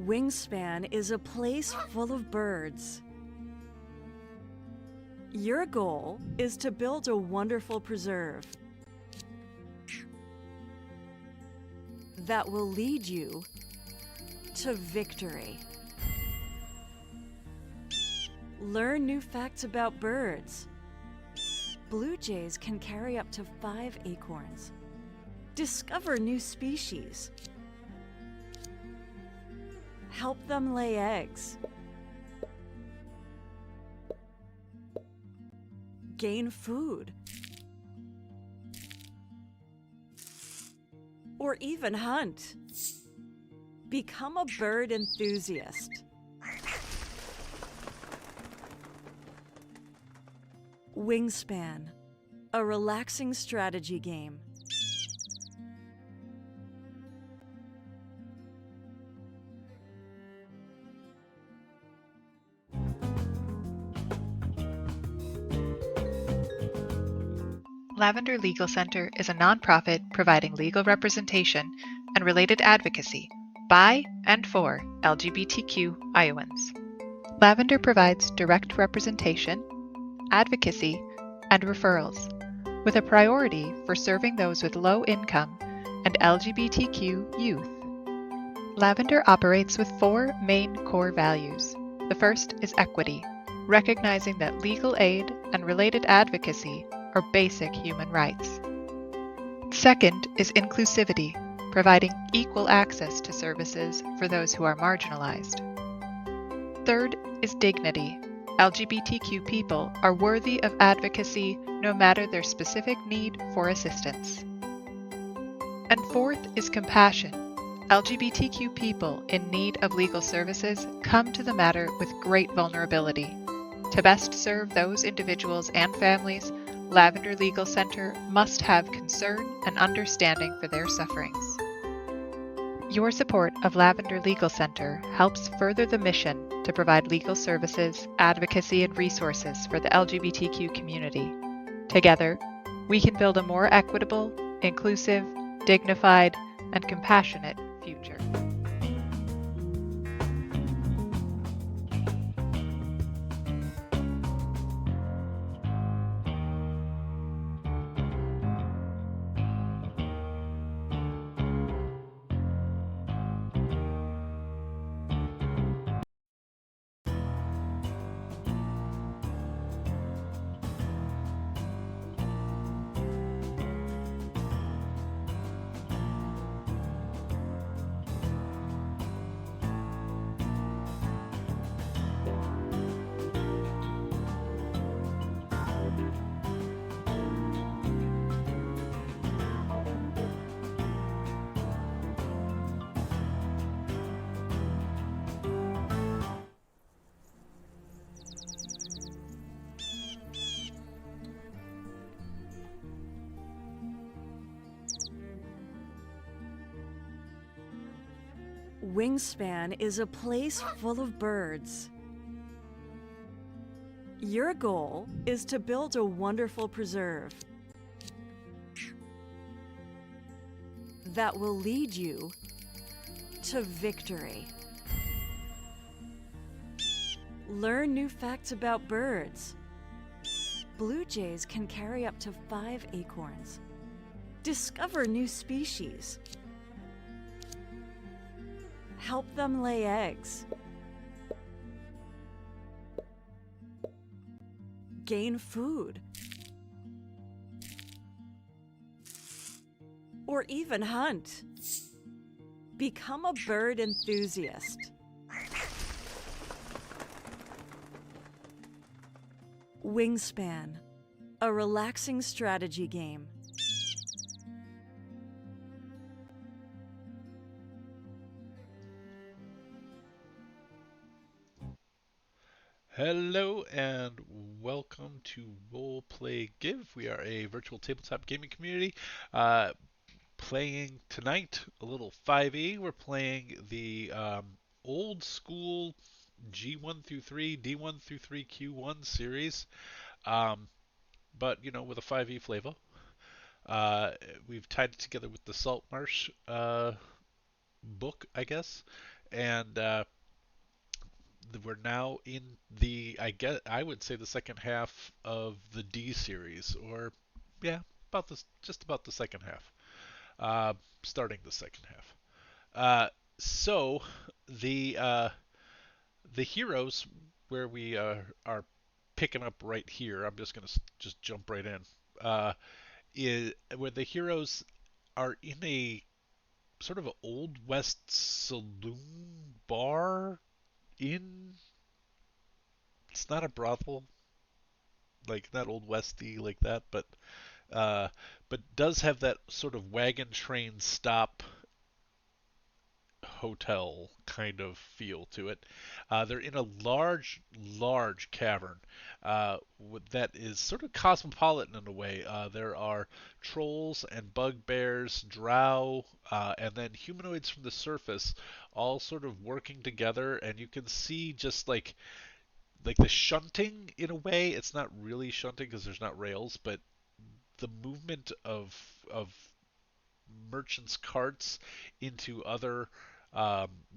Wingspan is a place full of birds. Your goal is to build a wonderful preserve that will lead you to victory. Learn new facts about birds. Blue jays can carry up to 5 acorns. Discover new species. Help them lay eggs. Gain food. Or even hunt. Become a bird enthusiast. Wingspan, a relaxing strategy game. Lavender Legal Center is a nonprofit providing legal representation and related advocacy by and for LGBTQ Iowans. Lavender provides direct representation, advocacy, and referrals, with a priority for serving those with low income and LGBTQ youth. Lavender operates with 4 main core values. The first is equity, recognizing that legal aid and related advocacy are basic human rights. Second is inclusivity, providing equal access to services for those who are marginalized. Third is dignity. LGBTQ people are worthy of advocacy no matter their specific need for assistance. And fourth is compassion. LGBTQ people in need of legal services come to the matter with great vulnerability. To best serve those individuals and families, Lavender Legal Center must have concern and understanding for their sufferings. Your support of Lavender Legal Center helps further the mission to provide legal services, advocacy, and resources for the LGBTQ community. Together, we can build a more equitable, inclusive, dignified, and compassionate future. Wingspan is a place full of birds. Your goal is to build a wonderful preserve that will lead you to victory. Learn new facts about birds. Blue jays can carry up to 5 acorns. Discover new species. Help them lay eggs. Gain food. Or even hunt. Become a bird enthusiast. Wingspan, a relaxing strategy game. Hello and welcome to Roleplay Give. We are a virtual tabletop gaming community playing tonight a little 5e. We're playing the old school G1 through 3, D1 through 3, Q1 series, but you know, with a 5e flavor. We've tied it together with the Saltmarsh book, I guess, and we're now in I would say the second half of the D series, or yeah, just about the second half, starting the second half. So the uh, the heroes where we are picking up right here. I'm just gonna just jump right in. Uh, is where the heroes are in a sort of an old west saloon bar in. It's not a brothel, like not old westy like that, uh, but does have that sort of wagon train stop hotel kind of feel to it. They're in a large cavern that is sort of cosmopolitan in a way. There are trolls and bugbears, drow, and then humanoids from the surface, all sort of working together, and you can see just like the shunting in a way. It's not really shunting because there's not rails, but the movement of merchants' carts into other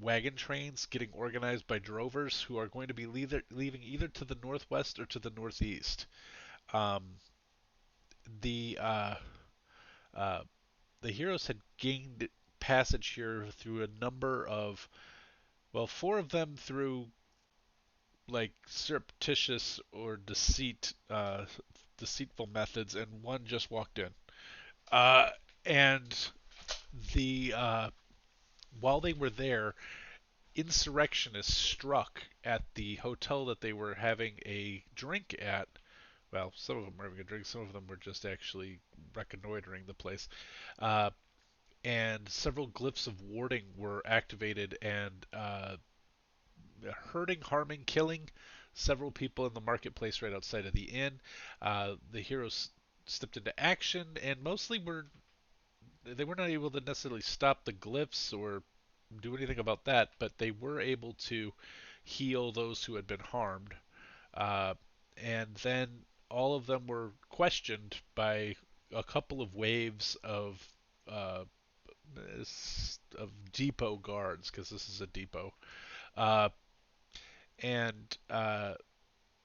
wagon trains getting organized by drovers who are going to be leaving either to the northwest or to the northeast. Um, the uh, uh, the heroes had gained passage here through a number of, well, four of them through like surreptitious or deceitful methods, and one just walked in. Uh, and the while they were there, insurrectionists struck at the hotel that they were having a drink at. Well, some of them were having a drink, some of them were just actually reconnoitering the place. Uh, and several glyphs of warding were activated and hurting, harming, killing several people in the marketplace right outside of the inn. The heroes stepped into action and mostly they were not able to necessarily stop the glyphs or do anything about that, but they were able to heal those who had been harmed. Uh, and then all of them were questioned by a couple of waves uh, of depot guards, because this is a depot. Uh, and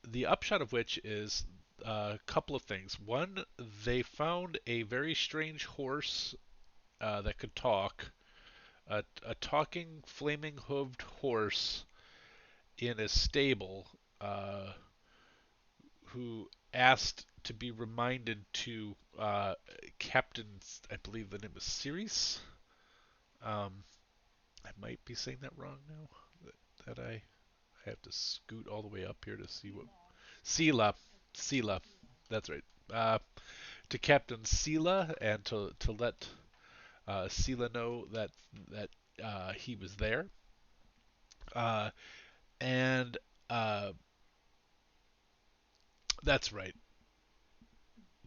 the upshot of which is a couple of things. One, they found a very strange horse that could talk, a talking, flaming hooved horse in a stable, uh, who asked to be reminded to Captain, I believe the name is Sirius. I might be saying that wrong now. I have to scoot all the way up here to see what. Sela. Sela. That's right. Uh, to Captain Sela and to let Sela know that he was there. Uh, and that's right.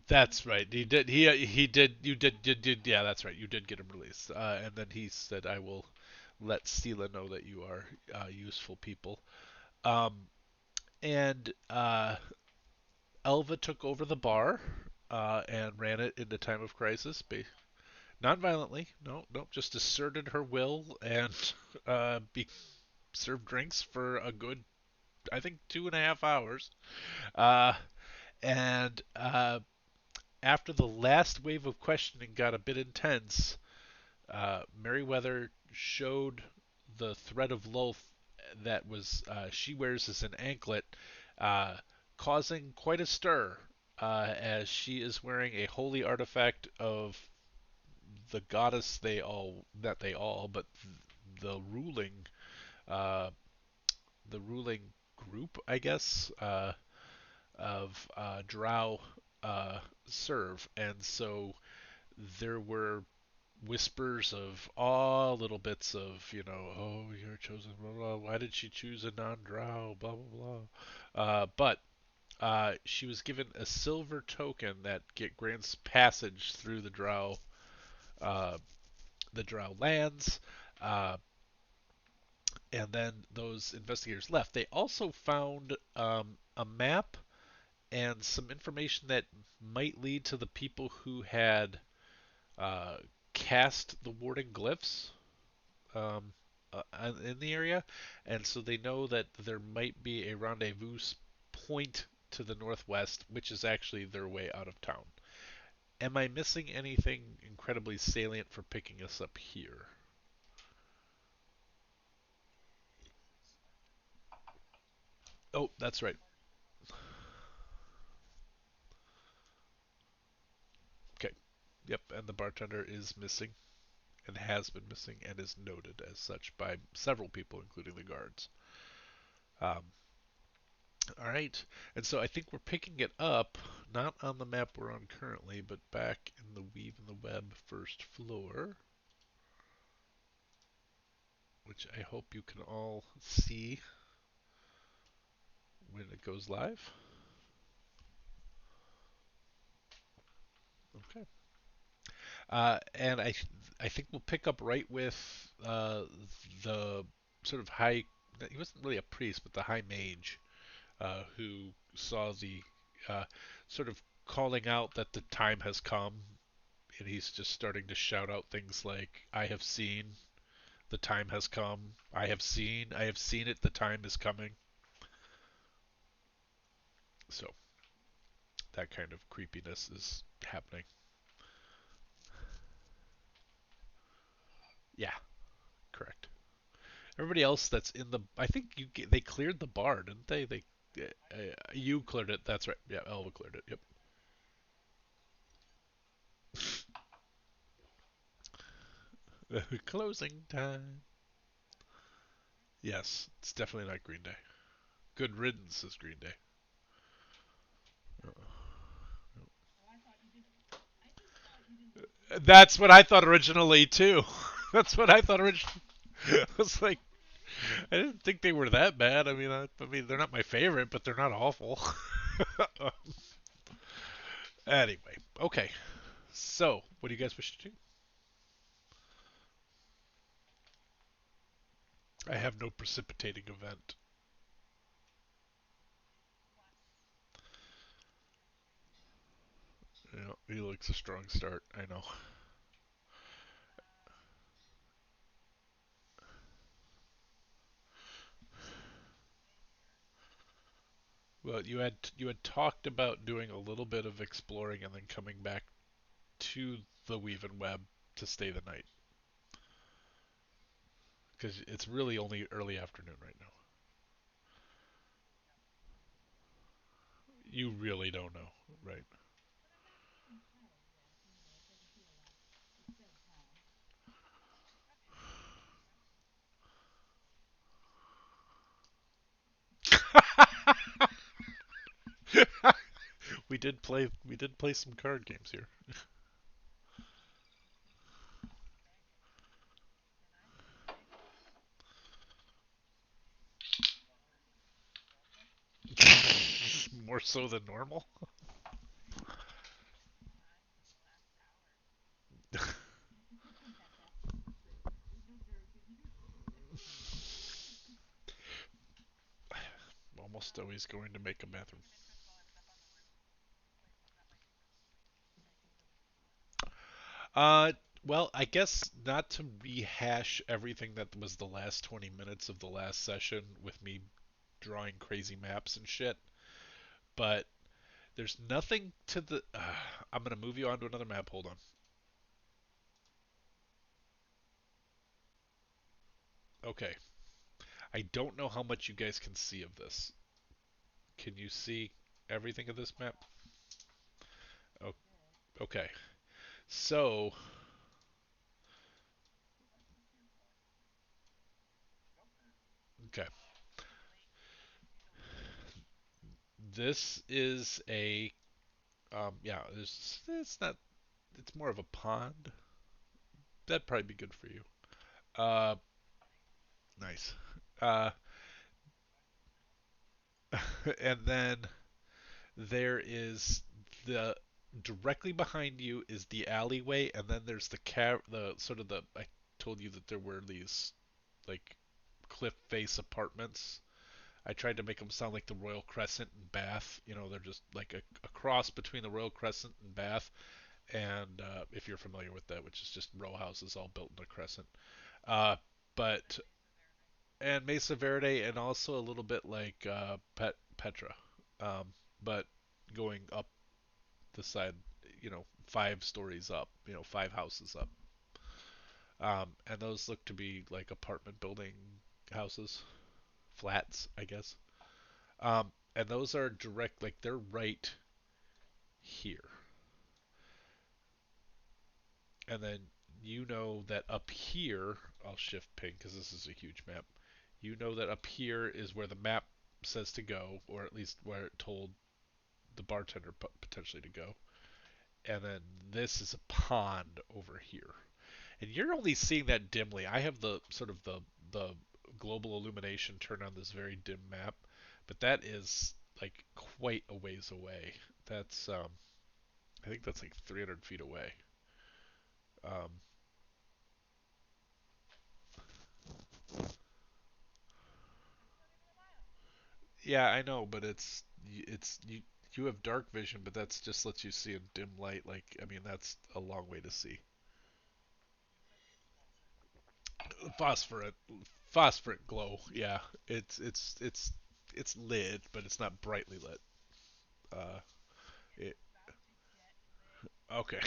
That's right. He did. You did. Yeah, that's right. You did get him released. And then he said, "I will let Sela know that you are useful people." Um, and Elva took over the bar and ran it in the time of crisis, non-violently. No, no, just asserted her will and served drinks for a good, I think, 2.5 hours. Uh, and after the last wave of questioning got a bit intense, Meriwether showed the thread of Lolth that was she wears as an anklet, uh, causing quite a stir, as she is wearing a holy artifact of the goddess they all, but the ruling uh, the ruling group, I guess, of Drow serve, and so there were whispers of all little bits of, oh, you're chosen, blah, blah, why did she choose a non-drow, blah, blah, blah. But she was given a silver token that grants passage through uh, the drow lands, uh, and then those investigators left. They also found a map and some information that might lead to the people who had uh, cast the warding glyphs. Um, in the area, and so they know that there might be a rendezvous point to the northwest, which is actually their way out of town. Am I missing anything incredibly salient for picking us up here? Oh, that's right. Okay. Yep, and the bartender is missing and has been missing and is noted as such by several people, including the guards. Um, all right, and so I think we're picking it up, not on the map we're on currently, but back in the Weave in the Web first floor, which I hope you can all see when it goes live. Okay. And I think we'll pick up right with the sort of high. He wasn't really a priest, but the high mage who saw the uh, sort of calling out that the time has come, and he's just starting to shout out things like, "I have seen, the time has come. I have seen it. The time is coming." So that kind of creepiness is happening. Yeah, correct. Everybody else that's in the, I think they cleared the bar, didn't they? You cleared it. That's right. Yeah, Elva cleared it. Yep. Closing time. Yes, it's definitely not Green Day. Good riddance is Green Day. That's what I thought originally too. That's what I thought originally. I was like, I didn't think they were that bad. I mean, they're not my favorite, but they're not awful. Anyway, okay. So, what do you guys wish to do? I have no precipitating event. You know, he looks a strong start. I know. Well, you had talked about doing a little bit of exploring and then coming back to the Weave Web to stay the night because it's really only early afternoon right now. You really don't know, right? We did play some card games here. More so than normal. Almost always going to make a bathroom. Uh, well, I guess not to rehash everything that was the last 20 minutes of the last session with me drawing crazy maps and shit, but there's nothing to the. I'm gonna move you on to another map. Hold on. Okay. I don't know how much you guys can see of this. Can you see everything of this map? Oh, okay. So, okay. This is a yeah, it's not it's more of a pond. That'd probably be good for you. Uh nice. Uh and then there is the directly behind you is the alleyway, and then there's the sort of the I told you that there were these like cliff face apartments. I tried to make them sound like the Royal Crescent and Bath. You know, they're just like a cross between the Royal Crescent and Bath. And if you're familiar with that, which is just row houses all built in a crescent. Uh, but and Mesa Verde, and also a little bit like Petra, but going up the side, 5 stories up, 5 houses up. And those look to be like apartment building houses, flats, I guess. And those are direct, like they're right here. And then you know that up here, I'll shift ping because this is a huge map. You know that up here is where the map says to go, or at least where it told the bartender potentially to go. And then this is a pond over here. And you're only seeing that dimly. I have the sort of the global illumination turned on this very dim map, but that is like quite a ways away. That's I think that's like 300 feet away. Um, yeah, I know, but it's you have dark vision, but that's just lets you see in dim light. Like I mean, that's a long way to see. Phosphorant, phosphorant glow. Yeah, it's lit, but it's not brightly lit. Uh, it, okay.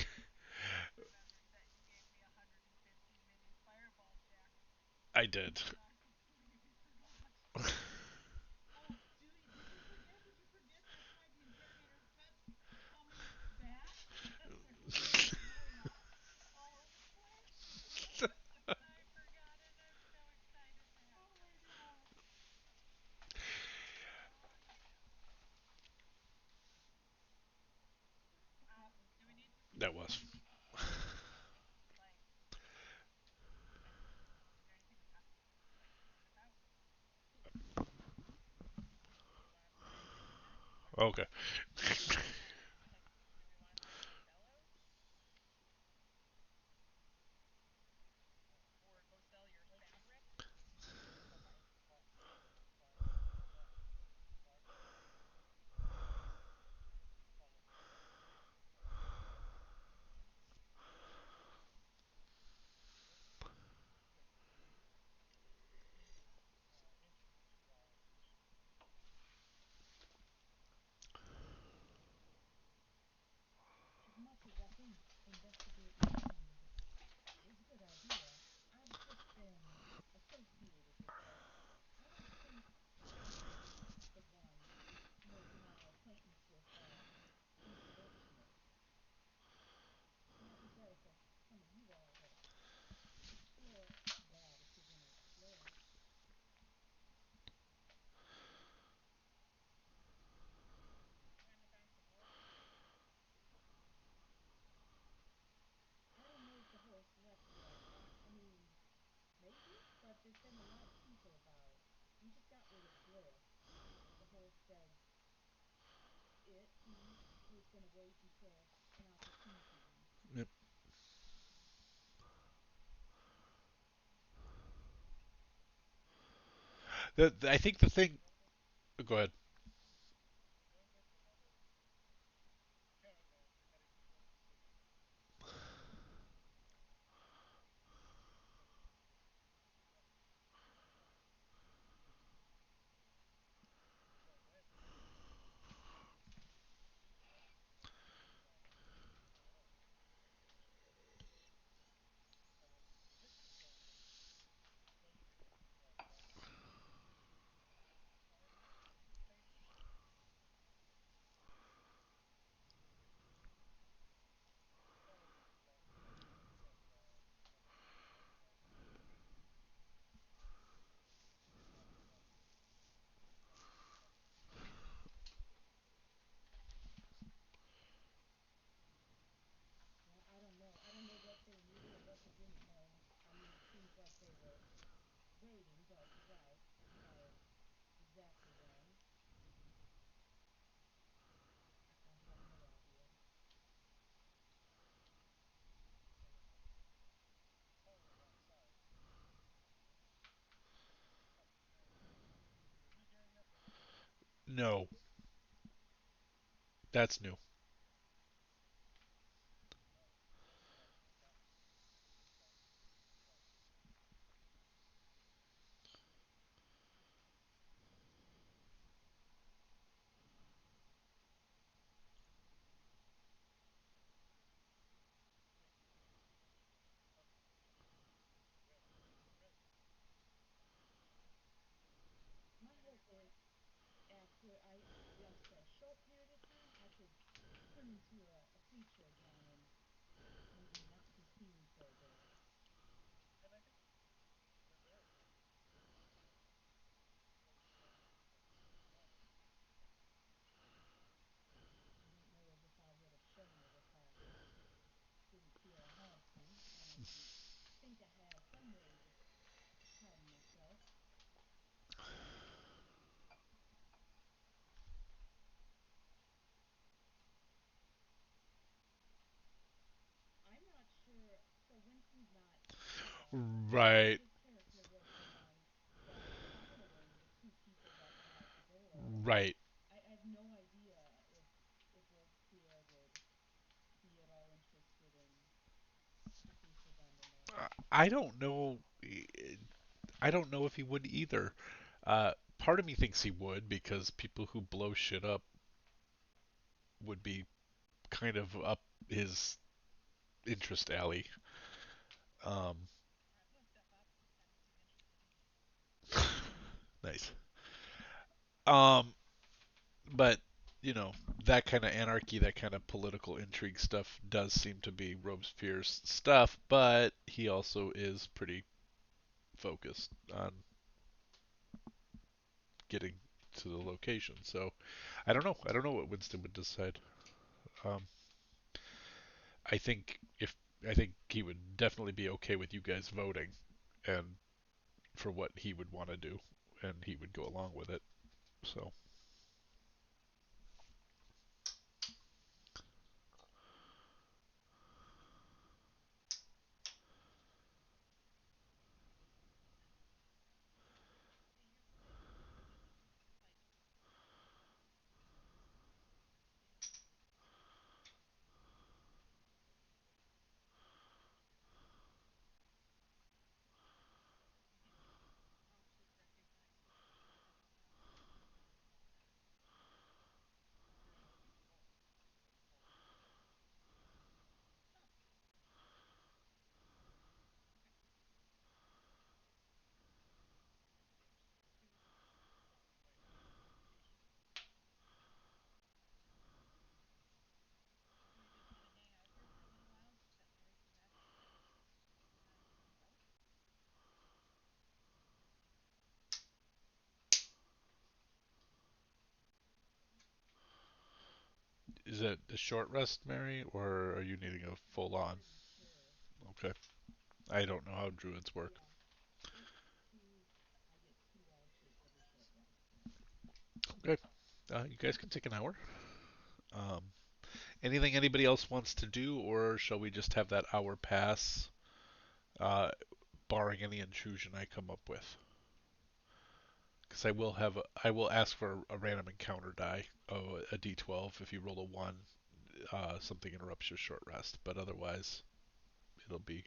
I did. That was. Okay. Yep. I think the thing. Go ahead. No, that's new. Right. Right. I don't know. I don't know if he would either. Part of me thinks he would because people who blow shit up would be kind of up his interest alley. Um, nice. Um, but you know that kind of anarchy, that kind of political intrigue stuff does seem to be Robespierre's stuff, but he also is pretty focused on getting to the location. So I don't know. I don't know what Winston would decide. Um, I think if I think he would definitely be okay with you guys voting, and for what he would want to do, and he would go along with it. So is it a short rest, Mary, or are you needing a full on? Okay. I don't know how druids work. Okay. You guys can take an hour. Um, anything anybody else wants to do, or shall we just have that hour pass, uh, barring any intrusion I come up with? Because I will ask for a random encounter die, a D12. If you roll a one, something interrupts your short rest. But otherwise, it'll be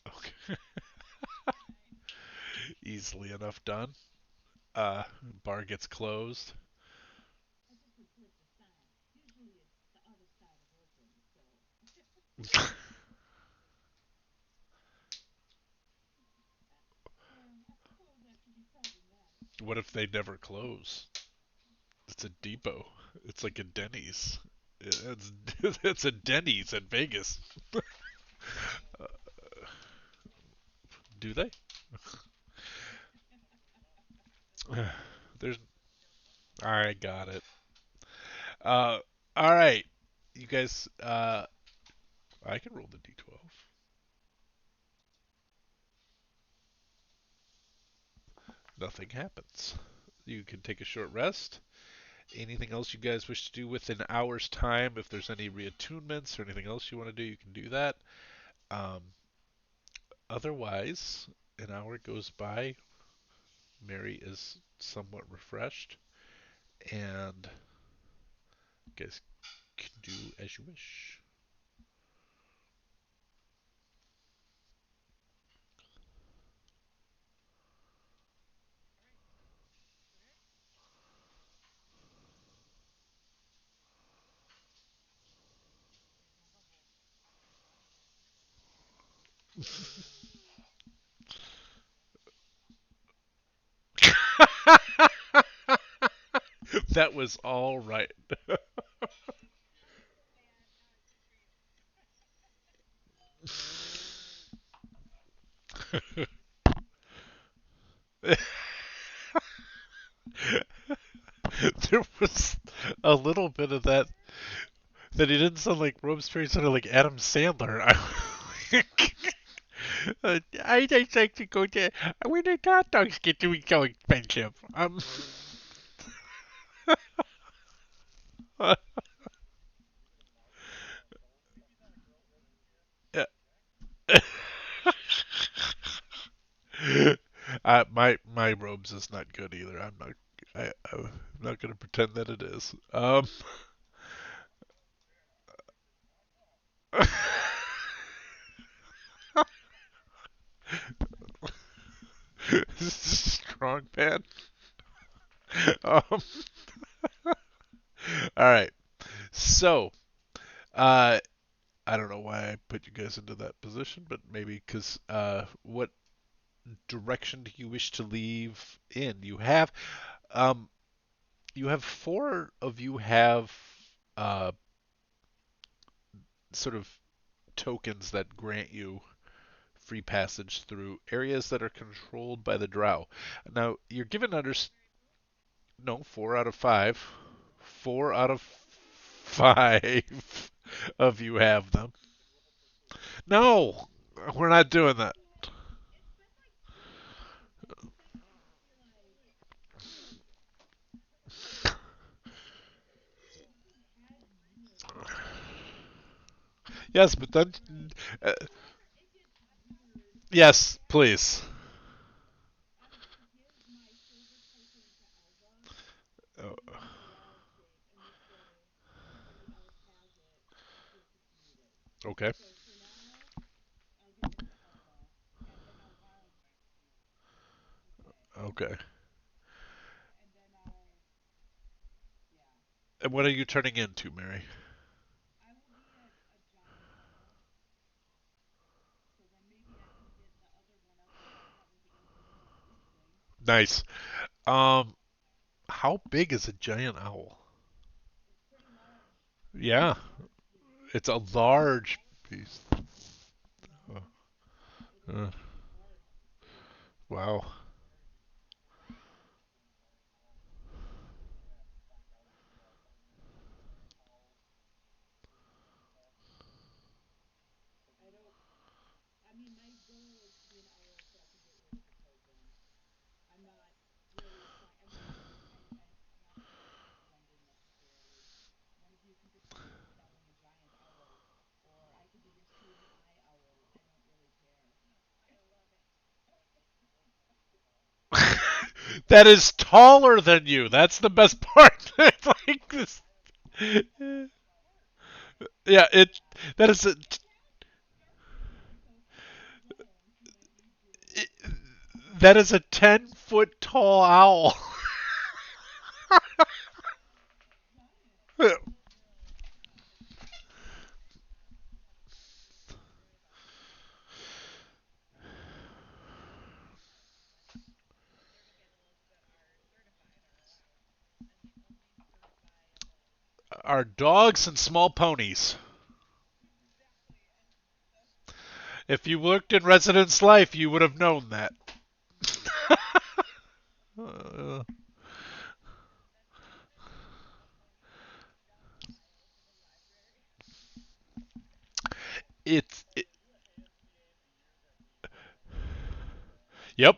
okay, easily enough done. Uh, bar gets closed. What if they never close? It's a depot. It's like a Denny's. It's it's a Denny's in Vegas. Uh, do they? There's. I got it. Uh, all right, you guys. I can roll the d12. Nothing happens. You can take a short rest. Anything else you guys wish to do within an hour's time? If there's any reattunements or anything else you want to do, you can do that. Um, Otherwise, an hour goes by. Mary is somewhat refreshed, and you guys can do as you wish. That was all right. There was a little bit of that he didn't sound like Robespierre, he sounded like Adam Sandler. I just like to go to where the hot dogs get to be so expensive. Yeah. My robes is not good either. I'm not gonna pretend that it is. Strong man. Um, all right. So, uh, I don't know why I put you guys into that position, but maybe because what direction do you wish to leave in? Um, you have four of you have uh sort of tokens that grant you free passage through areas that are controlled by the Drow. Now, you're given no, 4 out of 5. 4 out of 5 of you have them. No, we're not doing that. Yes, but then, uh, yes, please. Oh, okay, okay. And what are you turning into, Mary? Nice. Um, how big is a giant owl? Yeah, it's a large piece. Uh, uh, wow. That is taller than you. That's the best part. It's like this. Yeah, it. That is a. It, that is a 10-foot tall owl. Are dogs and small ponies. If you worked in residence life, you would have known that. uh, it, yep.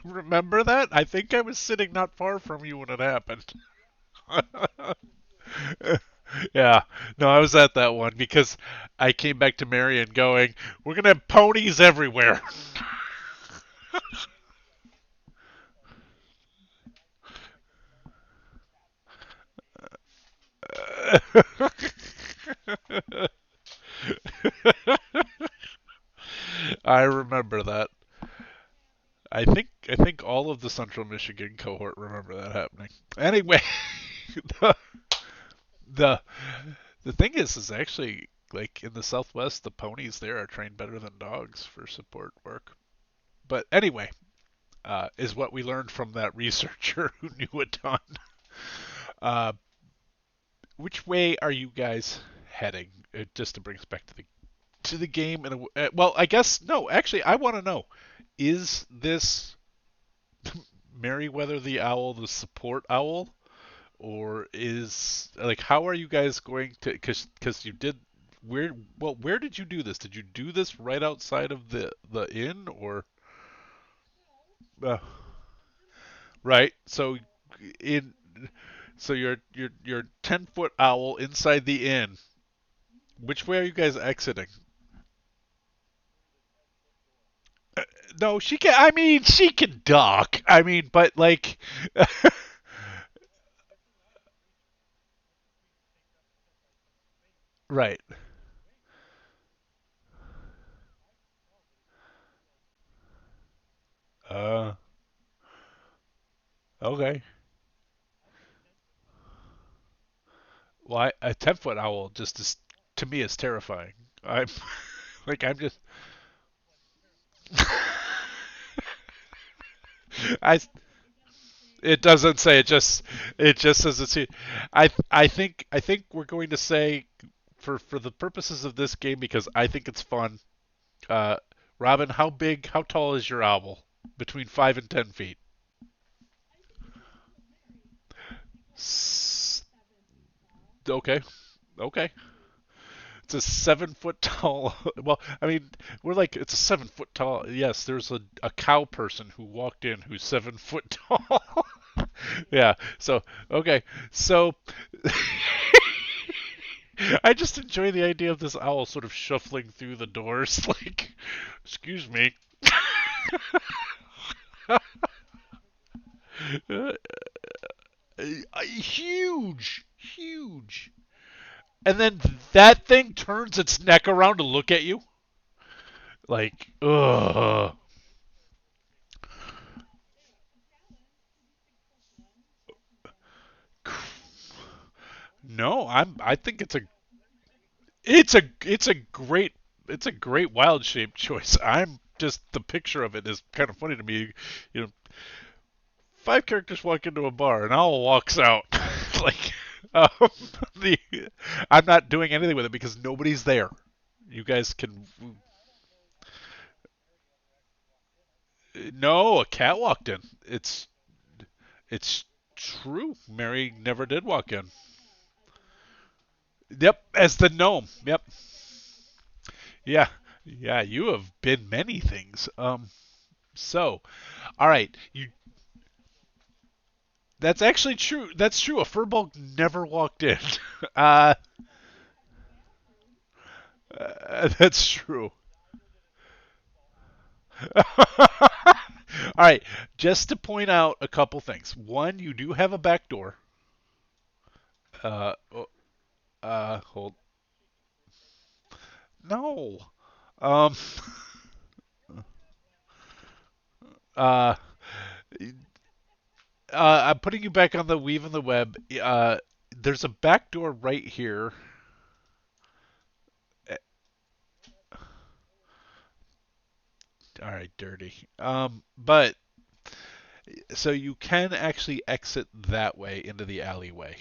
Remember that? I think I was sitting not far from you when it happened. Yeah, no, I was at that one because I came back to Marion going, "We're gonna have ponies everywhere." I remember that. I think all of the Central Michigan cohort remember that happening. Anyway, the the, the thing is actually like in the Southwest, the ponies there are trained better than dogs for support work. But anyway, is what we learned from that researcher who knew a ton. Uh, which way are you guys heading? Just to bring us back to the game. And well, I guess no. Actually, I want to know: is this Merryweather the owl the support owl, or is like how are you guys going to? Because you did where did you do this? Did you do this right outside of the inn or uh, right? So in so your 10-foot owl inside the inn. Which way are you guys exiting? No, she can. I mean, she can duck. I mean, but like, right. Uh, okay. Well, a 10-foot owl just is to me is terrifying. I'm like I'm just I it doesn't say it just says it's here. I think we're going to say for the purposes of this game because I think it's fun. Uh, Robin, how tall is your owl? Between 5 and 10 feet. Okay, okay. It's a 7 foot tall. Well, I mean, we're like it's a 7 foot tall. Yes, there's a cow person who walked in who's 7 foot tall. Yeah. So okay. So I just enjoy the idea of this owl sort of shuffling through the doors, like, excuse me. Huge, huge. And then that thing turns its neck around to look at you. Like, ugh. No, I think it's a great wild shape choice. I'm just the picture of it is kind of funny to me. You know, five characters walk into a bar, an owl walks out. Like, um, the I'm not doing anything with it because nobody's there. You guys can. No, a cat walked in. It's true. Mary never did walk in. Yep, as the gnome. Yep. Yeah. Yeah, you have been many things. So, all right, you that's actually true. That's true. A furball never walked in. Uh, that's true. All right, just to point out a couple things. One, you do have a back door. Uh, oh, hold. No. Um, uh, I'm putting you back on the weave in the web. There's a back door right here. All right, dirty. But so you can actually exit that way into the alleyway,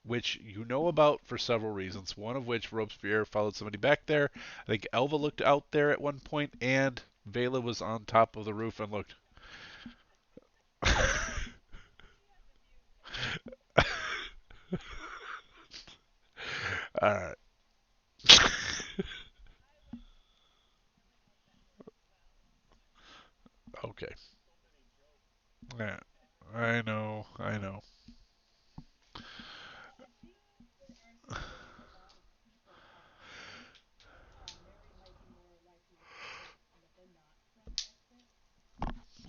which you know about for several reasons. One of which Robespierre followed somebody back there. I think Elva looked out there at one point, and Vela was on top of the roof and looked. All right. Okay. Yeah. I know. I know.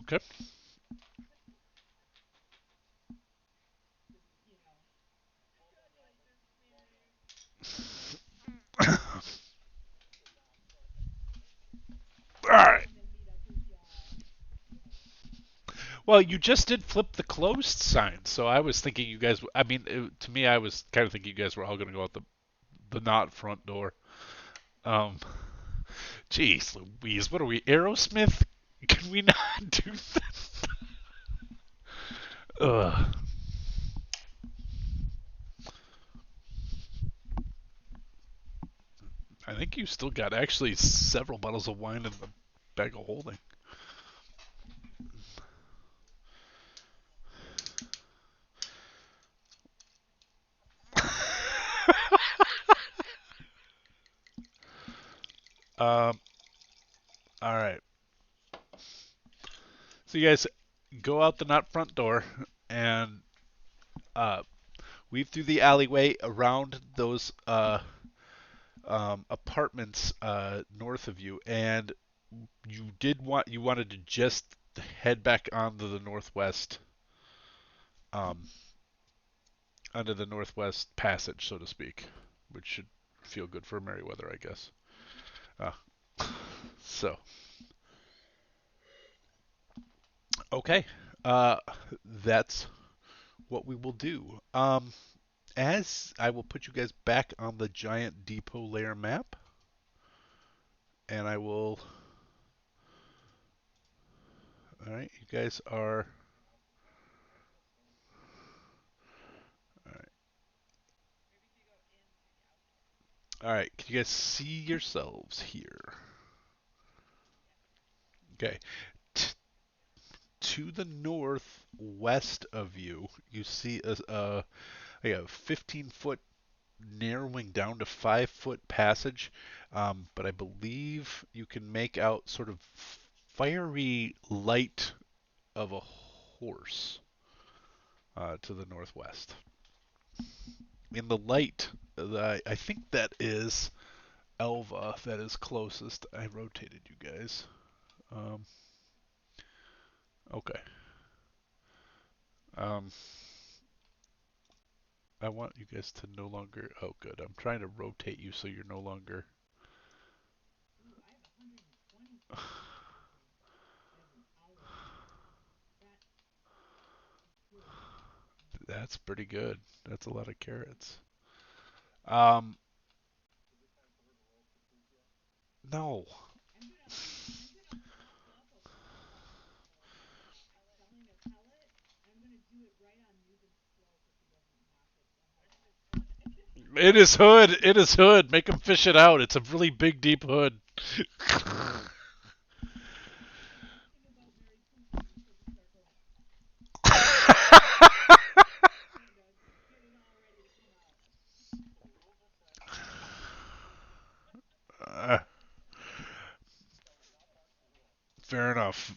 Okay. All right. Well, you just did flip the closed sign, so I was thinking you guys. I mean, to me, I was kind of thinking you guys were all going to go out the not front door. Um, Jeez Louise, what are we, Aerosmith? Can we not do this? Ugh. I think you still got actually several bottles of wine in the bag of holding. um, all right. So you guys go out the not front door and uh, weave through the alleyway around those apartments north of you, and you wanted to just head back onto the northwest, um, under the northwest passage, so to speak, which should feel good for Merryweather, I guess. Uh, so okay, uh, that's what we will do. As I will put you guys back on the giant depot layer map, and I will. All right, you guys are. All right, all right. Can you guys see yourselves here? Okay. T- to the northwest of you, you see a 15-foot narrowing down to 5-foot passage, but I believe you can make out sort of fiery light of a horse to the northwest. In the light, I think that is Elva that is closest. I rotated you guys. Um, okay. Um, I want you guys to no longer. Oh, good. I'm trying to rotate you so you're no longer. That's pretty good. That's a lot of carrots. Um, no. It is hood. It is hood. Make him fish it out. It's a really big, deep hood. uh, fair enough.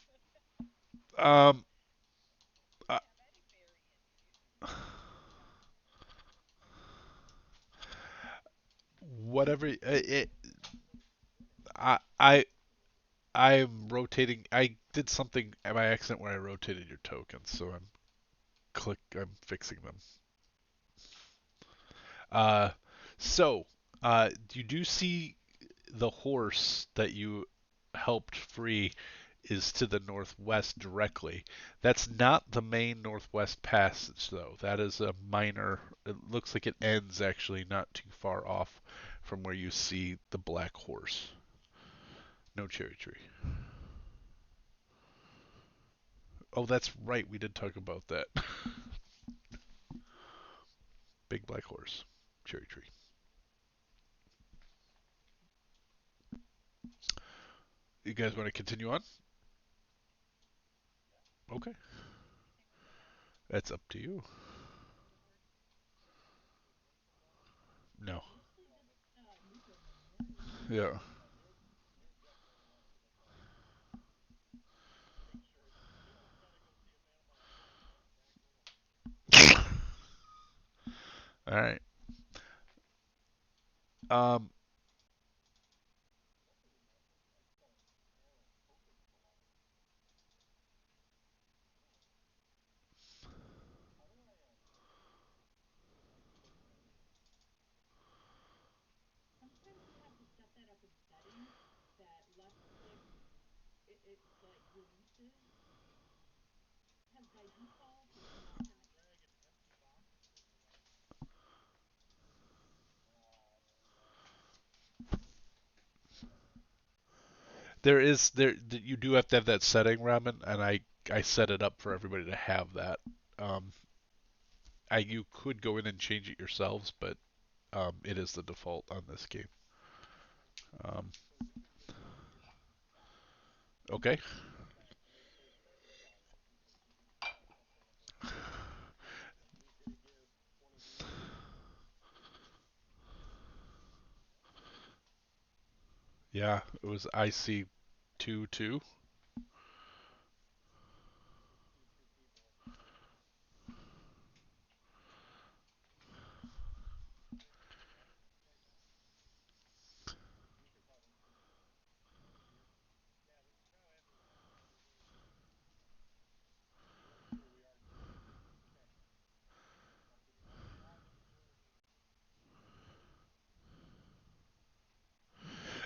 Um, uh, whatever. I I'm rotating. I did something by accident where I rotated your tokens, so I'm fixing them. Uh, so you do see the horse that you helped free is to the northwest directly. That's not the main northwest passage, though. That is a minor. It looks like it ends actually not too far off from where you see the black horse. No cherry tree. Oh, that's right. We did talk about that. Big black horse, cherry tree. You guys want to continue on? Okay, that's up to you. No. Yeah. All right. Um, You do have to have that setting, Ramen, and I set it up for everybody to have that. Um, you could go in and change it yourselves, but it is the default on this game. Um, okay. Yeah, it was IC 2 2.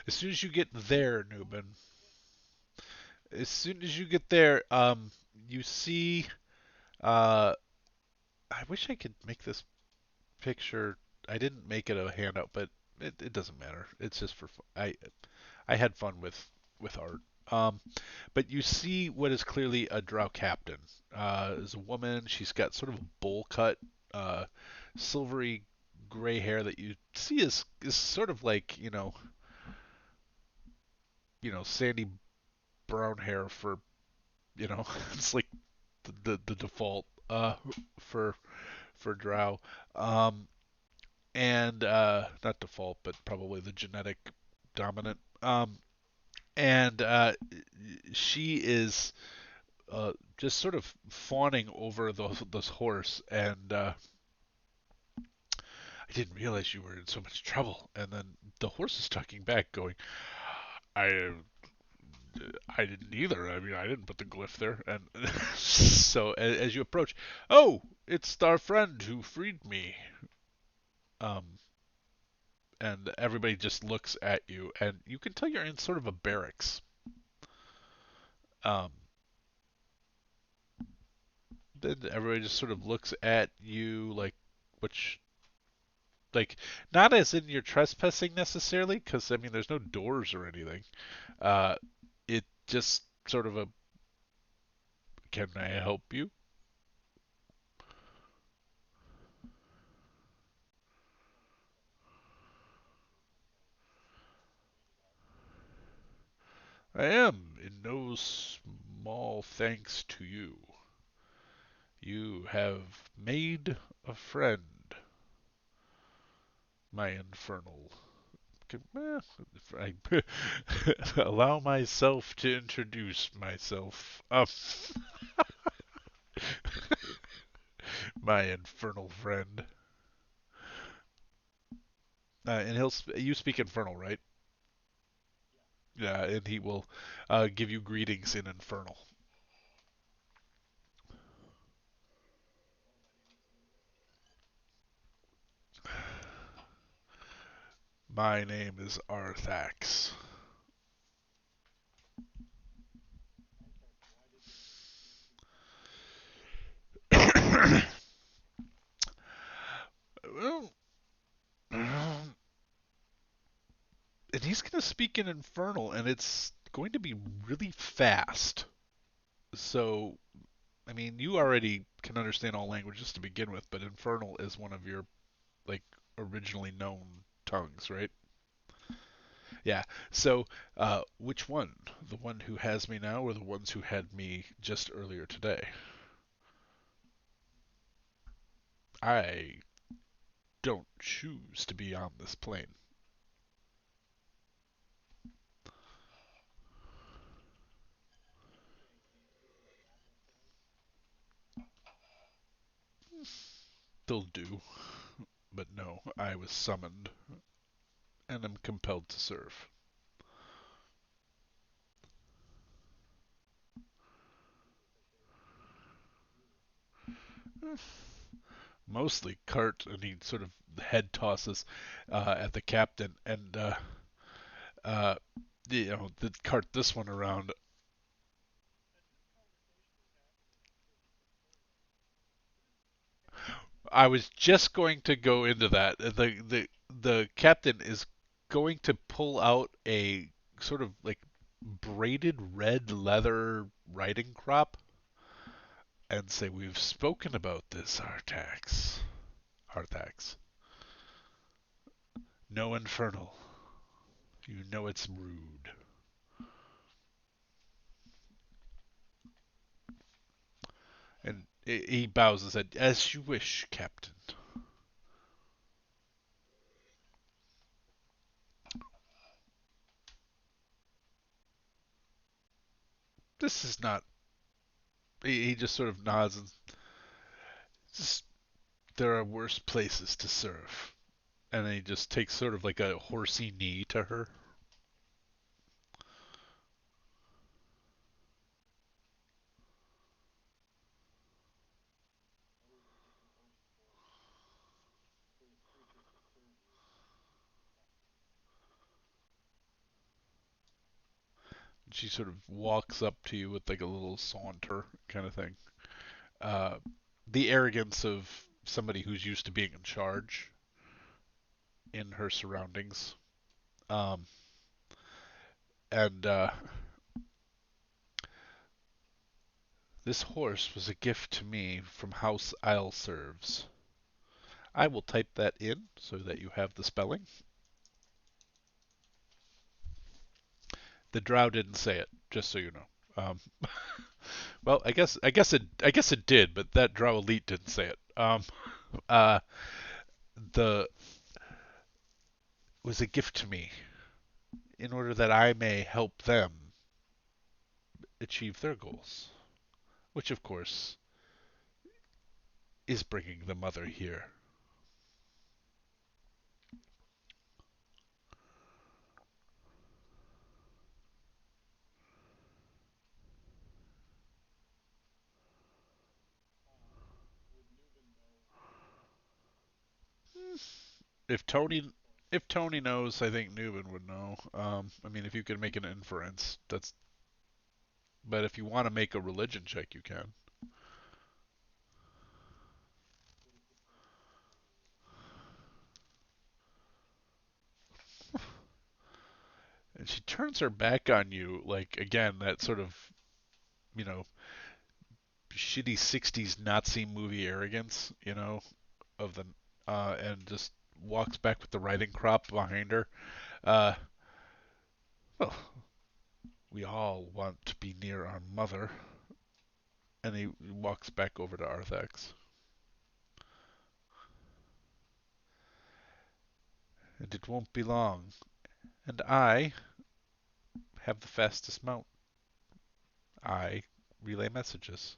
As soon as you get there, Newman, as soon as you get there, you see. Uh, I wish I could make this picture. I didn't make it a handout, but it doesn't matter. It's just for fun. I had fun with art. Um, but you see what is clearly a Drow captain. Is a woman. She's got sort of a bowl cut, uh, silvery gray hair that you see is sort of like sandy brown hair for it's like the default for Drow. Um, and not default, but probably the genetic dominant. And she is just sort of fawning over this horse, and I didn't realize you were in so much trouble. And then the horse is talking back, going, "I I didn't either. I mean, I didn't put the glyph there." And so as you approach, oh, it's our friend who freed me. Um, and everybody just looks at you, and you can tell you're in sort of a barracks. Um, then everybody just sort of looks at you like, which, like, not as in you're trespassing necessarily, because I mean, there's no doors or anything. Uh, it just sort of a, can I help you? I am, in no small thanks to you. You have made a friend, my infernal. I allow myself to introduce myself. My infernal friend. And you speak infernal, right? Yeah, and he will give you greetings in infernal. My name is Arthax. Well, and he's going to speak in infernal, and it's going to be really fast. So, I mean, you already can understand all languages to begin with, but infernal is one of your like originally known tongues, right? Yeah. So, which one? The one who has me now, or the ones who had me just earlier today? I don't choose to be on this plane. They'll do, but no, I was summoned and am compelled to serve. Mostly Cart, and he sort of head tosses at the captain, and uh, the Cart this one around. I was just going to go into that. The captain is going to pull out a sort of like braided red leather riding crop and say, "We've spoken about this, Artax. Artax. No infernal. You know it's rude." And he bows and said, "As you wish, Captain." This is not. He just sort of nods and says, "There are worse places to serve." And then he just takes sort of like a horsey knee to her. She sort of walks up to you with like a little saunter kind of thing. Uh, the arrogance of somebody who's used to being in charge in her surroundings. Um, and this horse was a gift to me from House Isleserves. I will type that in so that you have the spelling. The Drow didn't say it, just so you know. Well, I guess it did, but that Drow elite didn't say it. Uh, the was a gift to me in order that I may help them achieve their goals, which of course is bringing the mother here. If Tony if Tony knows, I think Newman would know. I mean, if you can make an inference, that's. But if you want to make a religion check, you can. And she turns her back on you, like again that sort of you know shitty '60s Nazi movie arrogance, of the and just walks back with the riding crop behind her. Uh, well, we all want to be near our mother. And he walks back over to Arthax. And it won't be long. And I have the fastest mount. I relay messages.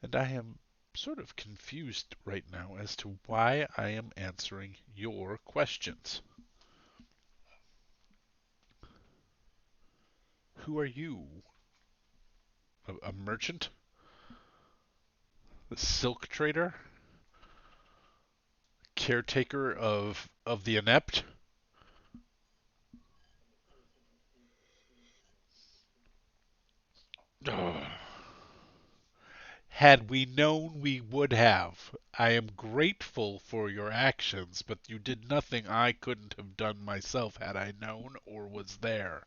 And I am sort of confused right now as to why I am answering your questions. Who are you? A merchant? A silk trader? Caretaker of the inept? Ugh. Had we known, we would have. I am grateful for your actions, but you did nothing I couldn't have done myself had I known or was there.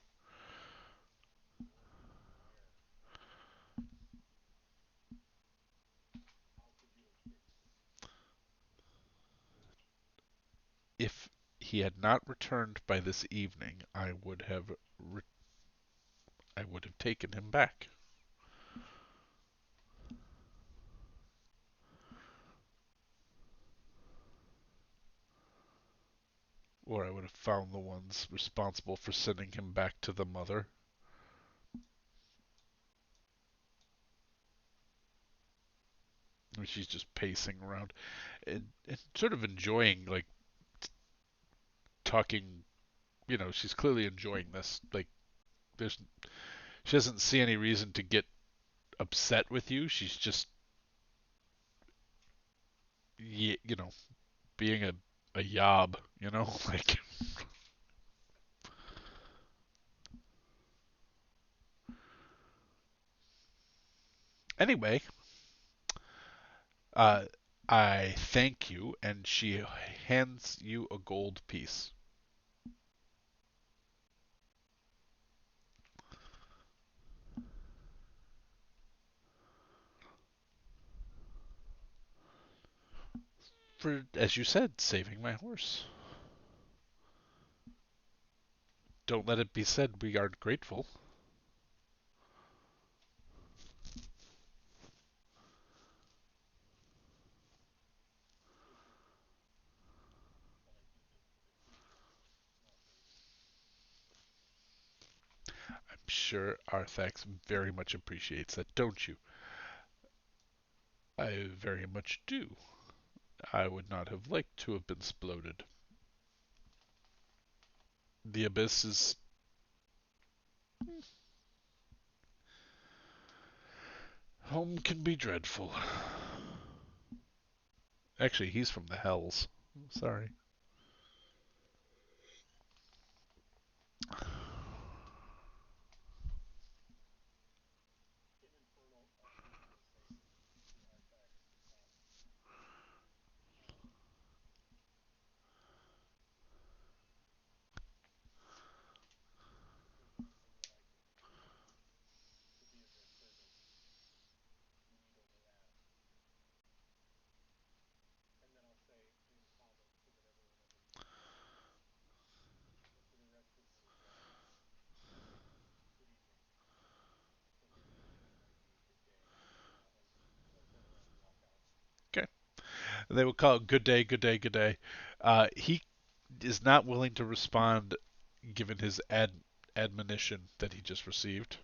If he had not returned by this evening, I would have taken him back, or I would have found the ones responsible for sending him back to the mother. And she's just pacing around and sort of enjoying, like, talking. She's clearly enjoying this. Like, there's she doesn't see any reason to get upset with you. She's just, being a yob, like. Anyway, uh, I thank you, and she hands you a gold piece. for, as you said, saving my horse. Don't let it be said we aren't grateful. I'm sure Arthax very much appreciates that, don't you? I very much do. I would not have liked to have been exploded. The abyss is home can be dreadful. Actually, he's from the hells. Sorry. Okay. They would call it good day, good day, good day. He is not willing to respond given his admonition that he just received.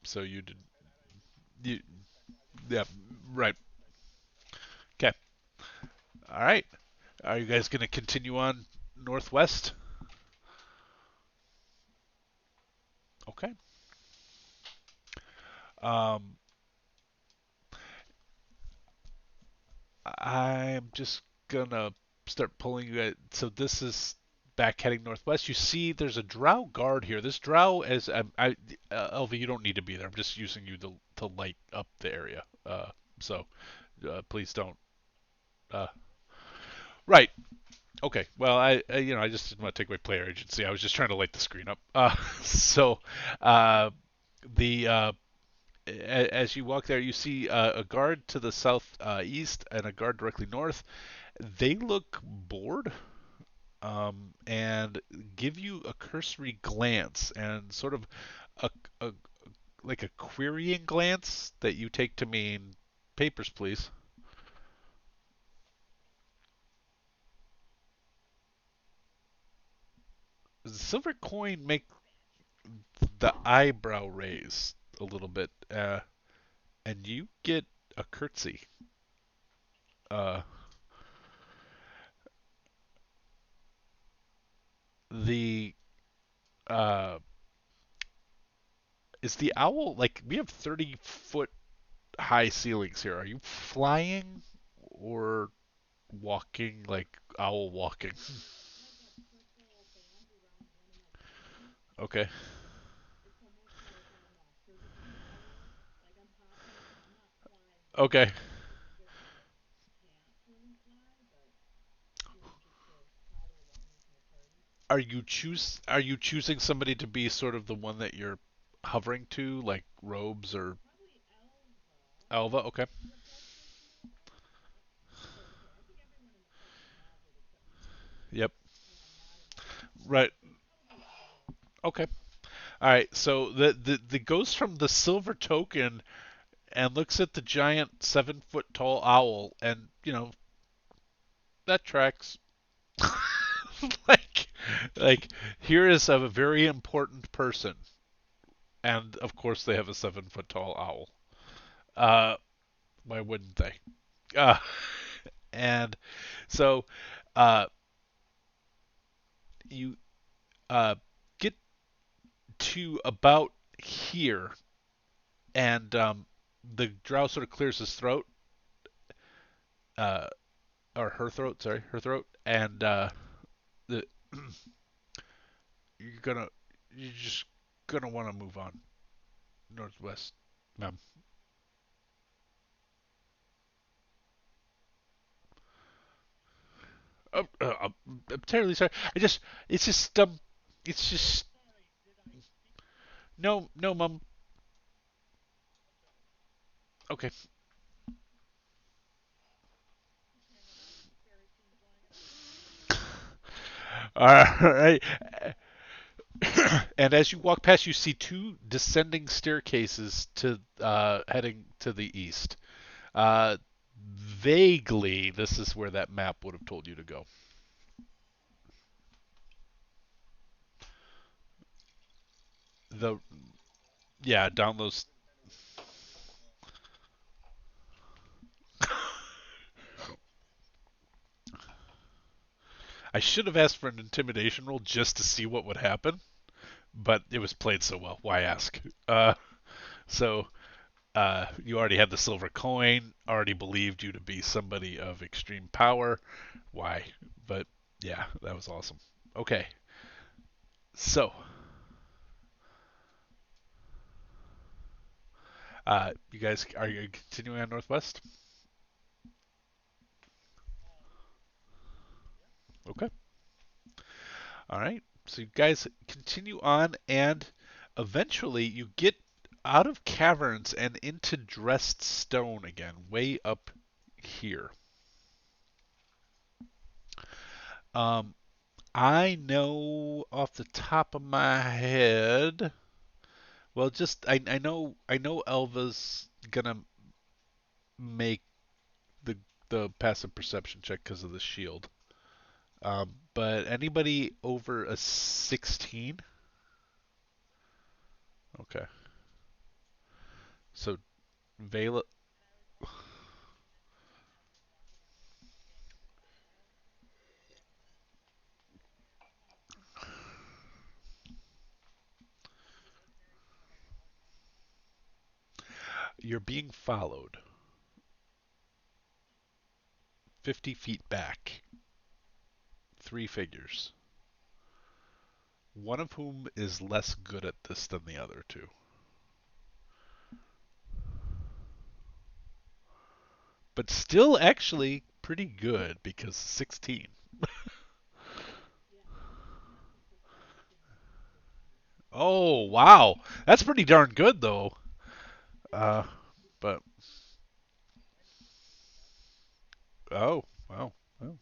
So you did. You, yeah, right. Okay. All right. Are you guys going to continue on northwest? Okay. Um, I'm just gonna start pulling you. So this is back heading northwest. You see, there's a Drow guard here. This Drow, as Elvi, you don't need to be there. I'm just using you to light up the area. So please don't. Uh, right. Okay. Well, I just didn't want to take away player agency. I was just trying to light the screen up. So, uh, the as you walk there, you see a guard to the south east and a guard directly north. They look bored and give you a cursory glance and sort of a like a querying glance that you take to mean papers, please. The silver coin make the eyebrow raise a little bit, and you get a curtsy. Uh, the uh, is the owl like we have 30-foot high ceilings here? Are you flying or walking like owl walking? Okay. Okay. Are you choosing somebody to be sort of the one that you're hovering to, like robes or Alva? Okay. Yep. Right. Okay. All right. So the goes from the silver token and looks at the giant 7 foot tall owl, and that tracks. like like here is a very important person, and of course they have a 7 foot tall owl. Uh, why wouldn't they? Uh, and so uh, you get to about here, and the drow sort of clears his throat, uh, or her throat, sorry, her throat, and the you're gonna you're just gonna want to move on northwest, ma'am. I'm terribly sorry. It's just it's just no, no, mum. Okay, All right. And as you walk past, you see two descending staircases to heading to the east. Uh, Vaguely, this is where that map would have told you to go. The Yeah, down those. I should have asked for an intimidation roll just to see what would happen, but it was played so well. Why ask? So you already had the silver coin, already believed you to be somebody of extreme power. Why? But yeah, that was awesome. Okay, so you guys are you continuing on Northwest? Okay. All right. So you guys continue on, and eventually you get out of caverns and into dressed stone again, way up here. Um, I know off the top of my head. Well, just I know Elva's gonna make the the passive perception check because of the shield. But anybody over a 16? Okay. So Vela, you're being followed 50 feet back. Three figures. One of whom is less good at this than the other two. But still actually pretty good because 16. Oh, wow. That's pretty darn good though. Uh but oh, wow. Oh.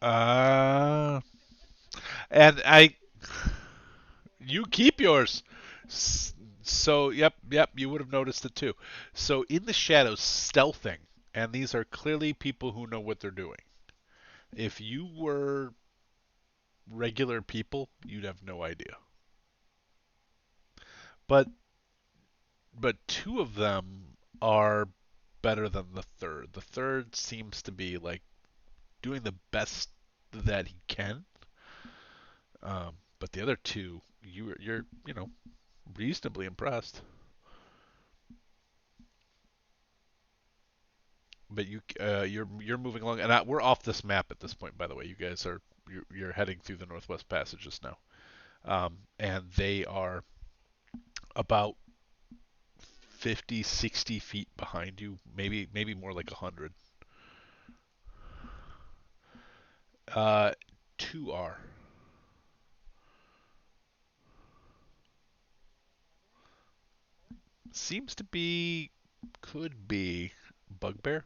Uh and I You keep yours. So, yep, you would have noticed it too. So, in the shadows, stealthing, and these are clearly people who know what they're doing. If you were regular people, you'd have no idea. But two of them are better than the third. The third seems to be like doing the best that he can. But the other two, you're reasonably impressed. But you're moving along, and we're off this map at this point. By the way, you guys are you're heading through the Northwest Passages now, and they are about 50, 60 feet behind you, maybe more like 100. Uh, Two are seems to be could be bugbear.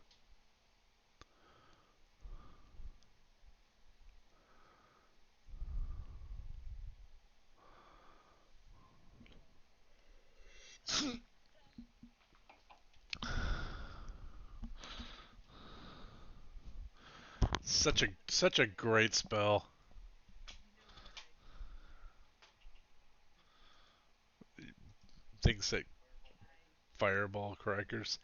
Such a great spell. Things like fireball crackers.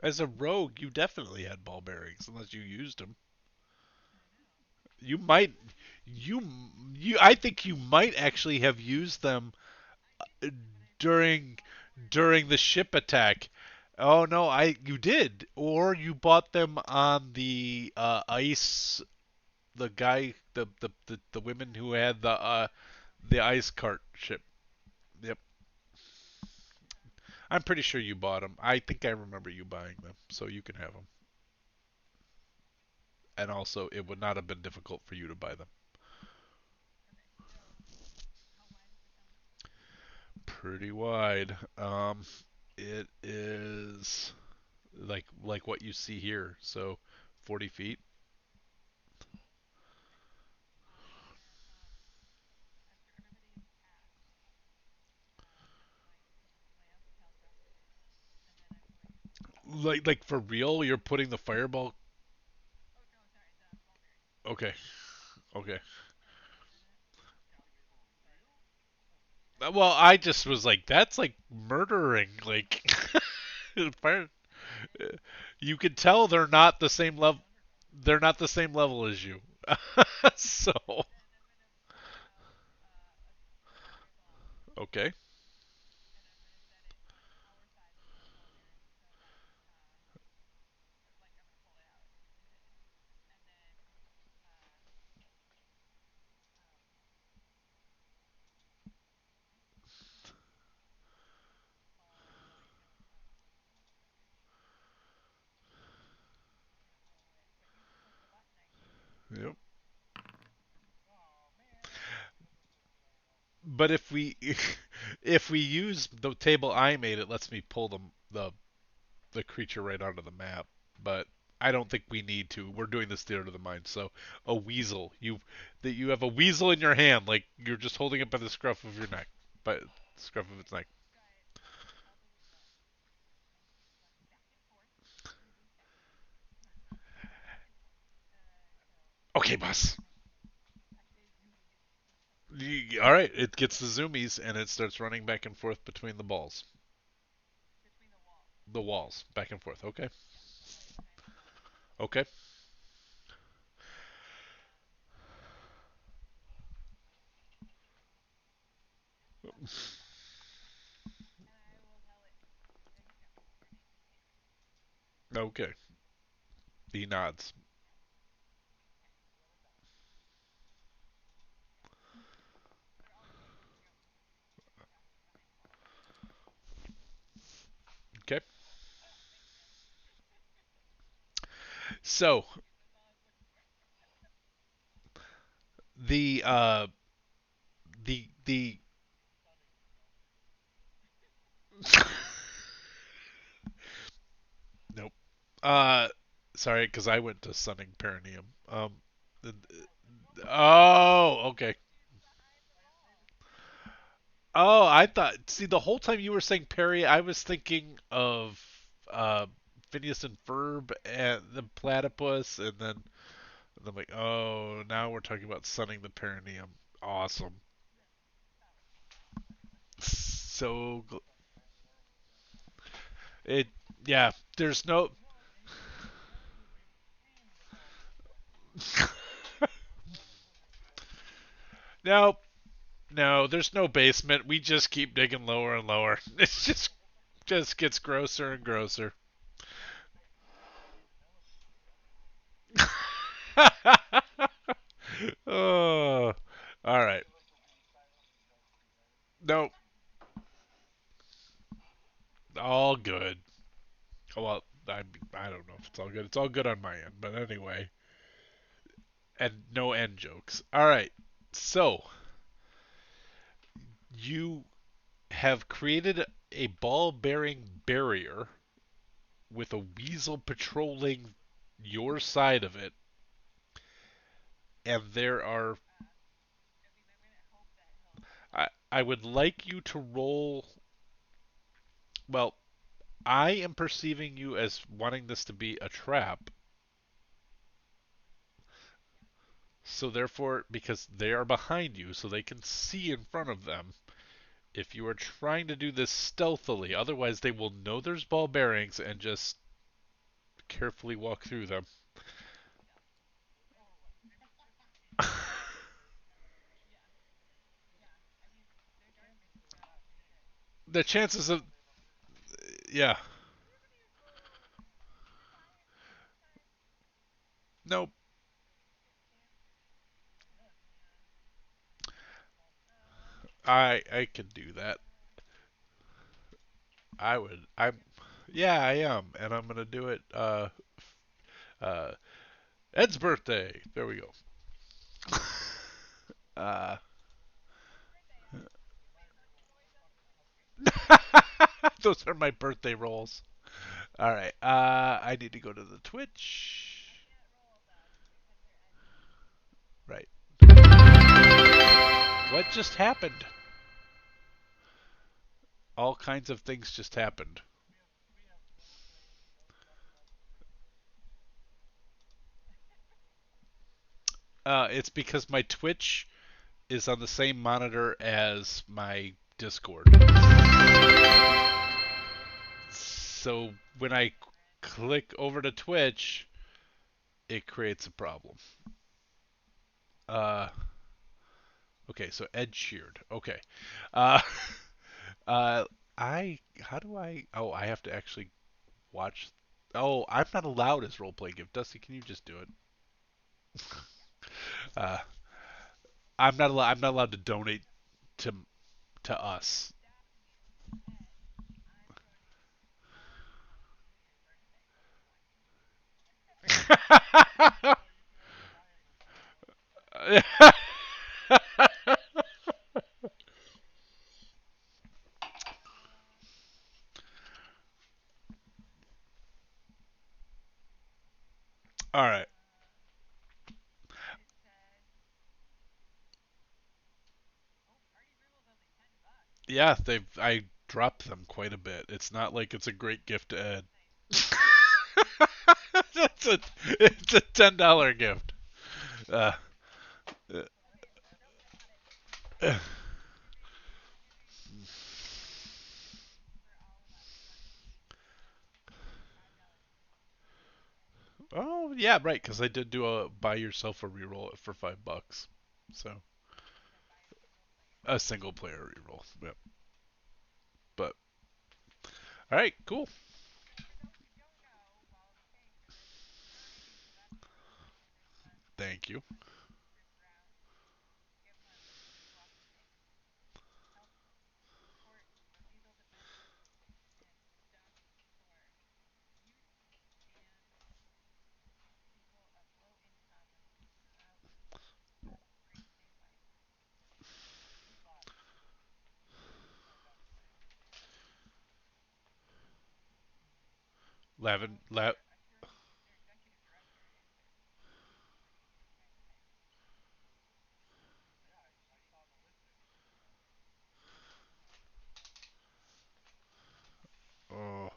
As a rogue, you definitely had ball bearings unless you used them. You might you you I think you might actually have used them during the ship attack. Oh no, I you did, or you bought them on the ice. The guy, the women who had the ice cart ship. Yep. I'm pretty sure you bought them. I think I remember you buying them, so you can have them. And also, it would not have been difficult for you to buy them. Pretty wide. It is like what you see here. So, 40 feet. Like for real, you're putting the fireball. Okay, okay. Well, I just was like, that's like murdering. Like, fire. You could tell they're not the same level. They're not the same level as you. So, okay. Yep. But if we if we use the table I made, it lets me pull the creature right onto the map. But I don't think we need to. We're doing this theater of the mind. So a weasel. You have a weasel in your hand, like you're just holding it by the scruff of your neck, by the scruff of its neck. Okay, boss. All right, it gets the zoomies and it starts running back and forth between the balls, the walls, back and forth. Okay, okay, okay. He nods. Okay. So the the nope. Uh, sorry, because I went to Sunning Perineum. Oh, okay. Oh, I thought. See, the whole time you were saying Perry, I was thinking of uh, Phineas and Ferb and the platypus, and I'm like, oh, now we're talking about sunning the perineum. Awesome. So it, yeah. There's no. No, no. There's no basement. We just keep digging lower and lower. It's just gets grosser and grosser. Oh, all right. No, all good. Well, I don't know if it's all good. It's all good on my end, but anyway, and no end jokes. All right. So you have created a ball-bearing barrier with a weasel patrolling your side of it, and there are. I would like you to roll. Well, I am perceiving you as wanting this to be a trap. So therefore, because they are behind you, so they can see in front of them, if you are trying to do this stealthily, otherwise they will know there's ball bearings and just carefully walk through them. The chances of, yeah, nope, I can do that. I would. Yeah, I am, and I'm gonna do it. Uh, Ed's birthday. There we go. Uh, those are my birthday rolls. All right. I need to go to the Twitch. Right. What just happened? All kinds of things just happened. It's because my Twitch is on the same monitor as my Discord. So when I click over to Twitch, it creates a problem. Uh, okay, so Ed sheared. Okay. Uh, uh, how do I? Oh, I have to actually watch. Oh, I'm not allowed as role play gift. Dusty, can you just do it? Uh, I'm not allowed. I'm not allowed to donate to us. All right. Yeah, I dropped them quite a bit. It's not like it's a great gift to Ed. It's a $10 gift. Uh, uh, oh yeah, right. Because I did do a buy yourself a reroll for $5. So a single player reroll. Yep. But all right, cool. Thank you. Lavin, la- oh.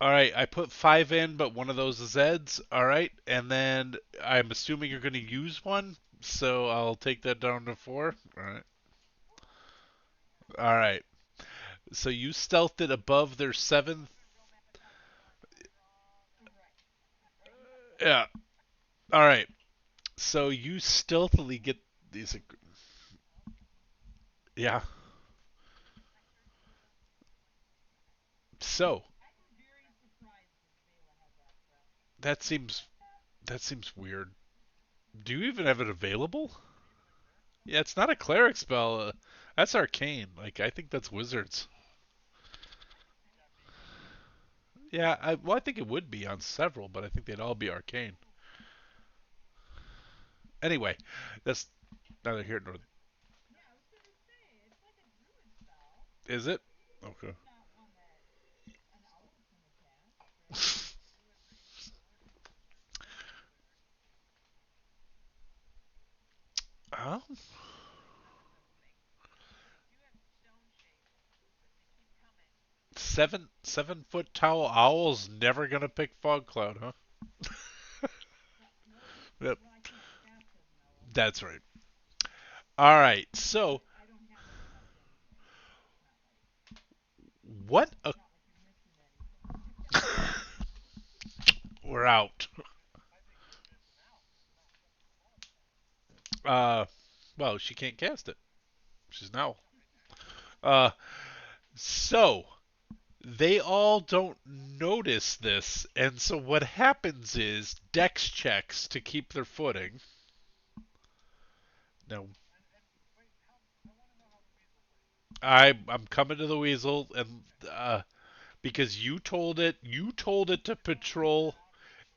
All right, I put five in, but one of those is Ed's. All right, and then I'm assuming you're going to use one, so I'll take that down to four. All right. All right. So you stealthed it above their seventh. Yeah. All right. So you stealthily get these. Yeah. So that seems that seems weird. Do you even have it available? Yeah, it's not a cleric spell. That's arcane. Like I think that's wizards. Yeah, well, I think it would be on several, but I think they'd all be arcane. Anyway, that's neither here nor. Is it? Okay. Oh, 7 foot tall owl's never gonna pick fog cloud, huh? Yep, that's right. All right, so what a we're out. Uh, well, she can't cast it. She's now. Uh, so they all don't notice this, and so what happens is Dex checks to keep their footing. Now, I'm coming to the weasel, and because you told it to patrol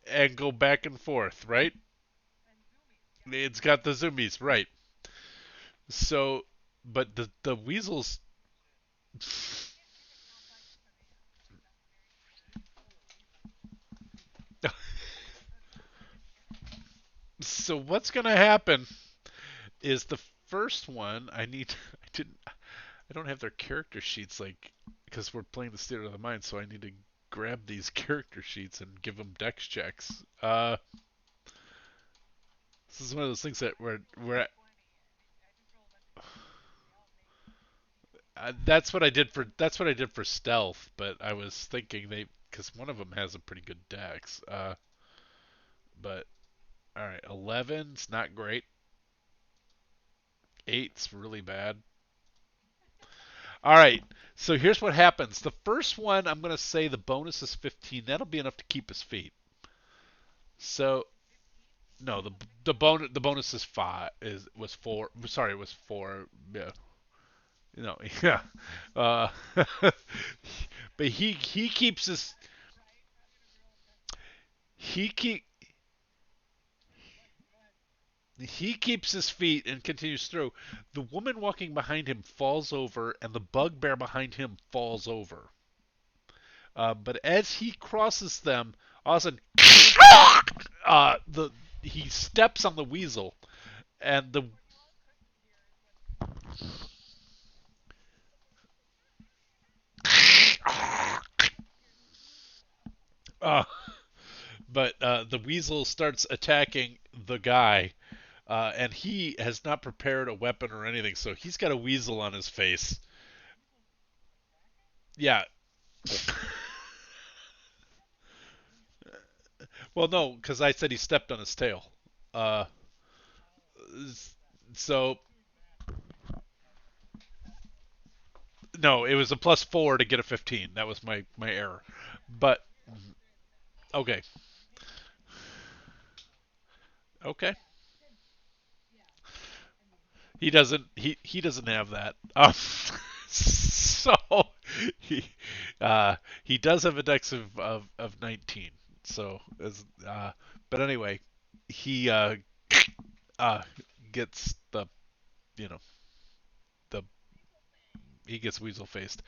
and go back and forth, right? It's got the zoomies, right? So, but the weasels. So what's gonna happen is the first one I need. I didn't. I don't have their character sheets like because we're playing the Theater of the Mind, so I need to grab these character sheets and give them dex checks. This is one of those things that that's what I did for stealth, but I was thinking they because one of them has a pretty good dex. But all right, 11's not great. Eight's really bad. All right, so here's what happens. The first one, I'm gonna say the bonus is 15. That'll be enough to keep his feet. So no, the bonus is five is was four. Sorry, it was four. Yeah, yeah. Uh, but he keeps his he keep he keeps his feet and continues through. The woman walking behind him falls over, and the bugbear behind him falls over. But as he crosses them, all of a sudden, the he steps on the weasel, and the uh, the weasel starts attacking the guy, and he has not prepared a weapon or anything, so he's got a weasel on his face. Yeah. Well, no, because I said he stepped on his tail. Uh, so no, it was a +4 to get a 15. That was my error. But okay, okay. He doesn't have that. So he he does have a dex of 19. So but anyway, he uh gets you know the he gets weasel faced.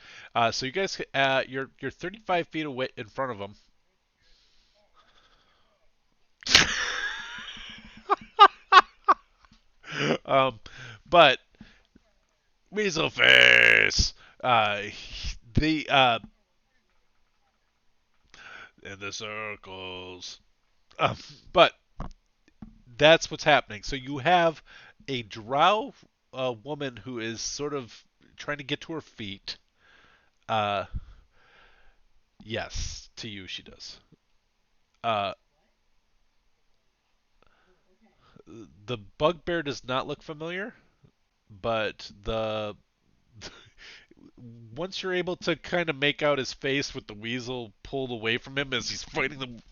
So you guys you're 35 feet away in front of him. um, but weasel face. The in the circles. Um, but that's what's happening. So you have a drow woman who is sort of trying to get to her feet. Uh, yes, to you she does. Uh, the bugbear does not look familiar, but the once you're able to kind of make out his face with the weasel pulled away from him as he's fighting the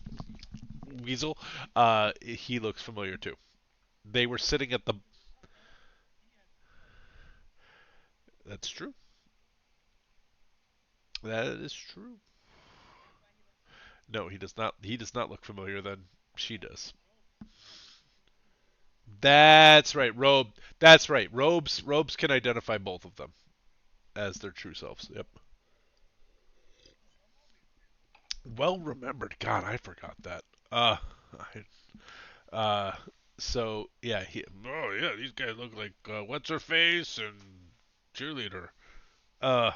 weasel, he looks familiar too. They were sitting at the. That's true. That is true. No, he does not. He does not look familiar. Then she does. That's right. Robe. That's right. Robes can identify both of them as their true selves. Yep. Well remembered. God, I forgot that. Uh, so yeah, oh yeah, these guys look like what's her face and cheerleader. Uh,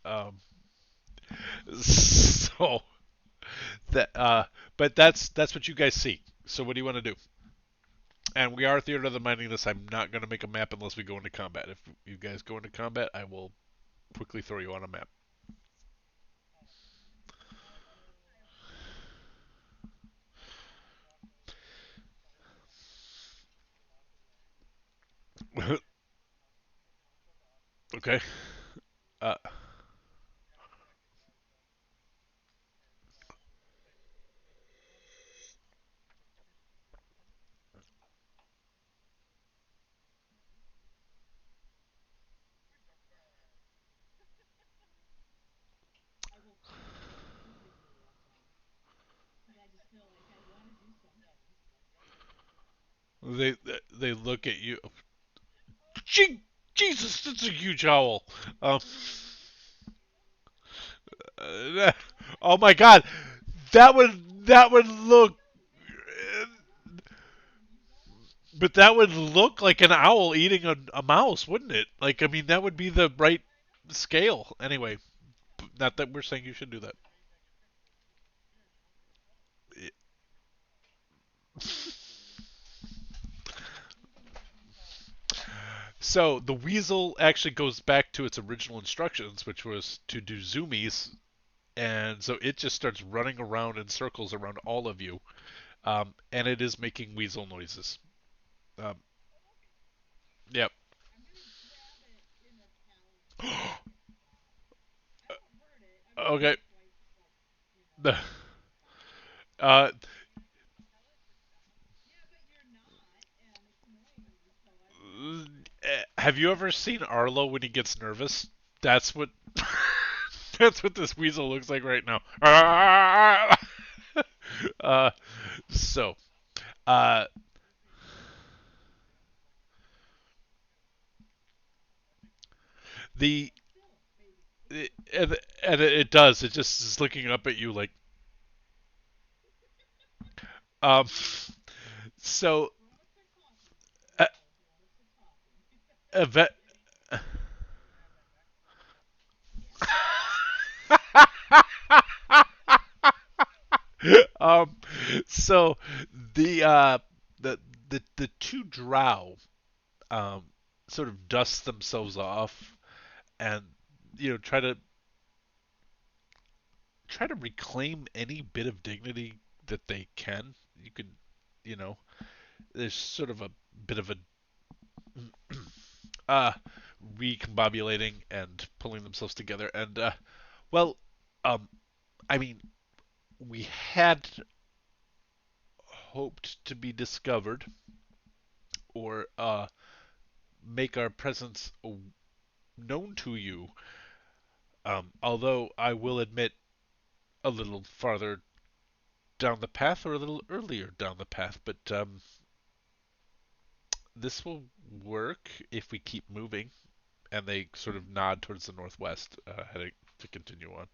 um, so that but that's what you guys see. So what do you want to do? And we are theater of the minding this. I'm not going to make a map unless we go into combat. If you guys go into combat, I will quickly throw you on a map. Okay. Uh, They they look at you. Gee, Jesus, that's a huge owl. Um, oh my God, that would look, but that would look like an owl eating a mouse, wouldn't it? Like, I mean, that would be the right scale. Anyway, not that we're saying you should do that. So the weasel actually goes back to its original instructions, which was to do zoomies, and so it just starts running around in circles around all of you, and it is making weasel noises. Um, yep. Okay. The uh, have you ever seen Arlo when he gets nervous? That's what that's what this weasel looks like right now. uh, so uh, the and it does. It just is looking up at you like um. So uh, vet. um. So the uh the the two drow um sort of dust themselves off and try to reclaim any bit of dignity that they can. You could, you know, there's sort of a bit of a uh, recombobulating and pulling themselves together. And well, um, I mean, we had hoped to be discovered or make our presence known to you. Although I will admit, a little farther down the path or a little earlier down the path, but this will work if we keep moving. And they sort of nod towards the northwest, heading to continue on.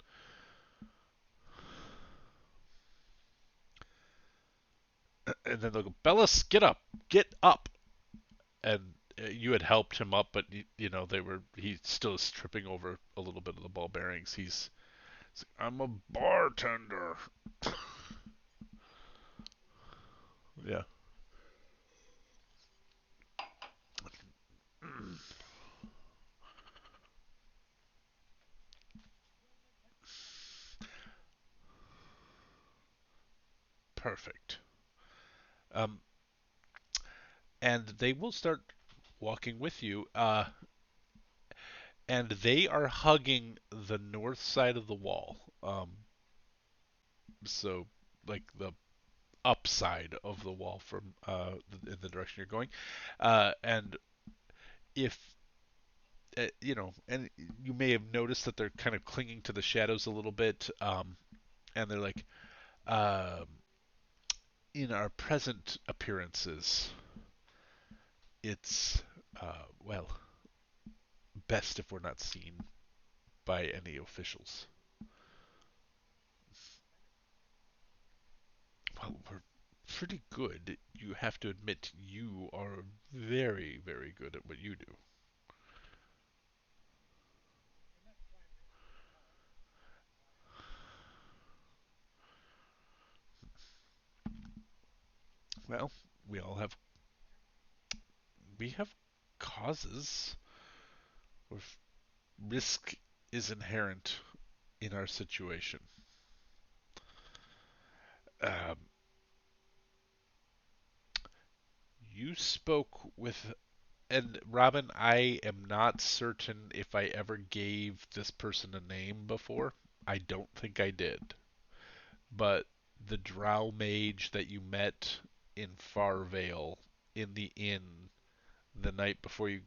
And then they'll go, Bellis, get up, get up. And you had helped him up, but he still is tripping over a little bit of the ball bearings. He's like, I'm a bartender. Yeah, perfect. Um, and they will start walking with you. And they are hugging the north side of the wall. So like the upside of the wall from in the direction you're going. And if and you may have noticed that they're kind of clinging to the shadows a little bit, and they're like, um, in our present appearances, it's well, best if we're not seen by any officials. Well, we're pretty good. You have to admit you are very, very good at what you do. Well, we all have we have causes where risk is inherent in our situation. Um, you spoke with, and Robin, I am not certain if I ever gave this person a name before. I don't think I did. But the Drow mage that you met in Farvale in the inn the night before you.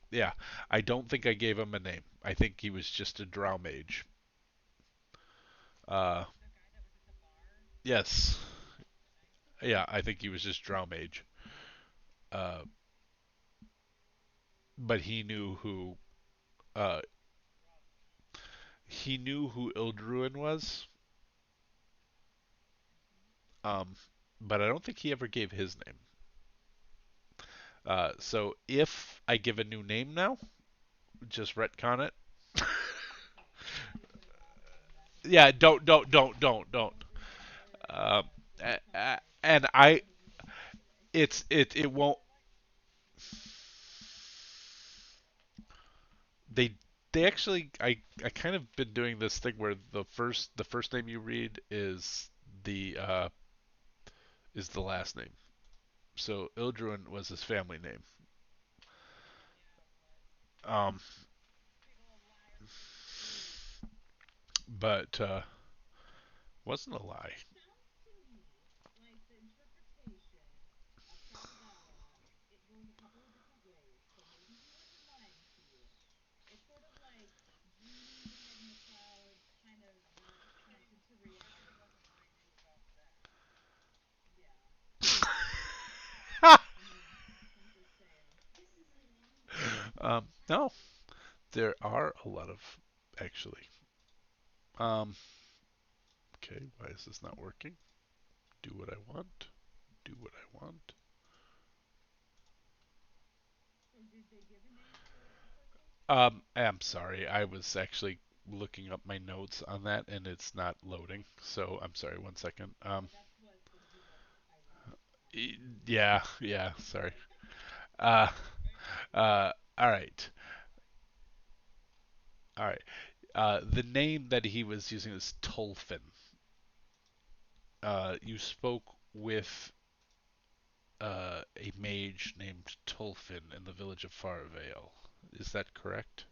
Yeah, I don't think I gave him a name. I think he was just a Drow mage. Uh, yes. Yeah, I think he was just Drow mage. uh, but uh, he knew who Ildruin was. Um, but I don't think he ever gave his name. So if I give a new name now, just retcon it. Yeah, don't. Um, and it won't. They they actually I kind of been doing this thing where the first name you read the uh is the last name. So Ildruin was his family name. Um, but wasn't a lie. No, there are a lot of actually. Um, okay, why is this not working? Do what I want. Do what I want. I'm sorry. I was actually looking up my notes on that and it's not loading. So I'm sorry. One second. Yeah, yeah. Sorry. Uh, all right, all right. The name that he was using is Tolfin. You spoke with a mage named Tolfin in the village of Farvale. Is that correct?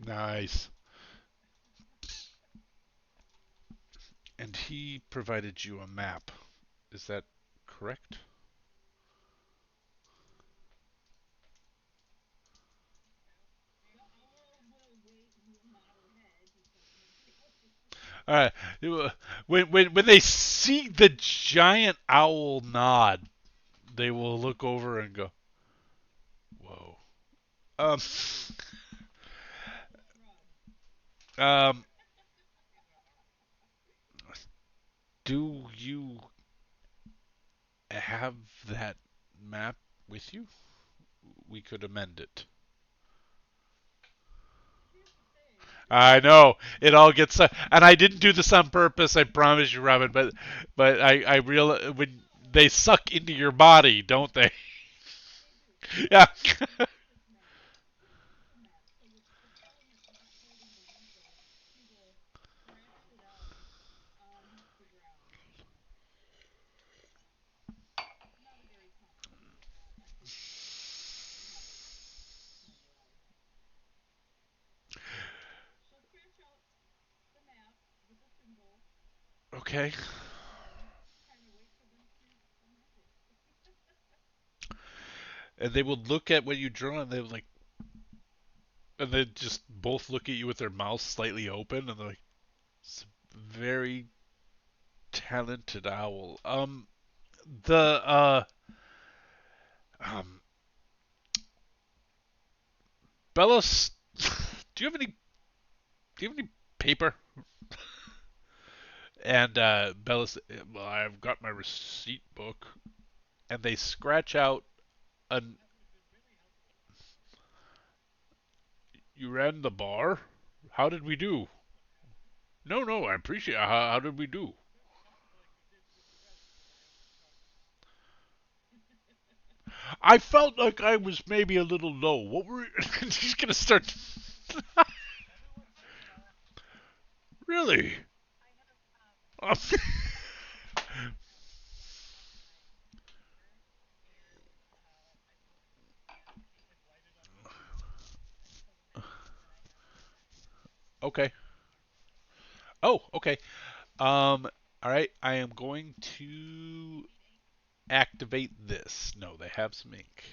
Nice. And he provided you a map. Is that correct? All right. When they see the giant owl nod, they will look over and go, "Whoa." Um. Um. Do you have that map with you? We could amend it. I know it all gets, and I didn't do this on purpose. I promise you, Robin. But I real when they suck into your body, don't they? Yeah. Okay. And they will look at what you draw, and they're like, and they just both look at you with their mouths slightly open, and they're like, "It's a very talented owl." The um, Bellos, do you have any? Do you have any paper? And Bellos, well, I've got my receipt book, and they scratch out an. You ran the bar. How did we do? No, no, I appreciate. How did we do? I felt like I was maybe a little low. What were? He's gonna start. Really? Um, okay. Oh, okay. All right. I am going to activate this. No, they have some ink.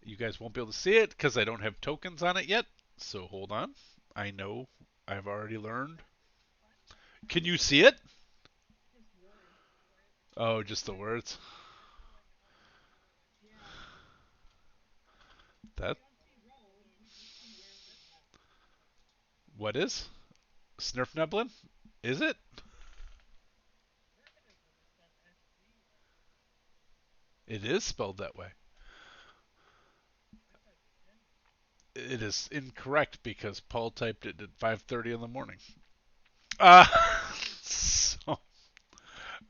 You guys won't be able to see it because I don't have tokens on it yet. So hold on. I know. I've already learned. Can you see it? Oh, just the words. That what is? Snurfneblin? Is it? It is spelled that way. It is incorrect because Paul typed it at 5:30 in the morning. Uh, so,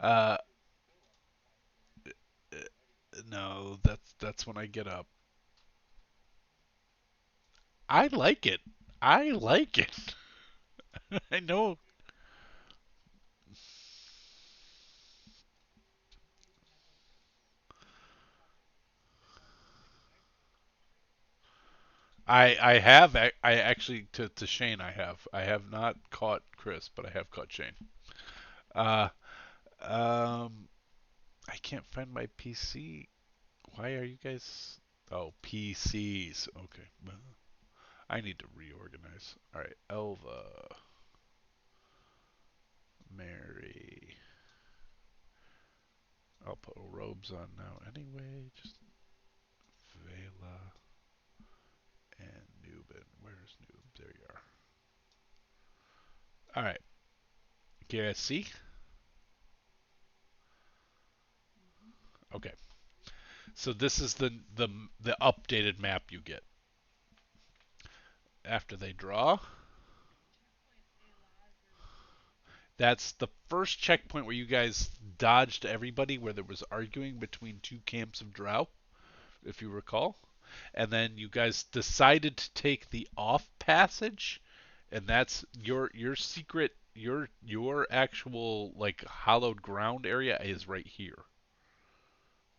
uh, no, that's when I get up. I like it. I like it. I know. I have I actually to Shane I have not caught Chris, but I have caught Shane. Uh, um, I can't find my PC. Why are you guys? Oh, PCs. Okay, well, I need to reorganize. All right, Elva, Mary. I'll put robes on now anyway. Just Vela and Newbin. Where's Noob? There you are. All right. Can you guys see? Okay. So this is the updated map you get after they draw. That's the first checkpoint where you guys dodged everybody, where there was arguing between two camps of Drow, if you recall. And then you guys decided to take the off passage, and that's your secret your actual like hallowed ground area is right here,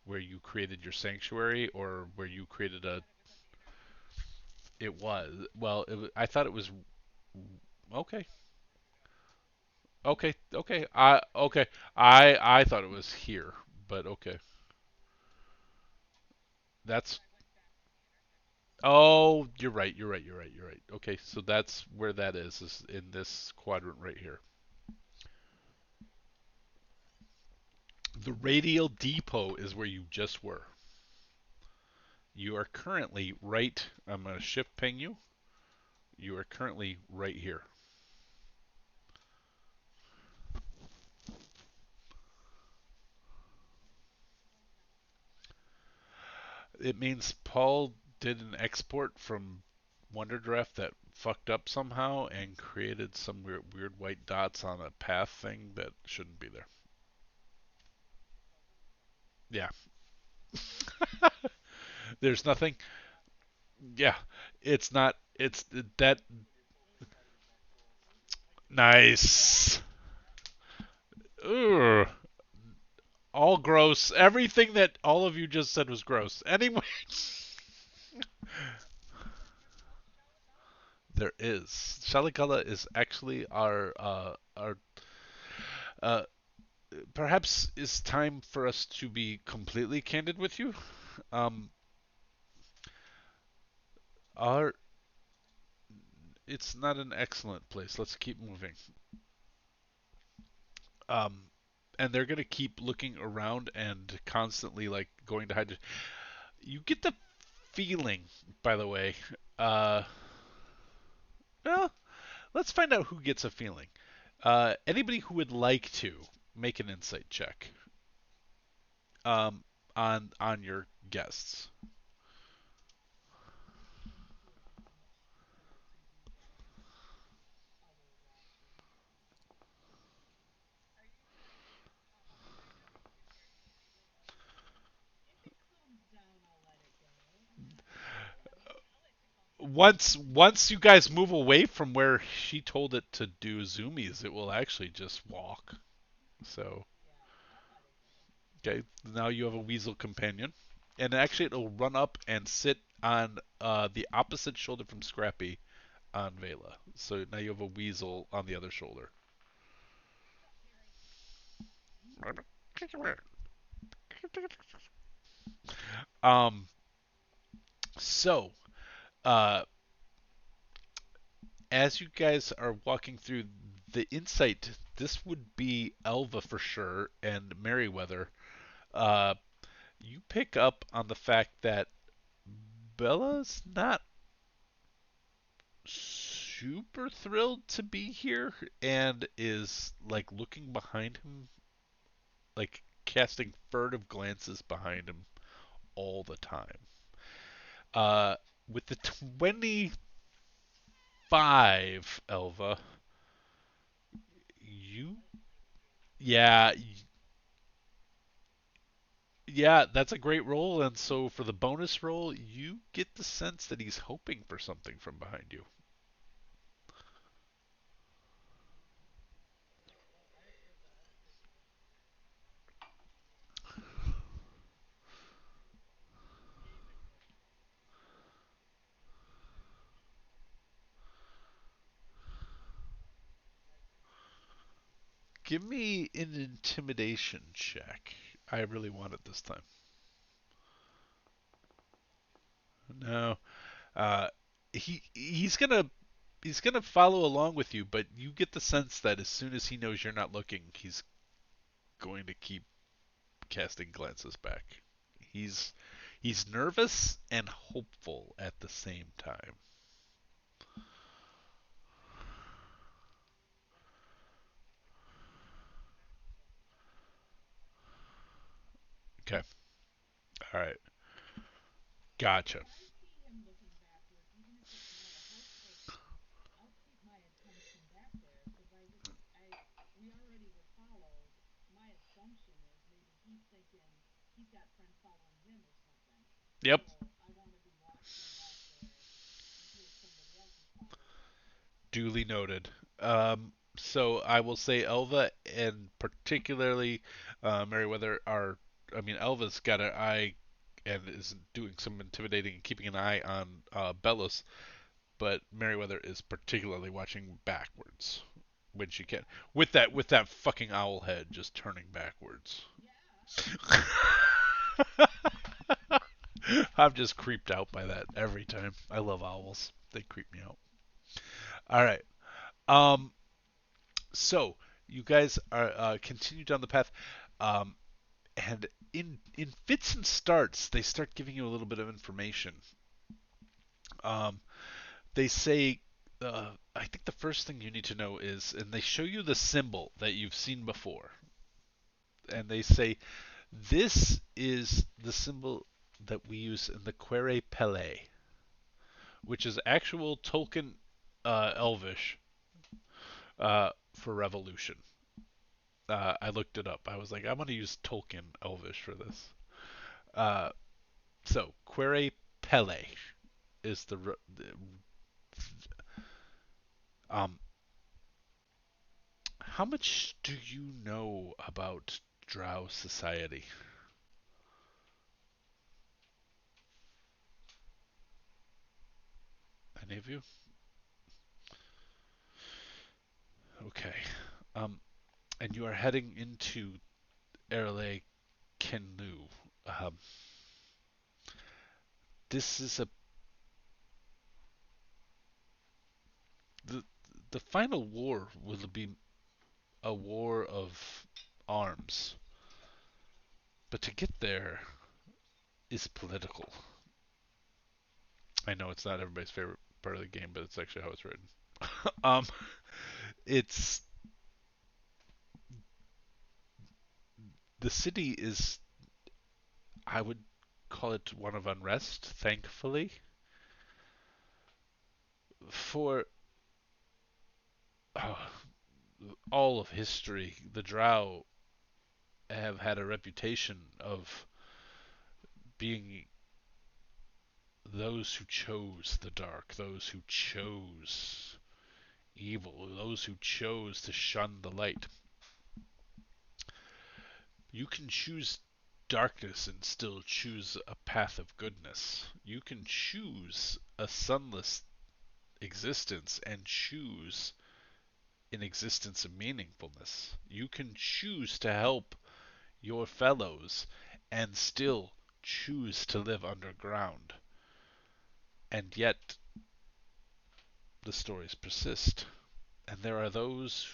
where you created your sanctuary or where you created a. It was well. I thought it was okay. Okay. I thought it was here, but okay. That's oh, you're right. Okay, so that's where that is in this quadrant right here. The radial depot is where you just were. You are currently right. I'm going to shift ping you. You are currently right here. It means Paul did an export from WonderDrift that fucked up somehow and created some weird white dots on a path thing that shouldn't be there. Yeah. There's nothing. Yeah. It's not. It's that. Nice. Ugh. All gross. Everything that all of you just said was gross. Anyway, there is. Shalikala is actually our uh, perhaps it's time for us to be completely candid with you. Um, our it's not an excellent place. Let's keep moving. Um, and they're gonna keep looking around and constantly like going to hide. You get the feeling, by the way. Uh, well, let's find out who gets a feeling. Anybody who would like to make an insight check um, on your guests. Once you guys move away from where she told it to do zoomies, it will actually just walk. So okay, now you have a weasel companion, and actually it'll run up and sit on the opposite shoulder from Scrappy on Vela. So now you have a weasel on the other shoulder. Um, so uh, as you guys are walking through the insight, this would be Elva for sure and Merryweather. Uh, you pick up on the fact that Bella's not super thrilled to be here and is like looking behind him, like casting furtive glances behind him all the time. Uh, with the 25, Elva, you, yeah, yeah, that's a great roll. And so for the bonus roll, you get the sense that he's hoping for something from behind you. Give me an intimidation check. I really want it this time. No. Uh, he's gonna follow along with you, but you get the sense that as soon as he knows you're not looking, he's going to keep casting glances back. He's he's nervous and hopeful at the same time. Okay. All right. Gotcha. Yep. Duly noted. So I will say Elva and particularly Merryweather are. I mean, Elva's got an eye and is doing some intimidating and keeping an eye on Bellos, but Merryweather is particularly watching backwards when she can, with that fucking owl head just turning backwards. I'm just creeped out by that every time. I love owls. They creep me out. All right. Um. So you guys are continue down the path, um, and in fits and starts, they start giving you a little bit of information. Um. They say. I think the first thing you need to know is, and they show you the symbol that you've seen before, and they say this is the symbol that we use in the Quere Pele, which is actual Tolkien Elvish for revolution. I looked it up. I was like, I'm going to use Tolkien Elvish for this. Uh, so, Quere Pele is um. How much do you know about Drow society? Any of you? Okay. Um, and you are heading into Erle Kenlu. Um, this is the the final war will be a war of arms, but to get there is political. I know it's not everybody's favorite part of the game, but it's actually how it's written. um, it's the city is, I would call it one of unrest, thankfully, for uh, all of history. The Drow have had a reputation of being those who chose the dark, those who chose evil, those who chose to shun the light. You can choose darkness and still choose a path of goodness. You can choose a sunless existence and choose an existence of meaningfulness. You can choose to help your fellows and still choose to live underground. And yet, the stories persist. And there are those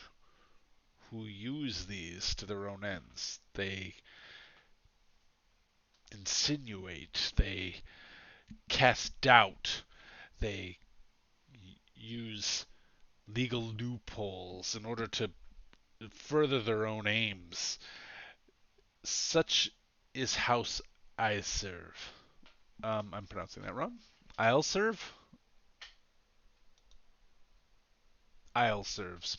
who use these to their own ends. They insinuate, they cast doubt, they use legal loopholes in order to further their own aims. Such is House I serve. I'm pronouncing that wrong. I'll serve? I'll serves.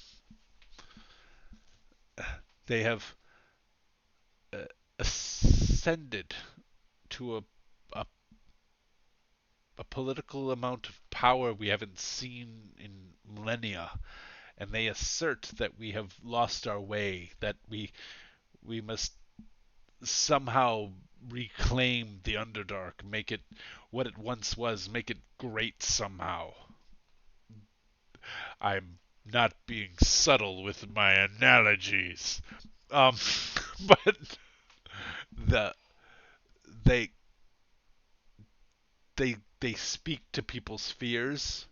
They have uh, ascended to a, a political amount of power we haven't seen in millennia, and they assert that we have lost our way, that we must somehow reclaim the Underdark, make it what it once was, make it great somehow. I'm not being subtle with my analogies. Um, but the they they speak to people's fears.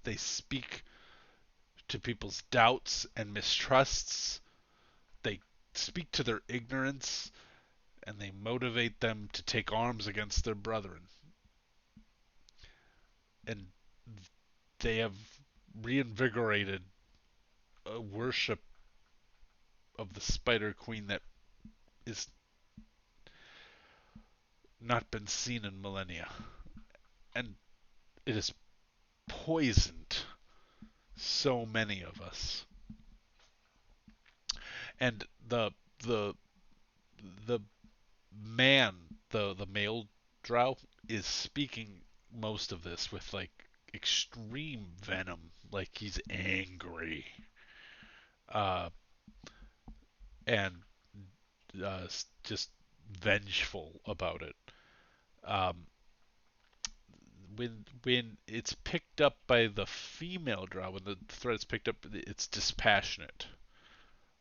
They speak to people's doubts and mistrusts. They speak to their ignorance, and they motivate them to take arms against their brethren. And they have reinvigorated a worship of the Spiderqueen that is not been seen in millennia. And it has poisoned so many of us. And the the man, the male Drow, is speaking most of this with like extreme venom, like he's angry, uh, and just vengeful about it. Um, when it's picked up by the female Drow, when the threat is picked up, it's dispassionate.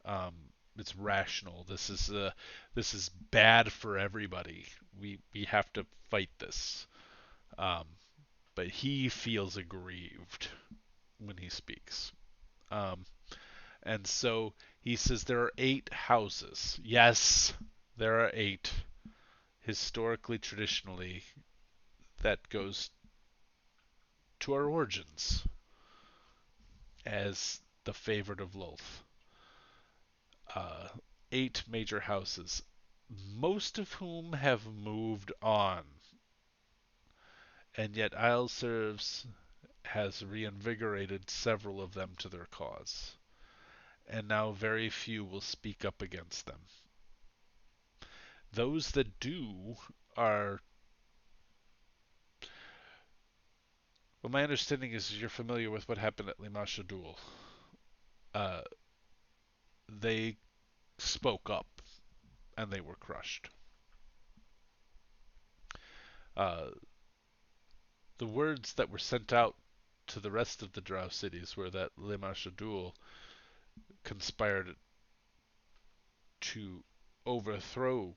Um, it's rational. This is bad for everybody. We have to fight this. Um, but he feels aggrieved when he speaks. Um, and so he says there are 8 houses. Yes, there are 8. Historically, traditionally, that goes to our origins as the favorite of Lolth. Uh, 8 major houses, most of whom have moved on, and yet Isleservs has reinvigorated several of them to their cause, and now very few will speak up against them. Those that do are, well, my understanding is you're familiar with what happened at Limasha Duel. Uh, they spoke up and they were crushed. Uh, the words that were sent out to the rest of the Drow cities were that Limasha Duel conspired to overthrow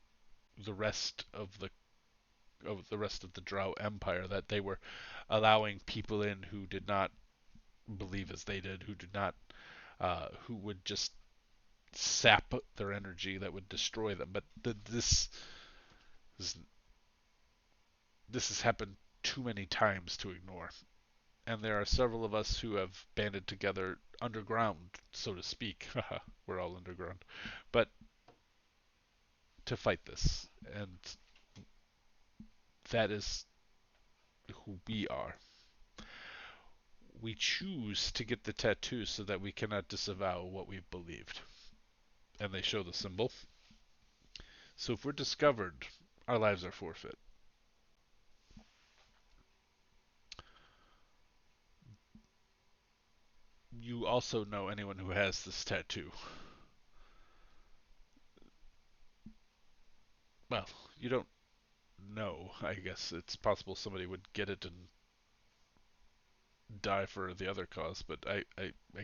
the rest of the Drow Empire, that they were allowing people in who did not believe as they did, who did not, who would just sap their energy, that would destroy them. But is, this has happened too many times to ignore, and there are several of us who have banded together underground, so to speak. We're all underground, but to fight this, and that is who we are. We choose to get the tattoo so that we cannot disavow what we've believed. And they show the symbol. So if we're discovered, our lives are forfeit. You also know anyone who has this tattoo. Well, you don't know. I guess it's possible somebody would get it and die for the other cause, but I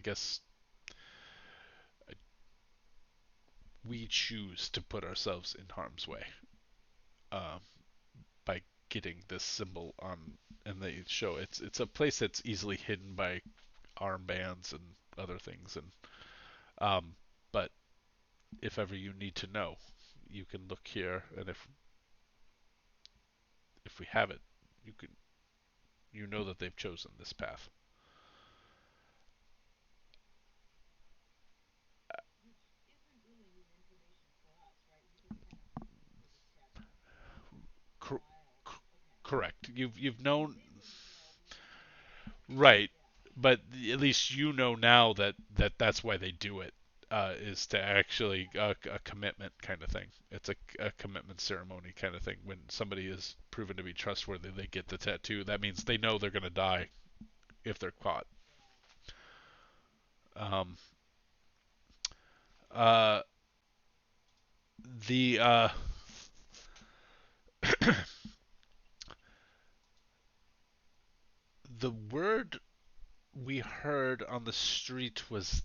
guess we choose to put ourselves in harm's way, uh, by getting this symbol on, and they show it's a place that's easily hidden by armbands and other things, and um, but if ever you need to know, you can look here, and if we have it, you can you know that they've chosen this path. Cor- Correct. You've known right, but at least you know now that's why they do it. Is to actually a commitment kind of thing. It's a commitment ceremony kind of thing. When somebody is proven to be trustworthy, they get the tattoo. That means they know they're going to die if they're caught. Um, uh, the the word we heard on the street was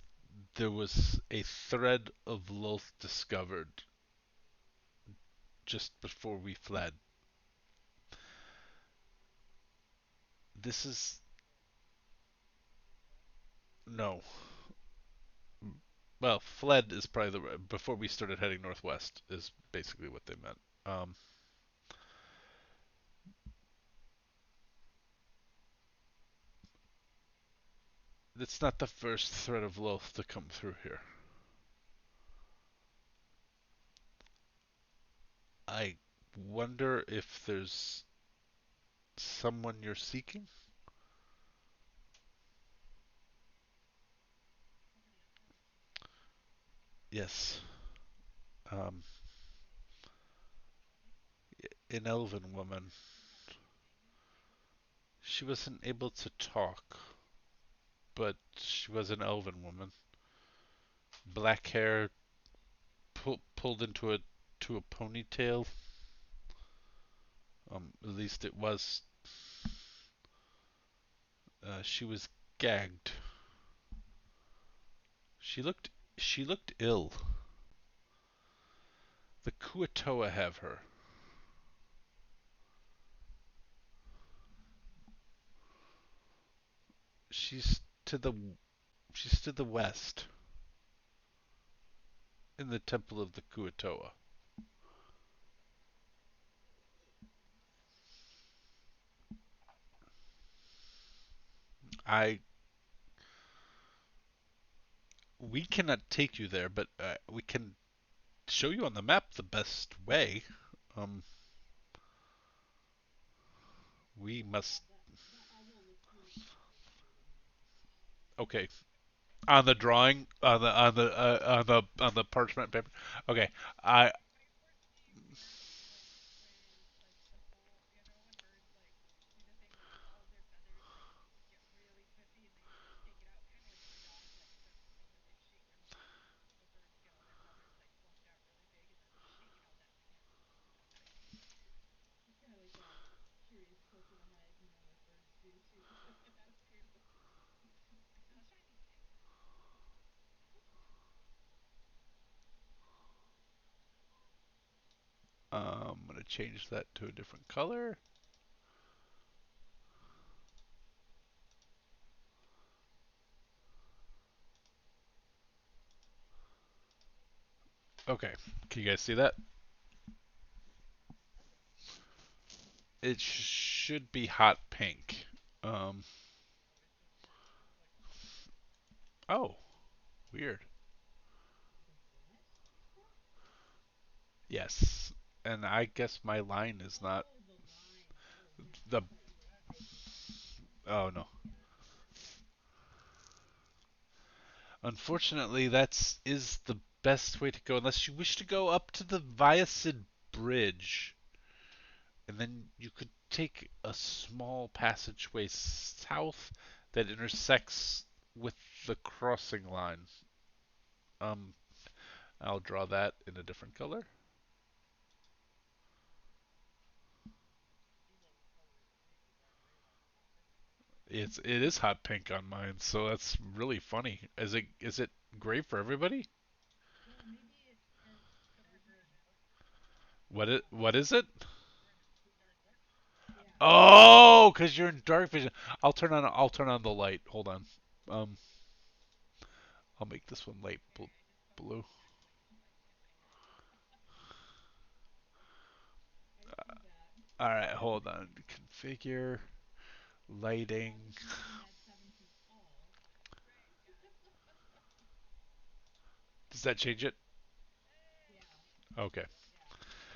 there was a thread of Lolth discovered just before we fled. This is no. Well, fled is probably the before we started heading northwest is basically what they meant. It's not the first thread of Lolth to come through here. I wonder if there's someone you're seeking. Yes, um, an elven woman. She wasn't able to talk, but she was an elven woman. Black hair pulled into a ponytail. At least it was. She was gagged. She looked ill. The Kuatoa have her. She's to the she's to the west in the temple of the Kuatoa. I We cannot take you there, but we can show you on the map the best way. Um, we must. Okay, on the drawing, on the parchment paper. Okay, I I'm gonna change that to a different color. Okay, can you guys see that? It should be hot pink. Um, oh, weird. Yes, and I guess my line is not the. Oh no. Unfortunately, that's is the best way to go unless you wish to go up to the Viacid Bridge, and then you could take a small passageway south that intersects with the crossing line. Um, I'll draw that in a different color. It is hot pink on mine, so that's really funny. Is it gray for everybody? What is it? Oh, because you're in dark vision. I'll turn on the light. Hold on. Um, I'll make this one light blue. All right, hold on. Configure lighting. Does that change it? Okay.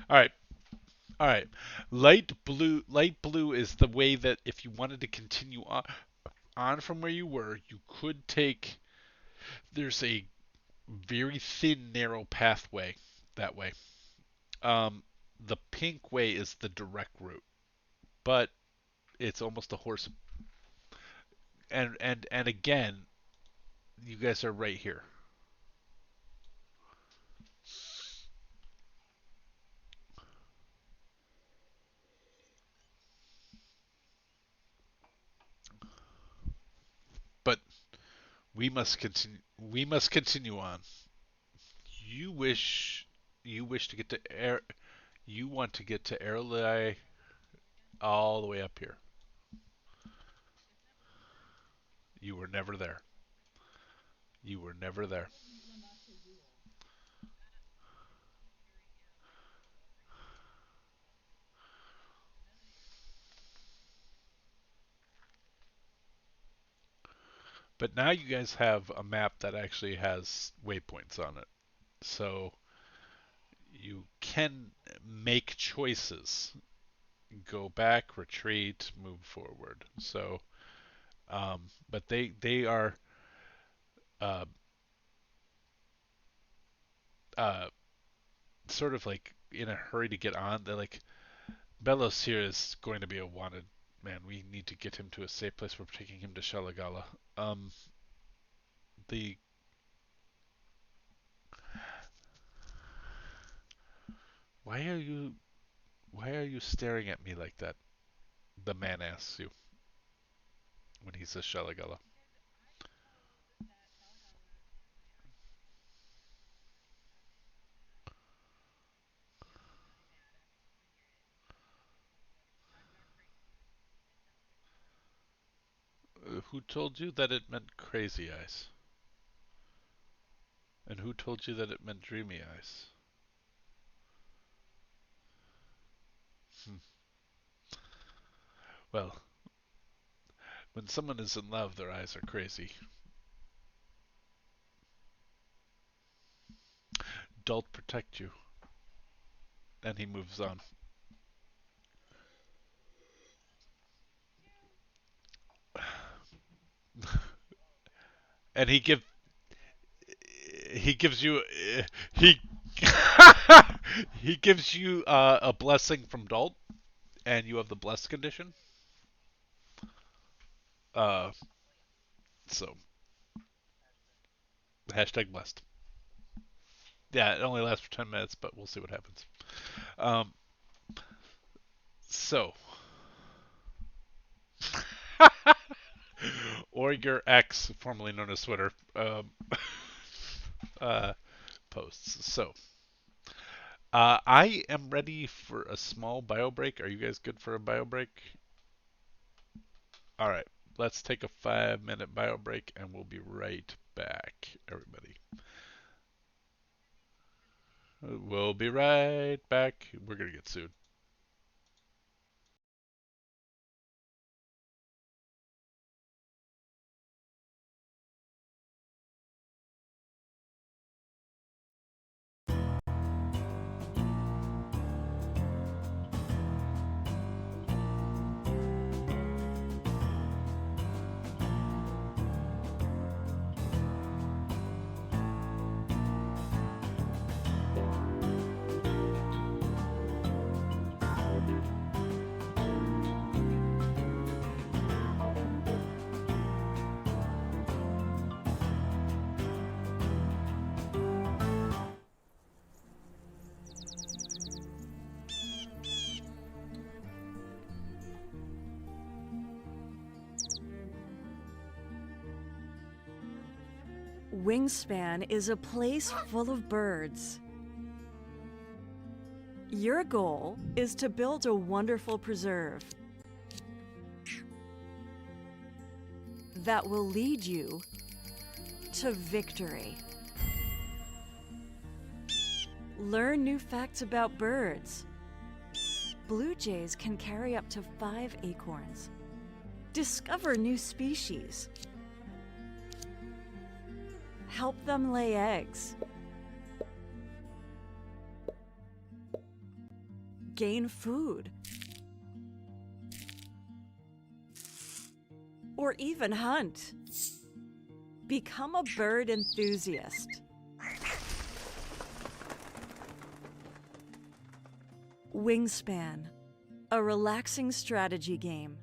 All right. All right. Light blue is the way that if you wanted to continue on from where you were, you could take. There's a very thin, narrow pathway that way. Um, the pink way is the direct route, but it's almost a horse. And again, you guys are right here. But we must continue. We must continue on. You wish. You wish to get to air. You want to get to Airlie all the way up here. You were never there. You were never there. But now you guys have a map that actually has waypoints on it. So you can make choices. Go back, retreat, move forward. So, but they are uh, uh, sort of like in a hurry to get on. They're like, Belos here is going to be a wanted man. We need to get him to a safe place. We're taking him to Shalagala. Um, the why are you staring at me like that? The man asks you when he says Shalagala. Who told you that it meant crazy eyes? And who told you that it meant dreamy eyes? Hmm. Well, when someone is in love, their eyes are crazy. Don't protect you. And he moves on. And he gives you he he gives you a blessing from Dalt, and you have the blessed condition. Uh, so hashtag blessed. Yeah, it only lasts for 10 minutes, but we'll see what happens. Um, so or your ex, formerly known as Twitter, uh, posts. So I am ready for a small bio break. Are you guys good for a bio break? All right, let's take a 5-minute bio break, and we'll be right back, everybody. We'll be right back. We're gonna get sued. Wingspan is a place full of birds. Your goal is to build a wonderful preserve. that will lead you to victory. Learn new facts about birds. Blue jays can carry up to 5 acorns. Discover new species. Help them lay eggs. Gain food. Or even hunt. Become a bird enthusiast. Wingspan, a relaxing strategy game.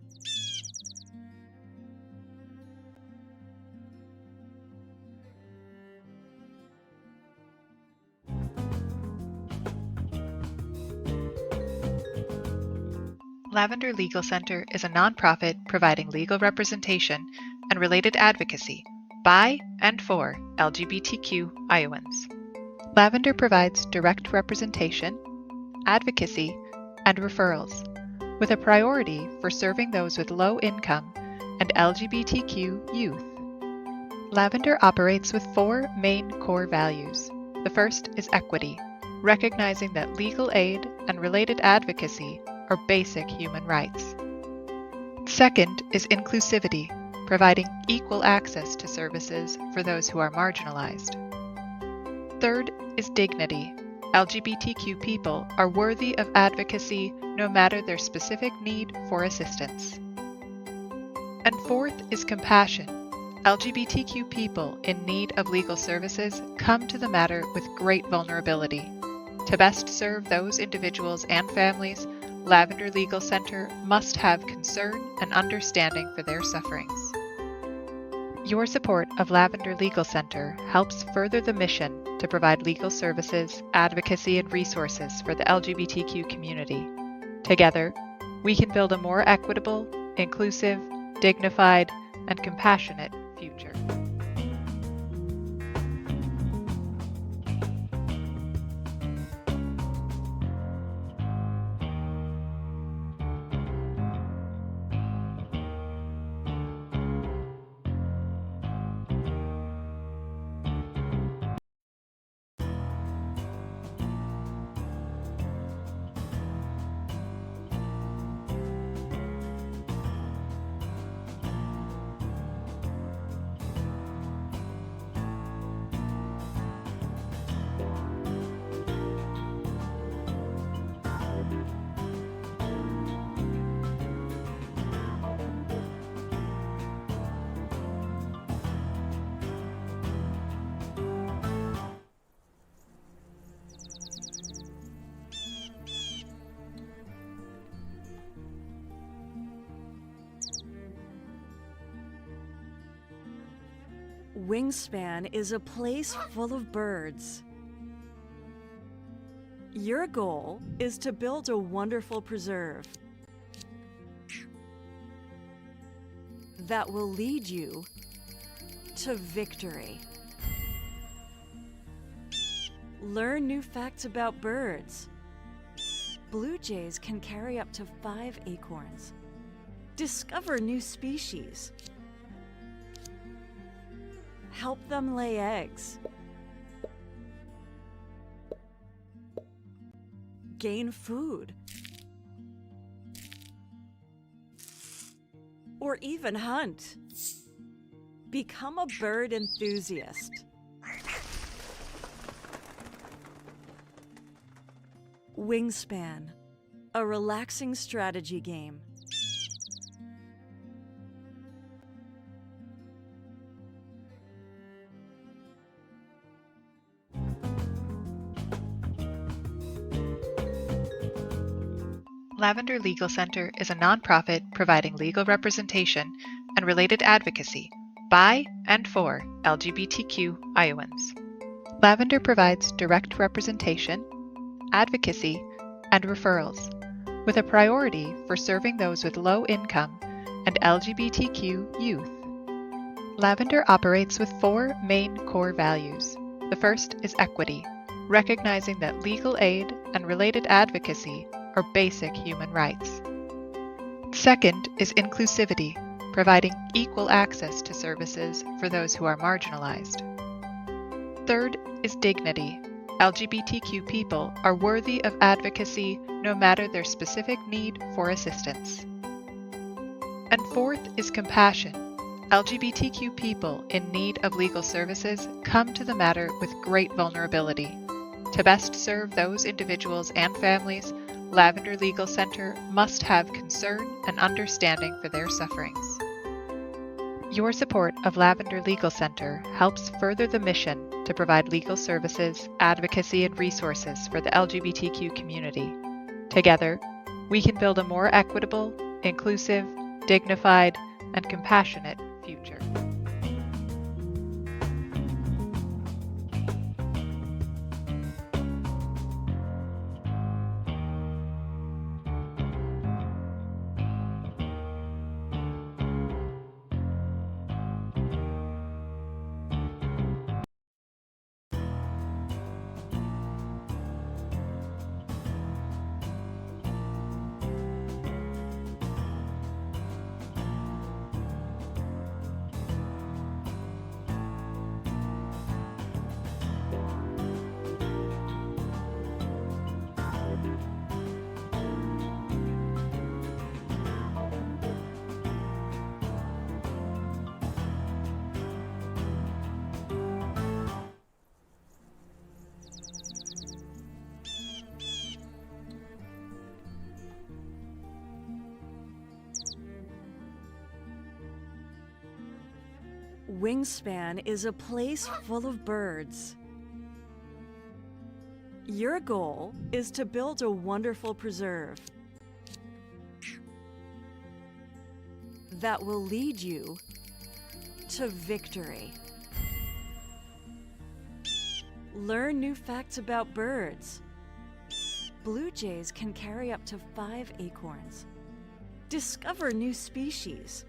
Lavender Legal Center is a nonprofit providing legal representation and related advocacy by and for LGBTQ Iowans. Lavender provides direct representation, advocacy, and referrals, with a priority for serving those with low income and LGBTQ youth. Lavender operates with 4 main core values. The first is equity, recognizing that legal aid and related advocacy are basic human rights. Second is inclusivity, providing equal access to services for those who are marginalized. Third is dignity. LGBTQ people are worthy of advocacy no matter their specific need for assistance. And fourth is compassion. LGBTQ people in need of legal services come to the matter with great vulnerability. To best serve those individuals and families, Lavender Legal Center must have concern and understanding for their sufferings. Your support of Lavender Legal Center helps further the mission to provide legal services, advocacy, and resources for the LGBTQ community. Together, we can build a more equitable, inclusive, dignified, and compassionate future. Wingspan is a place full of birds. Your goal is to build a wonderful preserve that will lead you to victory. Learn new facts about birds. Blue jays can carry up to 5 acorns. Discover new species. Help them lay eggs. Gain food. Or even hunt. Become a bird enthusiast. Wingspan, a relaxing strategy game. Lavender Legal Center is a nonprofit providing legal representation and related advocacy by and for LGBTQ Iowans. Lavender provides direct representation, advocacy, and referrals, with a priority for serving those with low income and LGBTQ youth. Lavender operates with 4 main core values. The first is equity, recognizing that legal aid and related advocacy are basic human rights. Second is inclusivity, providing equal access to services for those who are marginalized. Third is dignity. LGBTQ people are worthy of advocacy no matter their specific need for assistance. And fourth is compassion. LGBTQ people in need of legal services come to the matter with great vulnerability. To best serve those individuals and families, Lavender Legal Center must have concern and understanding for their sufferings. Your support of Lavender Legal Center helps further the mission to provide legal services, advocacy, and resources for the LGBTQ community. Together, we can build a more equitable, inclusive, dignified, and compassionate future. Wingspan is a place full of birds. Your goal is to build a wonderful preserve that will lead you to victory. Learn new facts about birds. Blue jays can carry up to 5 acorns. Discover new species.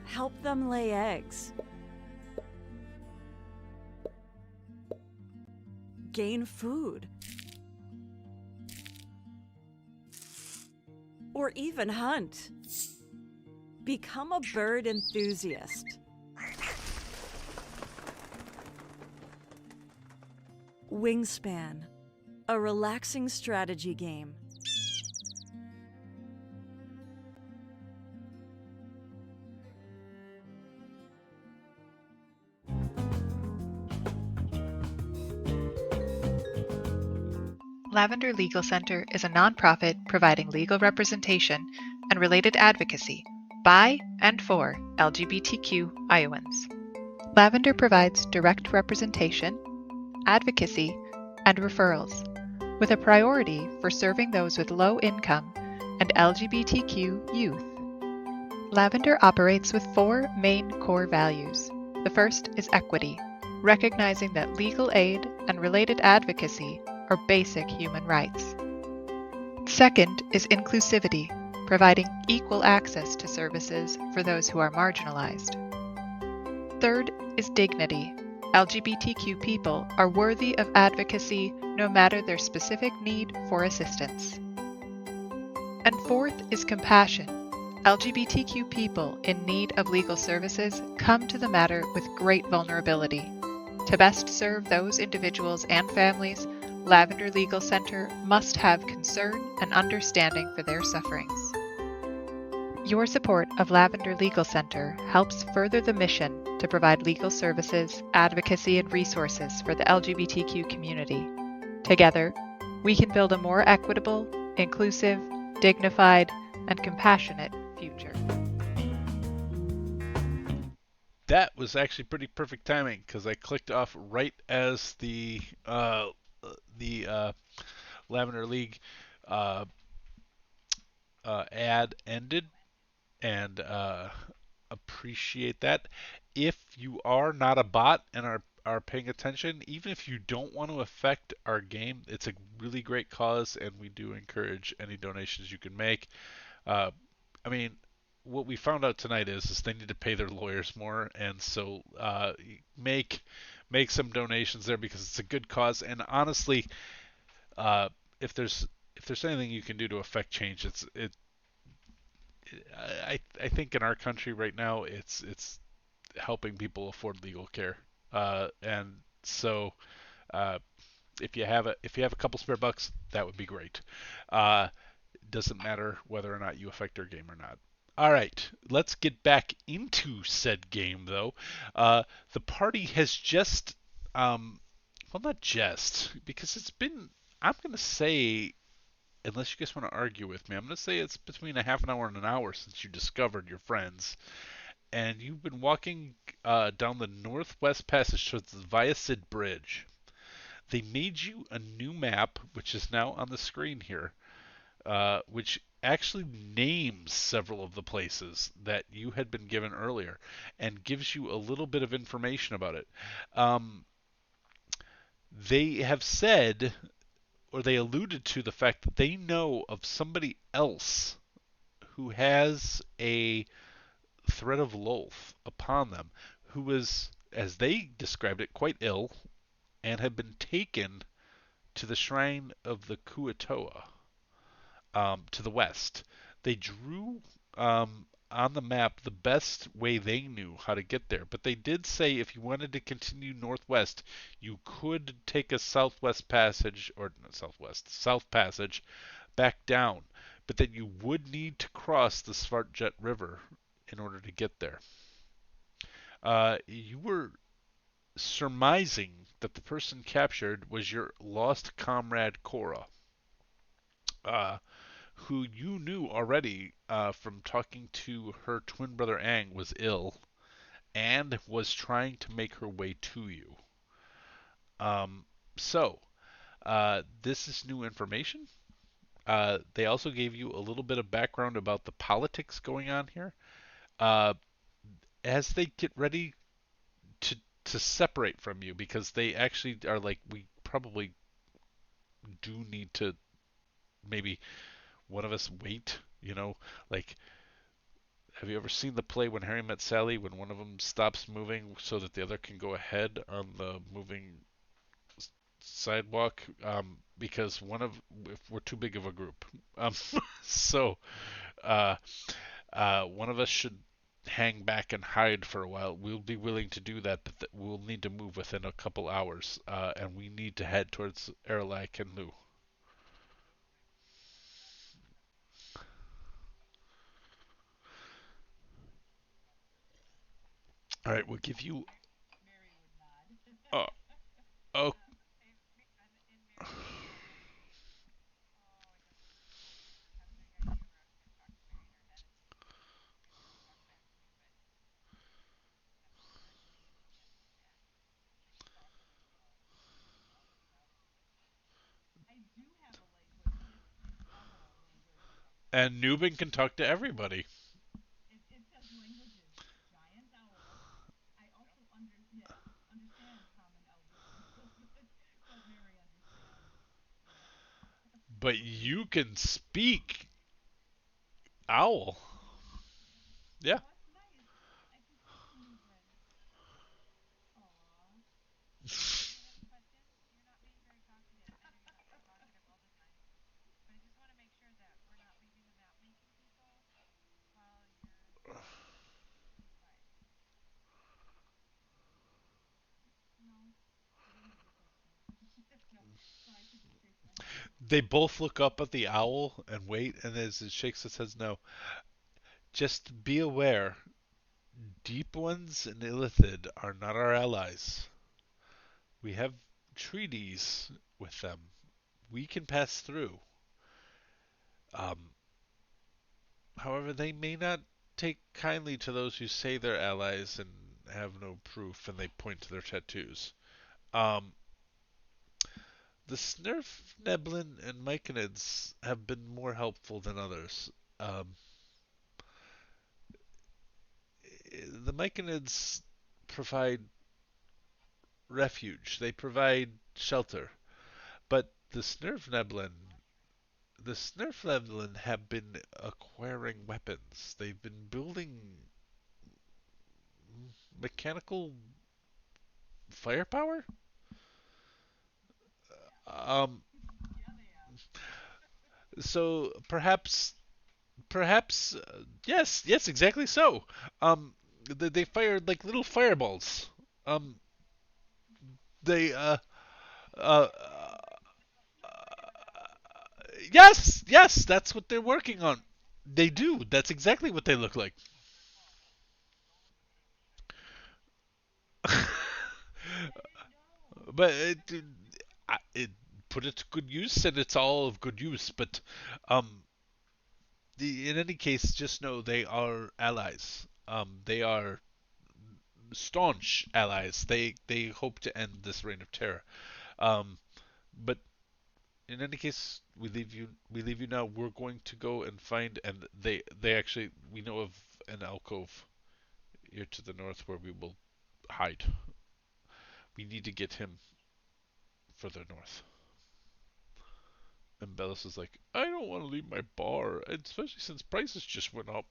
Help them lay eggs. Gain food. Or even hunt. Become a bird enthusiast. Wingspan, a relaxing strategy game. Lavender Legal Center is a nonprofit providing legal representation and related advocacy by and for LGBTQ Iowans. Lavender provides direct representation, advocacy, and referrals, with a priority for serving those with low income and LGBTQ youth. Lavender operates with 4 main core values. The first is equity, recognizing that legal aid and related advocacy are basic human rights. Second is inclusivity, providing equal access to services for those who are marginalized. Third is dignity. LGBTQ people are worthy of advocacy no matter their specific need for assistance. And fourth is compassion. LGBTQ people in need of legal services come to the matter with great vulnerability. To best serve those individuals and families, Lavender Legal Center must have concern and understanding for their sufferings. Your support of Lavender Legal Center helps further the mission to provide legal services, advocacy, and resources for the LGBTQ community. Together, we can build a more equitable, inclusive, dignified, and compassionate future. That was actually pretty perfect timing because I clicked off right as the Lavender League uh, ad ended, and appreciate that. If you are not a bot and are paying attention, even if you don't want to affect our game, it's a really great cause, and we do encourage any donations you can make. Uh, I mean, what we found out tonight is they need to pay their lawyers more, and so make some donations there because it's a good cause. And honestly, uh, if there's anything you can do to affect change, I think in our country right now, it's helping people afford legal care, and so uh, if you have a couple spare bucks, that would be great. Uh, doesn't matter whether or not you affect our game or not. All right, let's get back into said game though. The party has just, um, well, not just because it's been. I'm gonna say, unless you guys want to argue with me, I'm gonna say it's between a half an hour and an hour since you discovered your friends, and you've been walking down the northwest passage towards the Viacid Bridge. They made you a new map, which is now on the screen here, which actually names several of the places that you had been given earlier and gives you a little bit of information about it. Um, they have said, or they alluded to the fact that they know of somebody else who has a threat of Lolth upon them, who was, as they described it, quite ill and had been taken to the shrine of the Kuatoa, to the west. They drew on the map the best way they knew how to get there, but they did say if you wanted to continue northwest, you could take a southwest passage, or not southwest, south passage back down, but then you would need to cross the Svartjet River in order to get there. You were surmising that the person captured was your lost comrade Cora, uh, who you knew already from talking to her twin brother Ang was ill and was trying to make her way to you. Um, so, this is new information. They also gave you a little bit of background about the politics going on here. Uh, as they get ready to to separate from you, because they actually are like, we probably do need to maybe one of us wait. Like, have you ever seen the play When Harry Met Sally, when one of them stops moving so that the other can go ahead on the moving sidewalk? Because if we're too big of a group, um, so uh, one of us should hang back and hide for a while. We'll be willing to do that, but we'll need to move within a couple hours, and we need to head towards Erlak and Lu. All right, we'll give you. Uh, oh, and Nubin can talk to everybody. But you can speak owl. Yeah. They both look up at the owl and wait, and as it shakes its head, no. Just be aware, deep ones and Illithid are not our allies. We have treaties with them. We can pass through. Um, However, they may not take kindly to those who say they're allies and have no proof, and they point to their tattoos. Um, the Snurf, Neblin, and Myconids have been more helpful than others. Um, the Myconids provide refuge, they provide shelter, but the Snurfneblin have been acquiring weapons. They've been building mechanical firepower. Um, so perhaps Perhaps, yes, yes, exactly so. They fired like little fireballs. Um, they uh, yes, yes, that's what they're working on. They do. That's exactly what they look like. But it put it to good use, and it's all of good use. But um, in any case, just know they are allies. They are staunch allies. They hope to end this reign of terror. Um, but in any case, we leave you now. We're going to go and find, and they actually, we know of an alcove here to the north where we will hide. We need to get him further north. And Bellis is like, I don't want to leave my bar, especially since prices just went up.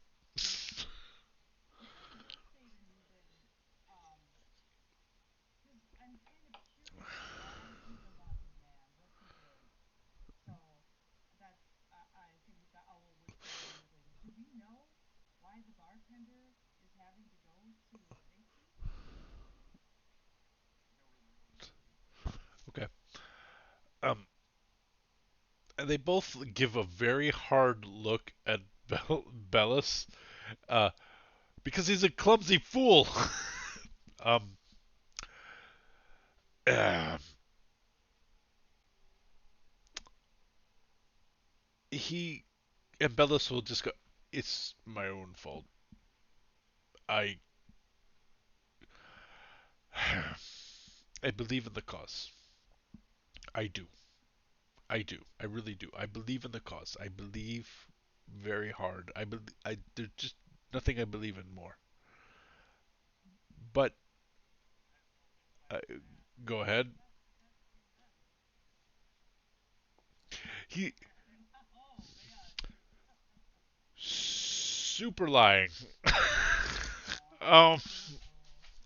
Okay. Um, and they both give a very hard look at Bellis, uh, because he's a clumsy fool. um, uh, he and Bellis will just go, it's my own fault. I I believe in the cause. I do. I do. I really do. I believe in the cause. I believe very hard. There's just nothing I believe in more. But uh, go ahead. He super lying. um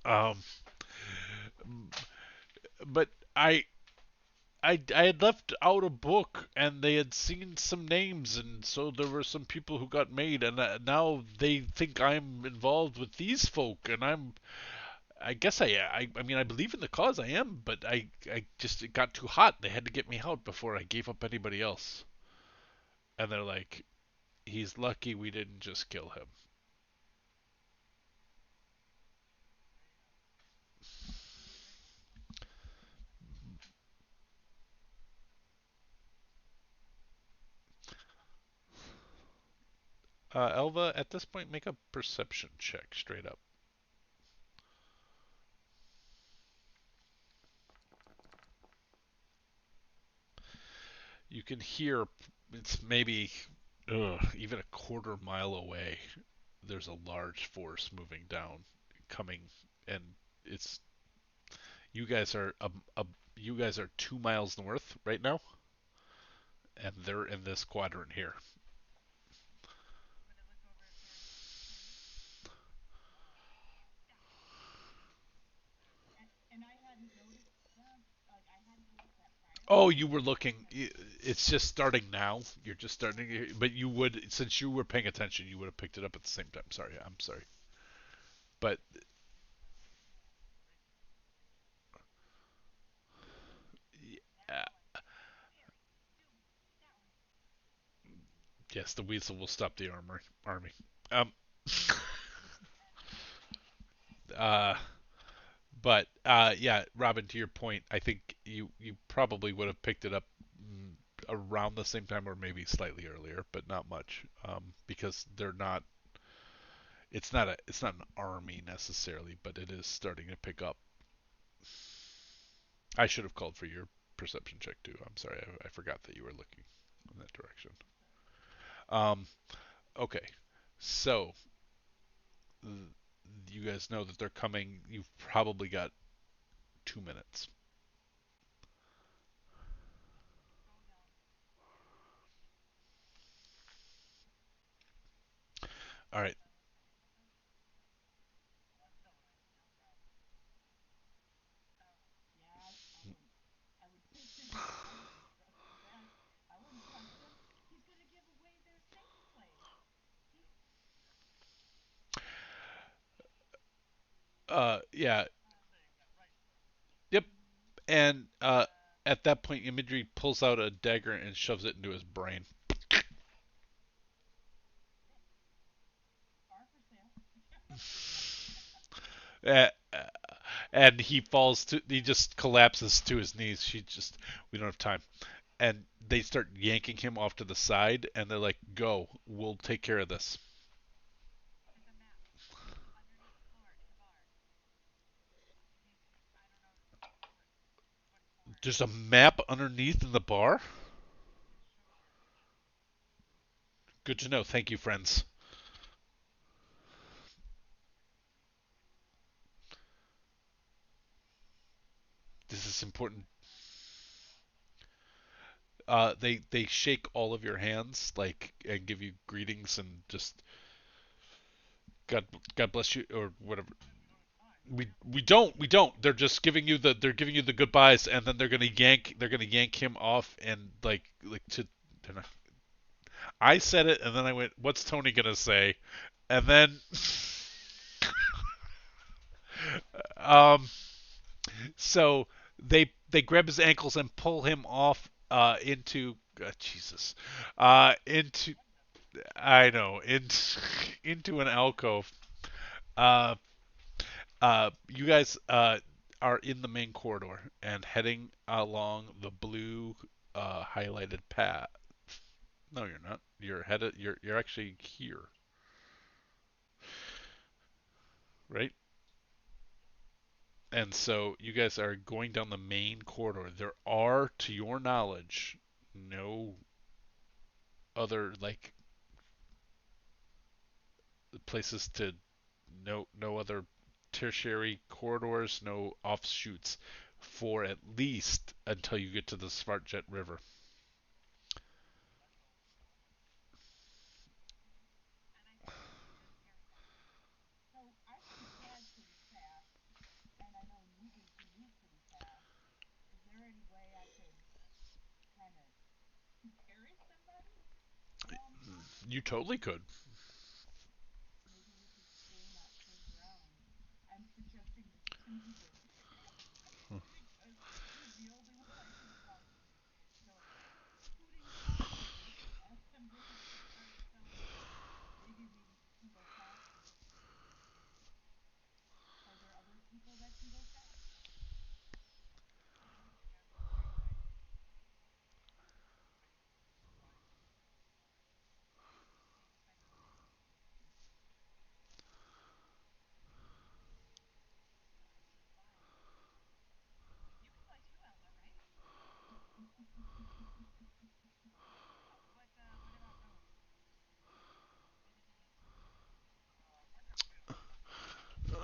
um but I had left out a book, and they had seen some names, and so there were some people who got made, and now they think I'm involved with these folk, and I guess I mean I believe in the cause, I am, but I just, it got too hot. They had to get me out before I gave up anybody else. And they're like, he's lucky we didn't just kill him. Elva, at this point, make a perception check straight up. You can hear, it's maybe even a quarter mile away. There's a large force moving down, coming, and it's you guys are you guys are 2 miles north right now, and they're in this quadrant here. Oh, you were looking. It's just starting now. You're just starting, but you would, since you were paying attention, you would have picked it up at the same time. Sorry, I'm sorry, but yeah, yes, the weasel will stop the army. Um, uh, but yeah, Robin, to your point, I think you probably would have picked it up around the same time, or maybe slightly earlier, but not much, because they're not. It's not an army necessarily, but it is starting to pick up. I should have called for your perception check too. I'm sorry, I forgot that you were looking in that direction. Um, okay, so you guys know that they're coming. You've probably got 2 minutes. All right. Yeah, yep. And at that point, Imagery pulls out a dagger and shoves it into his brain. Uh, and he just collapses to his knees. We don't have time. And they start yanking him off to the side, and they're like, "Go, we'll take care of this." There's a map underneath in the bar. Good to know. Thank you, friends. This is important. They shake all of your hands, like, and give you greetings and just God bless you or whatever. We don't. They're giving you the goodbyes, and then they're gonna yank him off and like to. I said it, and then I went, "What's Tony gonna say?" And then, um, so they grab his ankles and pull him off into Jesus, into I know into an alcove. Uh, you guys are in the main corridor and heading along the blue highlighted path. No, you're not. You're headed. You're actually here, right? And so you guys are going down the main corridor. There are, to your knowledge, no other like places to no other tertiary corridors, no offshoots for at least until you get to the Svartjet River. You totally could.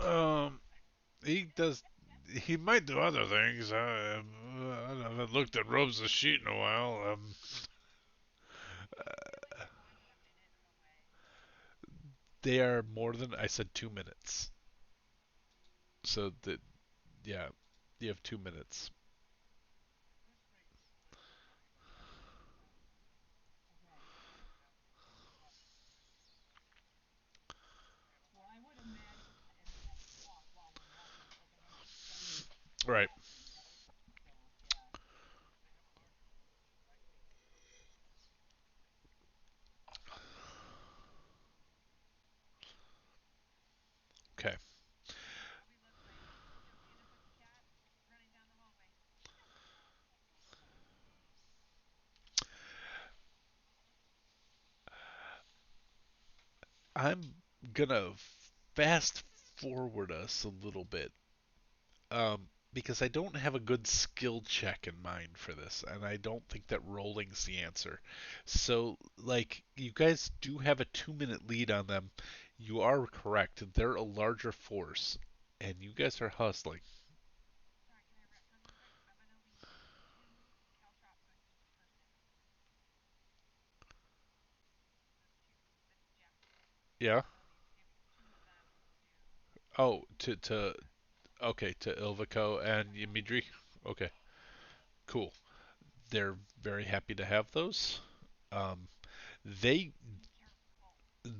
Um, he does. He might do other things. I haven't looked at Robes of Sheet in a while. They are more than I said 2 minutes. So that yeah, you have 2 minutes. Right. Okay. I'm gonna fast forward us a little bit, because I don't have a good skill check in mind for this, and I don't think that rolling's the answer. So, like, you guys do have a 2 minute lead on them. You are correct. They're a larger force, and you guys are hustling. Yeah. Oh, to okay, to Ilvico and Yamidri. Okay, cool. They're very happy to have those. Um, they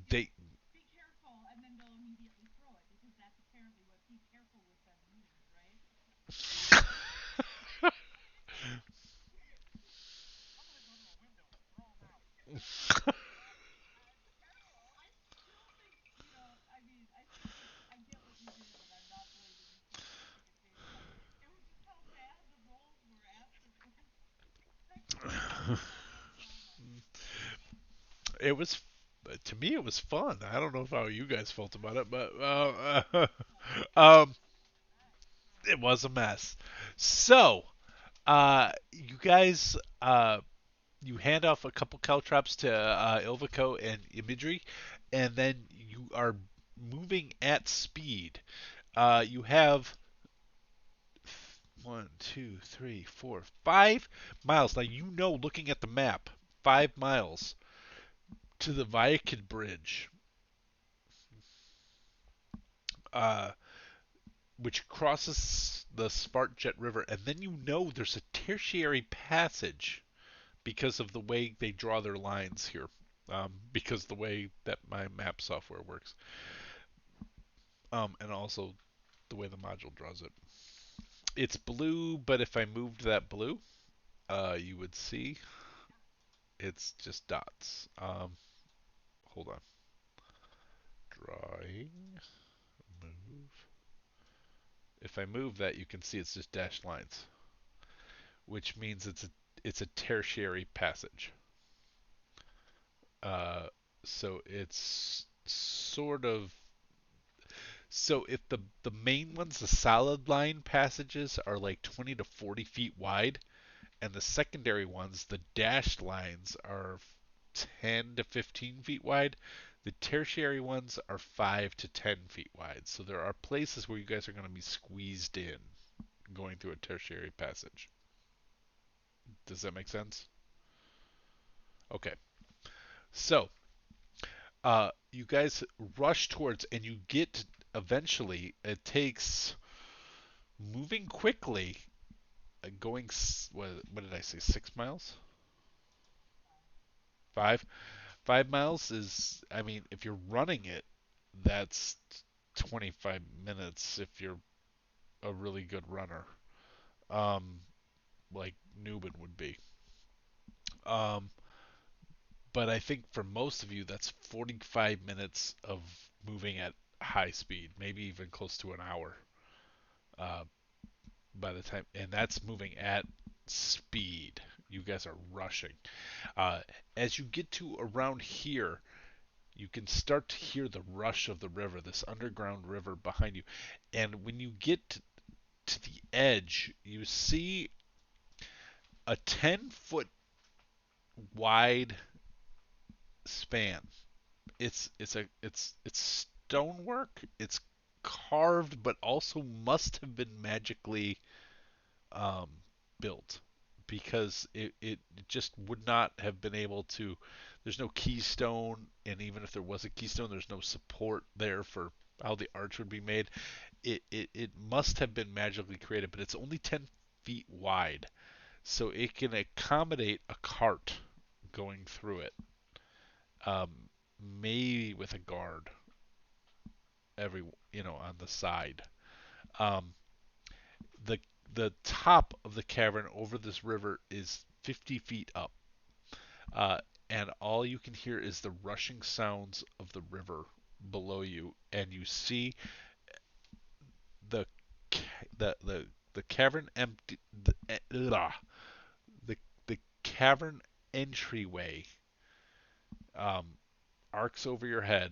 they It was to me it was fun. I don't know how you guys felt about it, but um, it was a mess. So, you guys, you hand off a couple caltrops to Ilvico and Imagery, and then you are moving at speed. You have 5 miles. Now you know, looking at the map, 5 miles to the Viakid Bridge, uh, which crosses the Spartjet River, and then you know there's a tertiary passage because of the way they draw their lines here, because the way that my map software works, and also the way the module draws it. It's blue, but if I moved that blue, you would see it's just dots. Hold on. Drawing, move. If I move that, you can see it's just dashed lines, which means it's a tertiary passage. Uh, so it's sort of so if the main ones, the solid line passages, are like 20 to 40 feet wide, and the secondary ones, the dashed lines, are 10 to 15 feet wide. The tertiary ones are 5 to 10 feet wide. So there are places where you guys are going to be squeezed in going through a tertiary passage. Does that make sense? Okay. So, you guys rush towards, and you get eventually. It takes moving quickly, going. What did I say? 6 miles? 5. 5 miles is. I mean, if you're running it, that's 25 minutes if you're a really good runner, um, like Newman would be. Um, but I think for most of you, that's 45 minutes of moving at high speed, maybe even close to an hour. Uh, by the time, and that's moving at speed. You guys are rushing. Uh, as you get to around here, you can start to hear the rush of the river, this underground river behind you. And when you get to the edge, you see a 10-foot wide span. It's stonework. It's carved, but also must have been magically um, built, because it just would not have been able to. There's no keystone, and even if there was a keystone, there's no support there for how the arch would be made. It must have been magically created, but it's only 10 feet wide, so it can accommodate a cart going through it, um, maybe with a guard every on the side. Um, the the top of the cavern over this river is 50 feet up, uh, and all you can hear is the rushing sounds of the river below you, and you see the the cavern empty the the cavern entryway um, arcs over your head,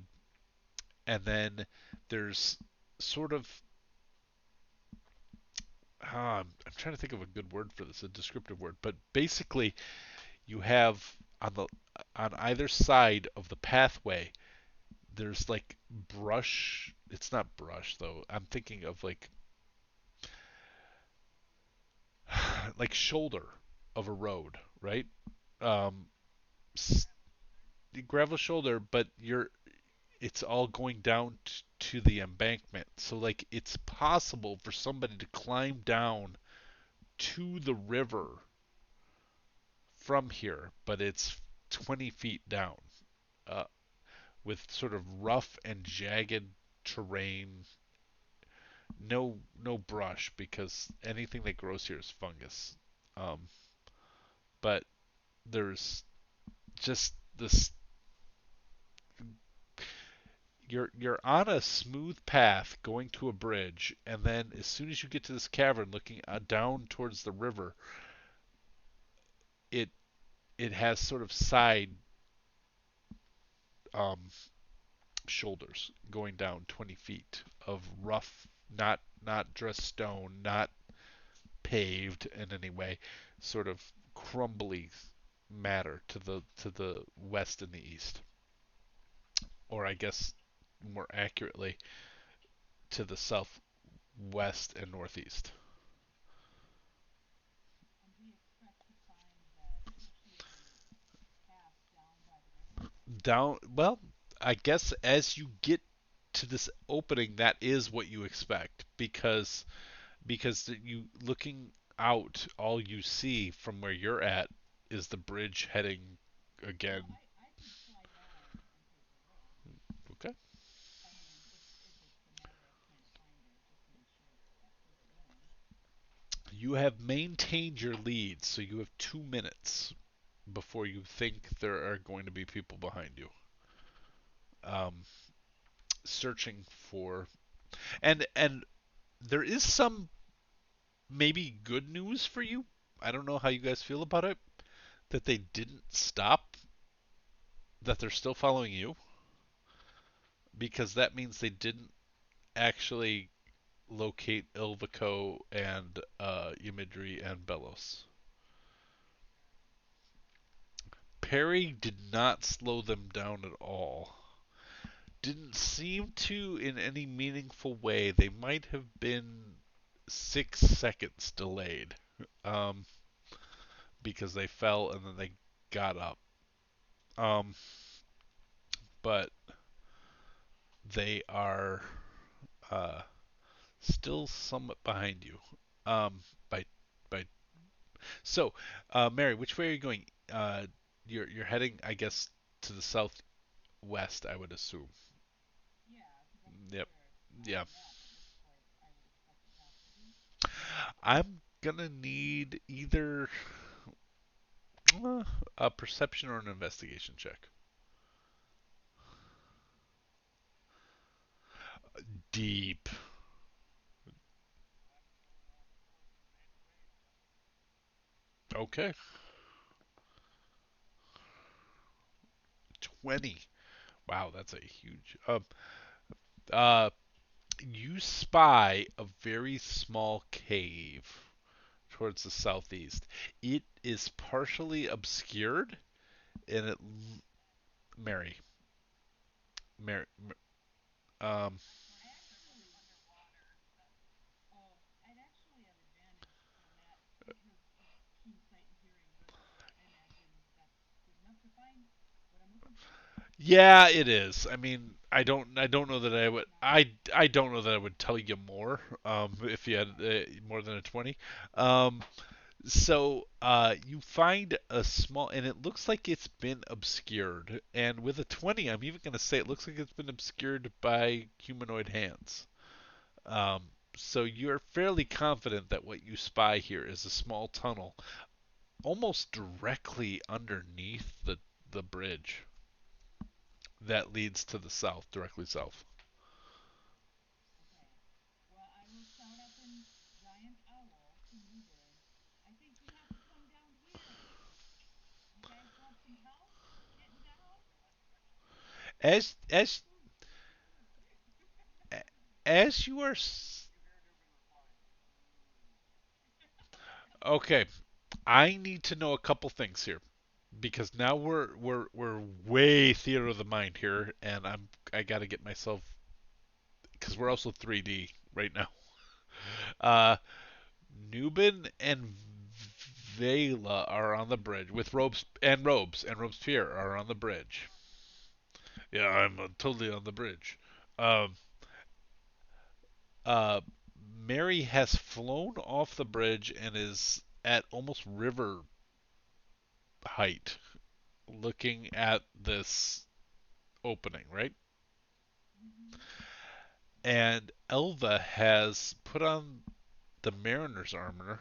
and then there's sort of I'm trying to think of a good word for this, a descriptive word, but basically you have on either side of the pathway there's like brush. It's not brush though. I'm thinking of like shoulder of a road, right? Um, gravel shoulder, but it's all going down to the embankment. So like it's possible for somebody to climb down to the river from here, but it's 20 feet down, uh, with sort of rough and jagged terrain. No brush, because anything that grows here is fungus. Um, but there's just this. You're on a smooth path going to a bridge, and then as soon as you get to this cavern looking down towards the river, it it has sort of side um, shoulders going down 20 feet of rough, not dressed stone, not paved in any way, sort of crumbly matter to the west and the east, or I guess more accurately to the southwest and northeast. Down, well, I guess as you get to this opening, that is what you expect because you looking out, all you see from where you're at is the bridge heading again. Okay. You have maintained your lead, so you have 2 minutes before you think there are going to be people behind you. Um, Searching for and there is some maybe good news for you. I don't know how you guys feel about it. That they didn't stop. That they're still following you because that means they didn't actually locate Ilvico and Ymidri and Belos. Perry did not slow them down at all. Didn't seem to in any meaningful way. They might have been 6 seconds delayed um, because they fell and then they got up. Um, but they are uh, still somewhat behind you. By by. So, Mary, which way are you going? You're heading, I guess, to the southwest. I would assume. Yep. Yeah. I'm gonna need either a perception or an investigation check. Deep. Okay. 20. Wow, that's a huge. Uh, you spy a very small cave towards the southeast. It is partially obscured, and it. Mary, Mary, um, yeah, it is. I mean, I don't know that I don't know that I would tell you more if you had more than a 20. Um, you find a small, and it looks like it's been obscured. And with a 20, I'm even going to say it looks like it's been obscured by humanoid hands. Um, so you're fairly confident that what you spy here is a small tunnel, almost directly underneath the bridge that leads to the south, directly south. As as as you are okay, I need to know a couple things here because now we're way theater of the mind here, and I got to get myself because we're also 3D right now. Uh, Nubin and Vela are on the bridge with Robespierre are on the bridge. Yeah, I'm totally on the bridge. Um, uh, Mary has flown off the bridge and is at almost river height, looking at this opening, right? And Elva has put on the mariner's armor,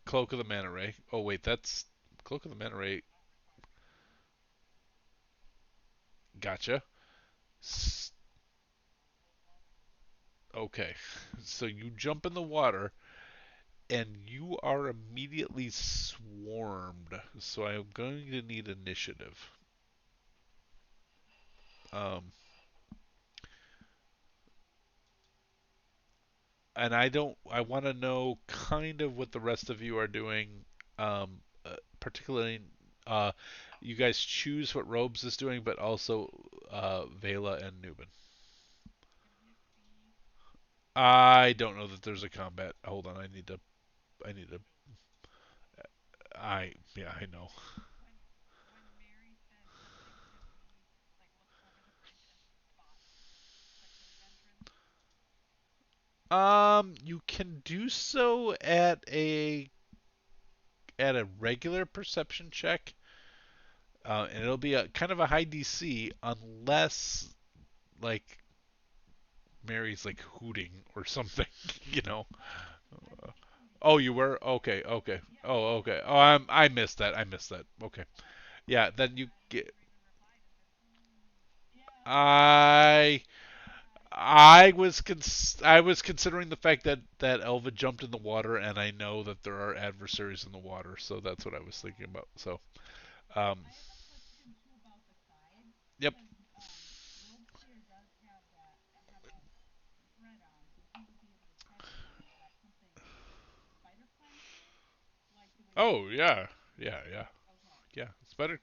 cloak of the manta ray. Oh wait, that's cloak of the manta ray. Gotcha. Okay, so you jump in the water, and you are immediately swarmed. So I'm going to need initiative. Um, and I don't. I want to know kind of what the rest of you are doing. Particularly, uh, you guys choose what Robes is doing, but also Vela and Nubin. I don't know that there's a combat. Hold on, I need to. I need to. Yeah, I know. You can do so at a regular perception check, and it'll be a kind of a high DC unless like Mary's like hooting or something, you know. Oh, you were okay, okay. Oh, okay. Oh, I missed that. I missed that. Okay. Yeah, then you get. I I was considering the fact that Elva jumped in the water, and I know that there are adversaries in the water, so that's what I was thinking about. So, um, yep. Oh yeah, yeah, yeah, yeah. Spider,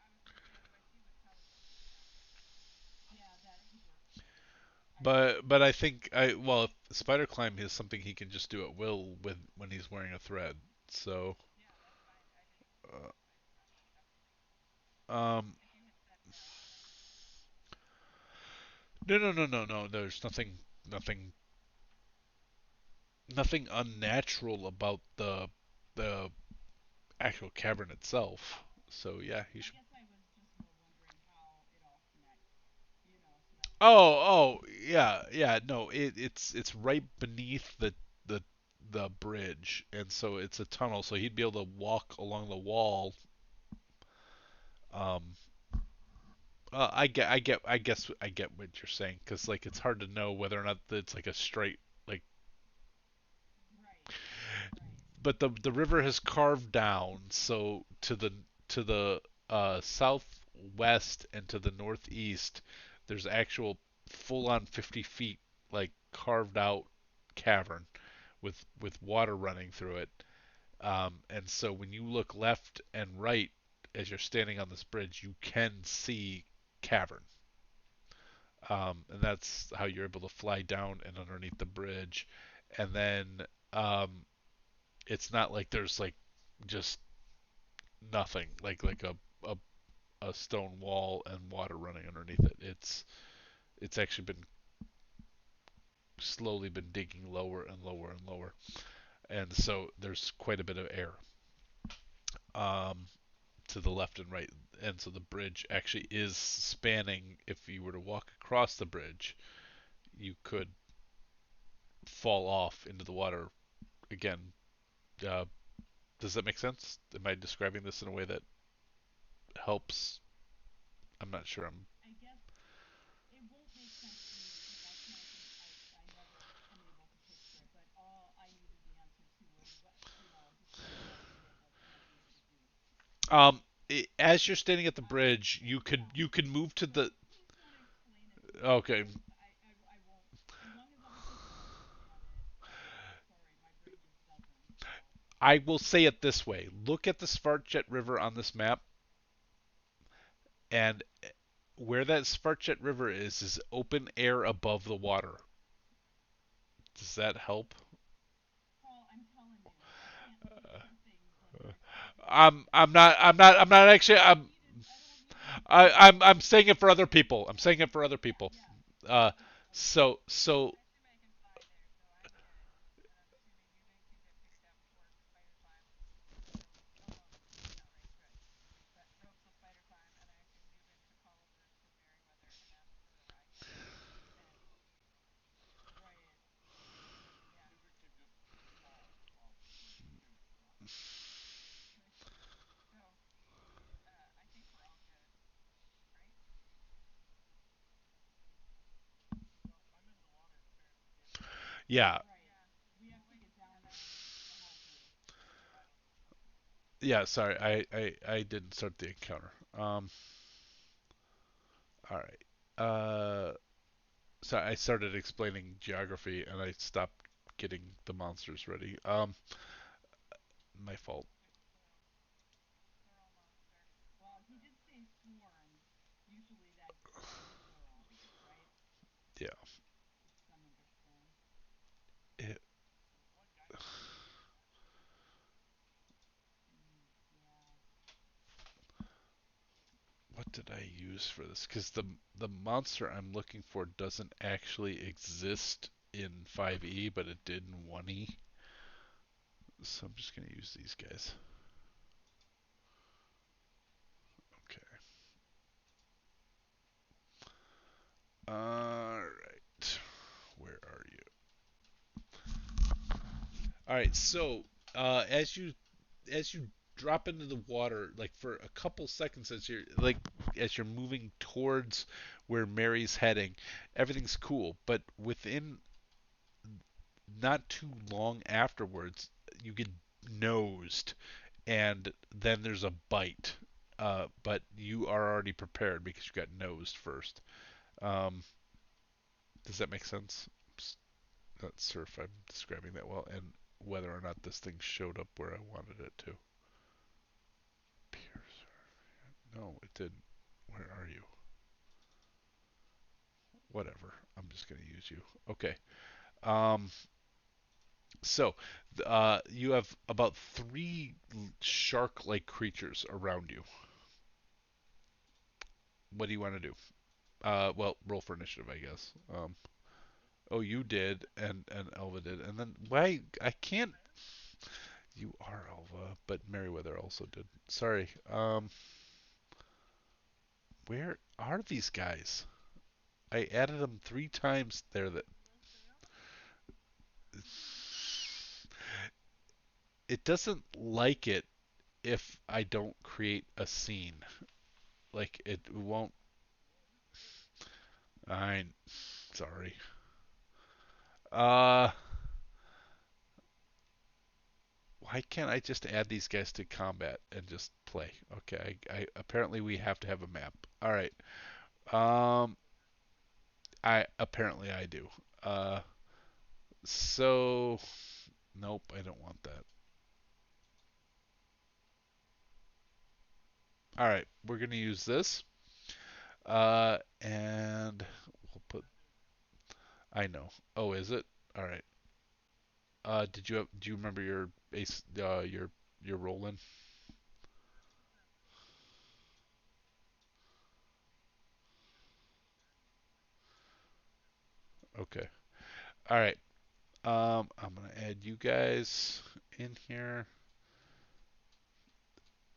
but I think I well, if spider climb is something he can just do at will with when he's wearing a thread. So, um, no, no, no, no, no. There's nothing, nothing unnatural about the actual cavern itself. So yeah, he should. Oh, yeah, yeah. No, it's right beneath the the bridge, and so it's a tunnel. So he'd be able to walk along the wall. Um, I get what you're saying because like it's hard to know whether or not it's like a straight like. But the river has carved down, so to the southwest and to the northeast, there's actual full on 50 feet like carved out cavern with water running through it. And so when you look left and right as you're standing on this bridge, you can see cavern. And that's how you're able to fly down and underneath the bridge. And then um, it's not like there's like just nothing like a, a stone wall and water running underneath it. It's actually been slowly been digging lower and lower and lower, and so there's quite a bit of air um, to the left and right, and so the bridge actually is spanning. If you were to walk across the bridge, you could fall off into the water again. Uh, does that make sense? Am I describing this in a way that helps? I'm not sure. I'm Um, as you're standing at the bridge, you could move to the. Okay, I will say it this way: look at the Svartjet River on this map, and where that Svartjet River is open air above the water. Does that help? I'm not actually. I'm saying it for other people. I'm saying it for other people. Uh, so yeah, Yeah, sorry, I didn't start the encounter. All right. So I started explaining geography and I stopped getting the monsters ready. My fault. Yeah. It, what did I use for this? Because the monster I'm looking for doesn't actually exist in 5e, but it did in 1e. So I'm just gonna use these guys. Okay. All right. Where are you? All right. So as you drop into the water, like for a couple seconds as you're moving towards where Mary's heading, everything's cool. But within not too long afterwards, you get nosed, and then there's a bite. But you are already prepared because you got nosed first. Um, does that make sense? Not sure if I'm describing that well, and whether or not this thing showed up where I wanted it to. Pierce. No, it didn't. Where are you? Whatever. I'm just gonna use you. Okay. Um. So, you have about three shark-like creatures around you. What do you want to do? Well, roll for initiative, I guess. Oh, you did, and Elva did, and then why I can't. You are Elva, but Meriwether also did. Sorry. Where are these guys? I added them three times there. That it doesn't like it if I don't create a scene. Like it won't. I'm sorry. Uh, why can't I just add these guys to combat and just play? Okay, I apparently we have to have a map. All right. Um, I do. Uh, so nope, I don't want that. All right, we're gonna use this. And we'll put. I know. Oh, is it? All right. Do you remember your ace? Your roll in? Okay. All right. I'm gonna add you guys in here,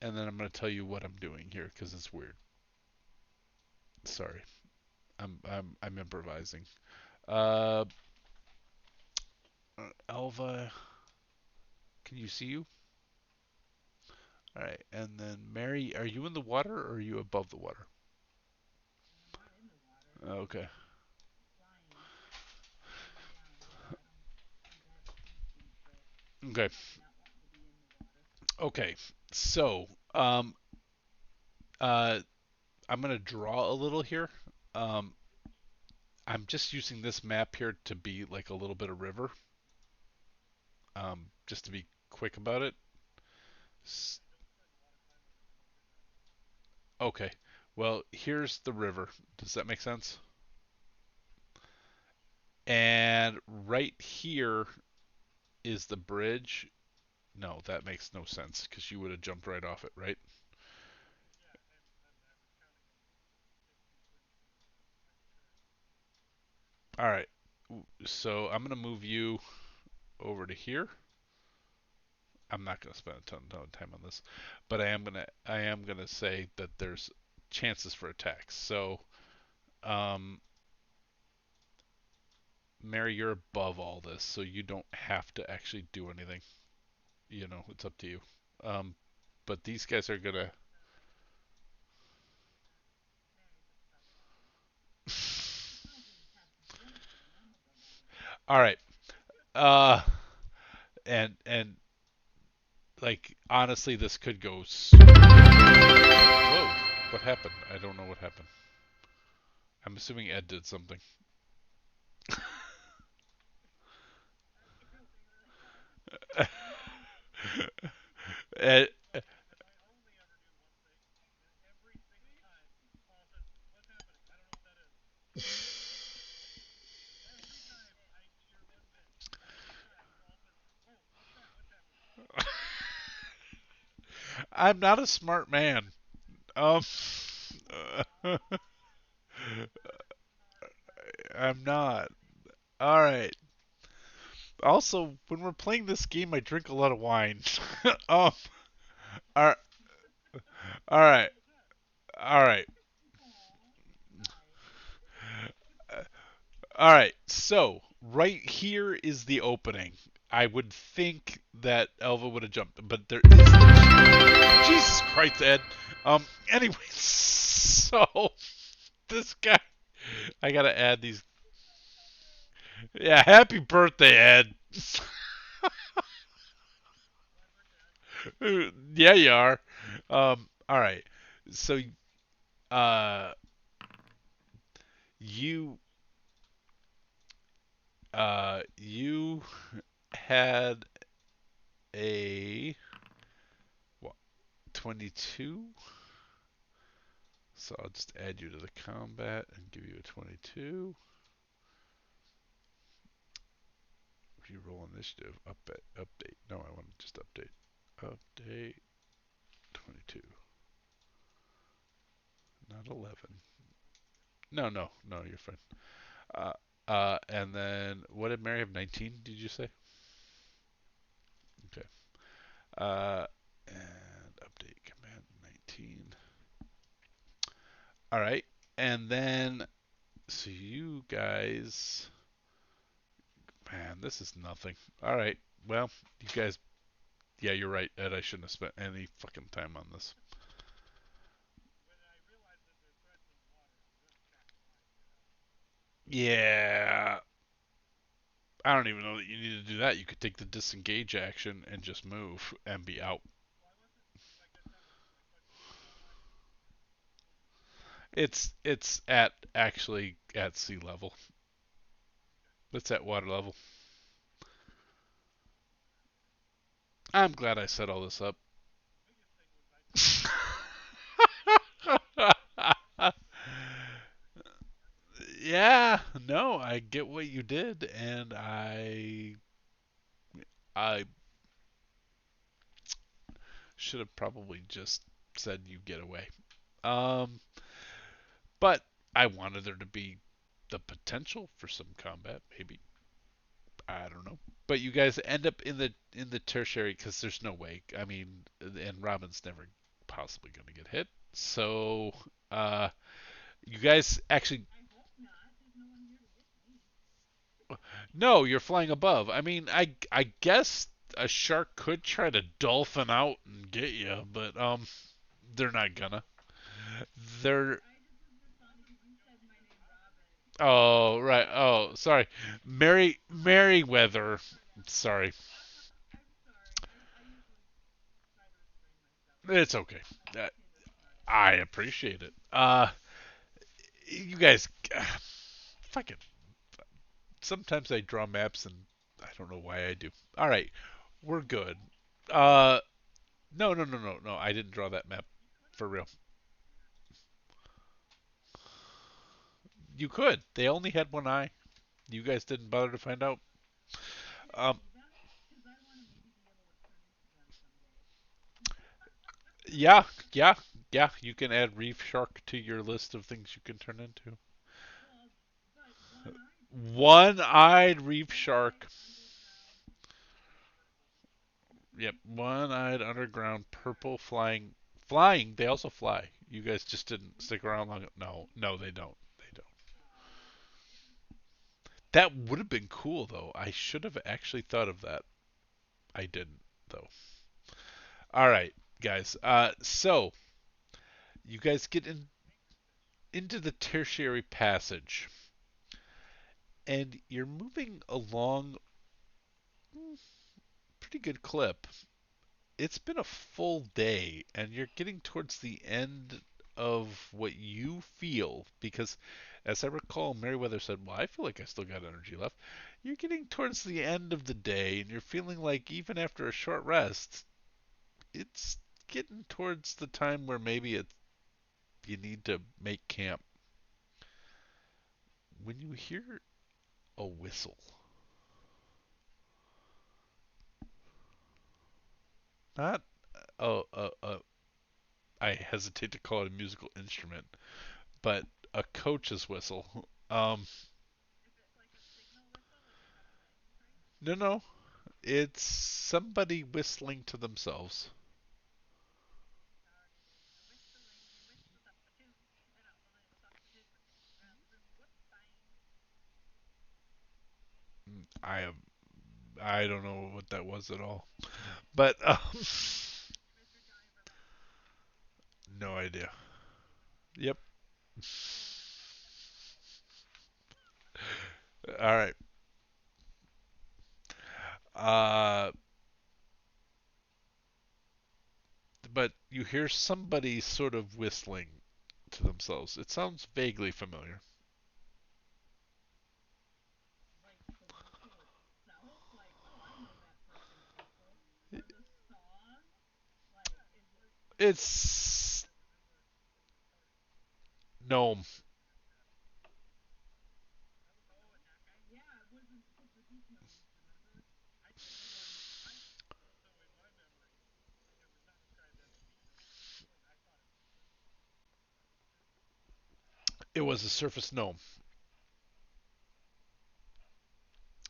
and then I'm gonna tell you what I'm doing here because it's weird. Sorry. I'm improvising. Uh, Alva, can you see you? All right. And then Mary, are you in the water or are you above the water? Okay. Okay. Okay. So, uh, I'm gonna draw a little here. Um, I'm just using this map here to be like a little bit of river. Just to be quick about it. Okay. Well, here's the river. Does that make sense? And right here is the bridge. No, that makes no sense because you would have jumped right off it, right? All right. So I'm gonna move you over to here. I'm not gonna spend a ton of time on this, but I am gonna say that there's chances for attacks. So, um, Mary, you're above all this, so you don't have to actually do anything. It's up to you. Um, but these guys are gonna. All right. Uh, and Like honestly, this could go super crazy. Whoa, what happened? I don't know what happened. I'm assuming Ed did something. Ed, I'm not a smart man. Um, I'm not. All right. Also, when we're playing this game, I drink a lot of wine. um, all all right, all right, all right. So right here is the opening. I would think that Elva would have jumped, but there is Jesus Christ, Ed. Anyway, so this guy, I gotta add these. Yeah, happy birthday, Ed. Yeah, you are. All right. So, uh, you, you had a what, 22. So I'll just add you to the combat and give you a 22. Reroll initiative. Update. No, I want to just update. Update 22. Not 11. No, no, no, you're fine. Uh, and then what did Mary have? 19, did you say? Okay. And update command 19. All right. And then, so you guys, man, this is nothing. All right. Well, you guys, yeah, you're right, Ed. I shouldn't have spent any fucking time on this. Yeah. I don't even know that you need to do that. You could take the disengage action and just move and be out. It's at actually at sea level. It's at water level. I'm glad I set all this up. Yeah, no, I get what you did, and I should have probably just said you get away. Um, but I wanted there to be the potential for some combat, maybe. I don't know. But you guys end up in the tertiary because there's no way. I mean, and Robin's never possibly going to get hit. So, uh, you guys actually no, you're flying above. I mean, I guess a shark could try to dolphin out and get you, but they're not gonna. They're oh right. Oh, sorry. Merryweather. Sorry. It's okay. Uh, I appreciate it. You guys, fucking. Sometimes I draw maps and I don't know why I do. All right, we're good. Uh, no, no, no, no, no. I didn't draw that map for real. You could. They only had one eye. You guys didn't bother to find out. Um, yeah, yeah, yeah. You can add reef shark to your list of things you can turn into. One-eyed reef shark. Yep, one-eyed underground purple flying. Flying. They also fly. You guys just didn't stick around long. No, no, they don't. They don't. That would have been cool though. I should have actually thought of that. I didn't though. All right, guys. So you guys get into the tertiary passage, and you're moving along pretty good clip. it's been a full day and you're getting towards the end of what you feel because as I recall Meriwether said, "Well, I feel like I still got energy left." You're getting towards the end of the day and you're feeling like even after a short rest, it's getting towards the time where maybe you need to make camp. When you hear a whistle, not I hesitate to call it a musical instrument, but a coach's whistle. No, no, it's somebody whistling to themselves. I have, I don't know what that was at all, but no idea. Yep. All right. Uh, but you hear somebody sort of whistling to themselves. It sounds vaguely familiar. It's gnome. It was a surface gnome.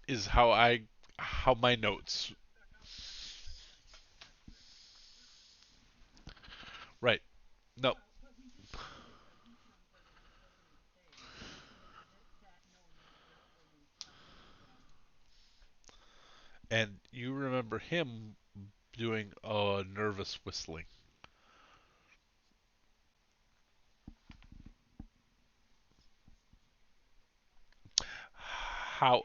Is how my notes. Right. No. And you remember him doing a nervous whistling. How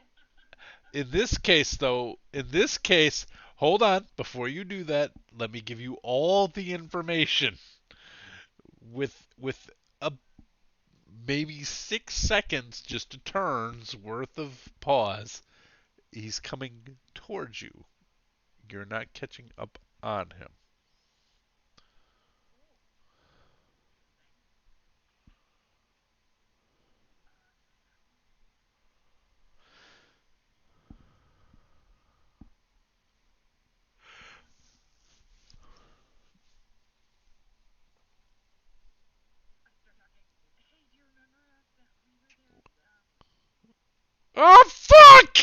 in this case though, in this case, hold on, before you do that, let me give you all the information with a maybe 6 seconds just a turn's worth of pause. He's coming towards you. You're not catching up on him. Oh fuck!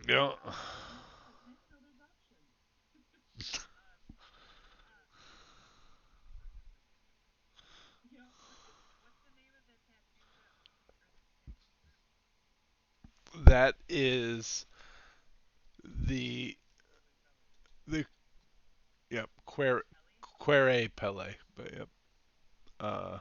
Yeah. That is the yep, Quere Pele. But yep. Uh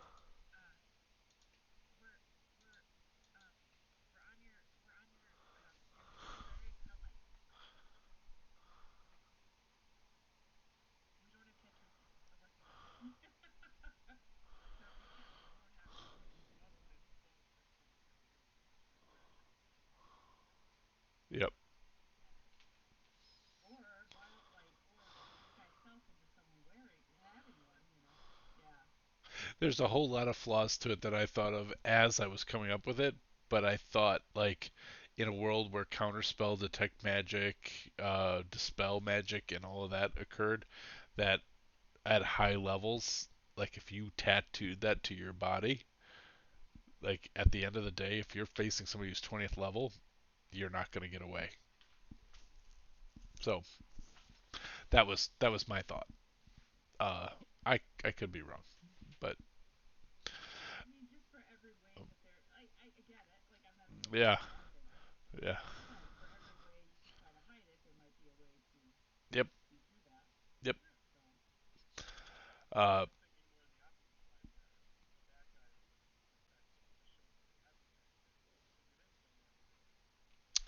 yep. There's a whole lot of flaws to it that I thought of as I was coming up with it, but I thought like in a world where counterspell, detect magic, dispel magic, and all of that occurred, that at high levels, like if you tattooed that to your body, like at the end of the day, if you're facing somebody who's 20th level, you're not going to get away. So that was my thought. Uh, I could be wrong, but yeah, yeah, yep, yep. Uh,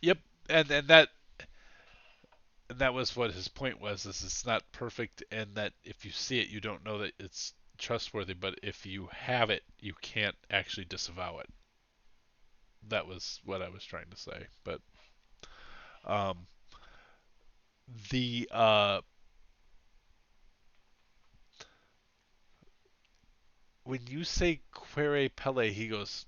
yep, and that was what his point was. Is it's not perfect, and that if you see it, you don't know that it's trustworthy. But if you have it, you can't actually disavow it. That was what I was trying to say. But um, the when you say quere pelle, he goes.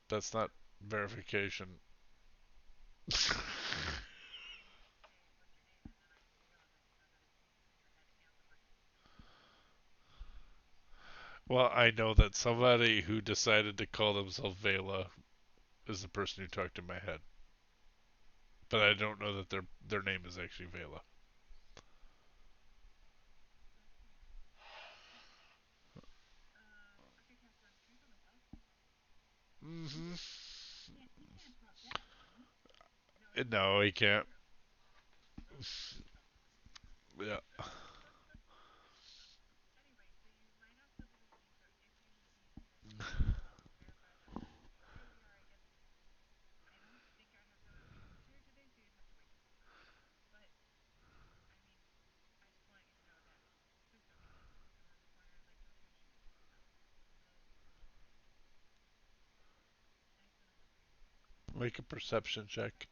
That's not verification. Well, I know that somebody who decided to call themselves Vela is the person who talked in my head, but I don't know that their name is actually Vela. Mm-hmm. No, he can't. Yeah. Make a perception check.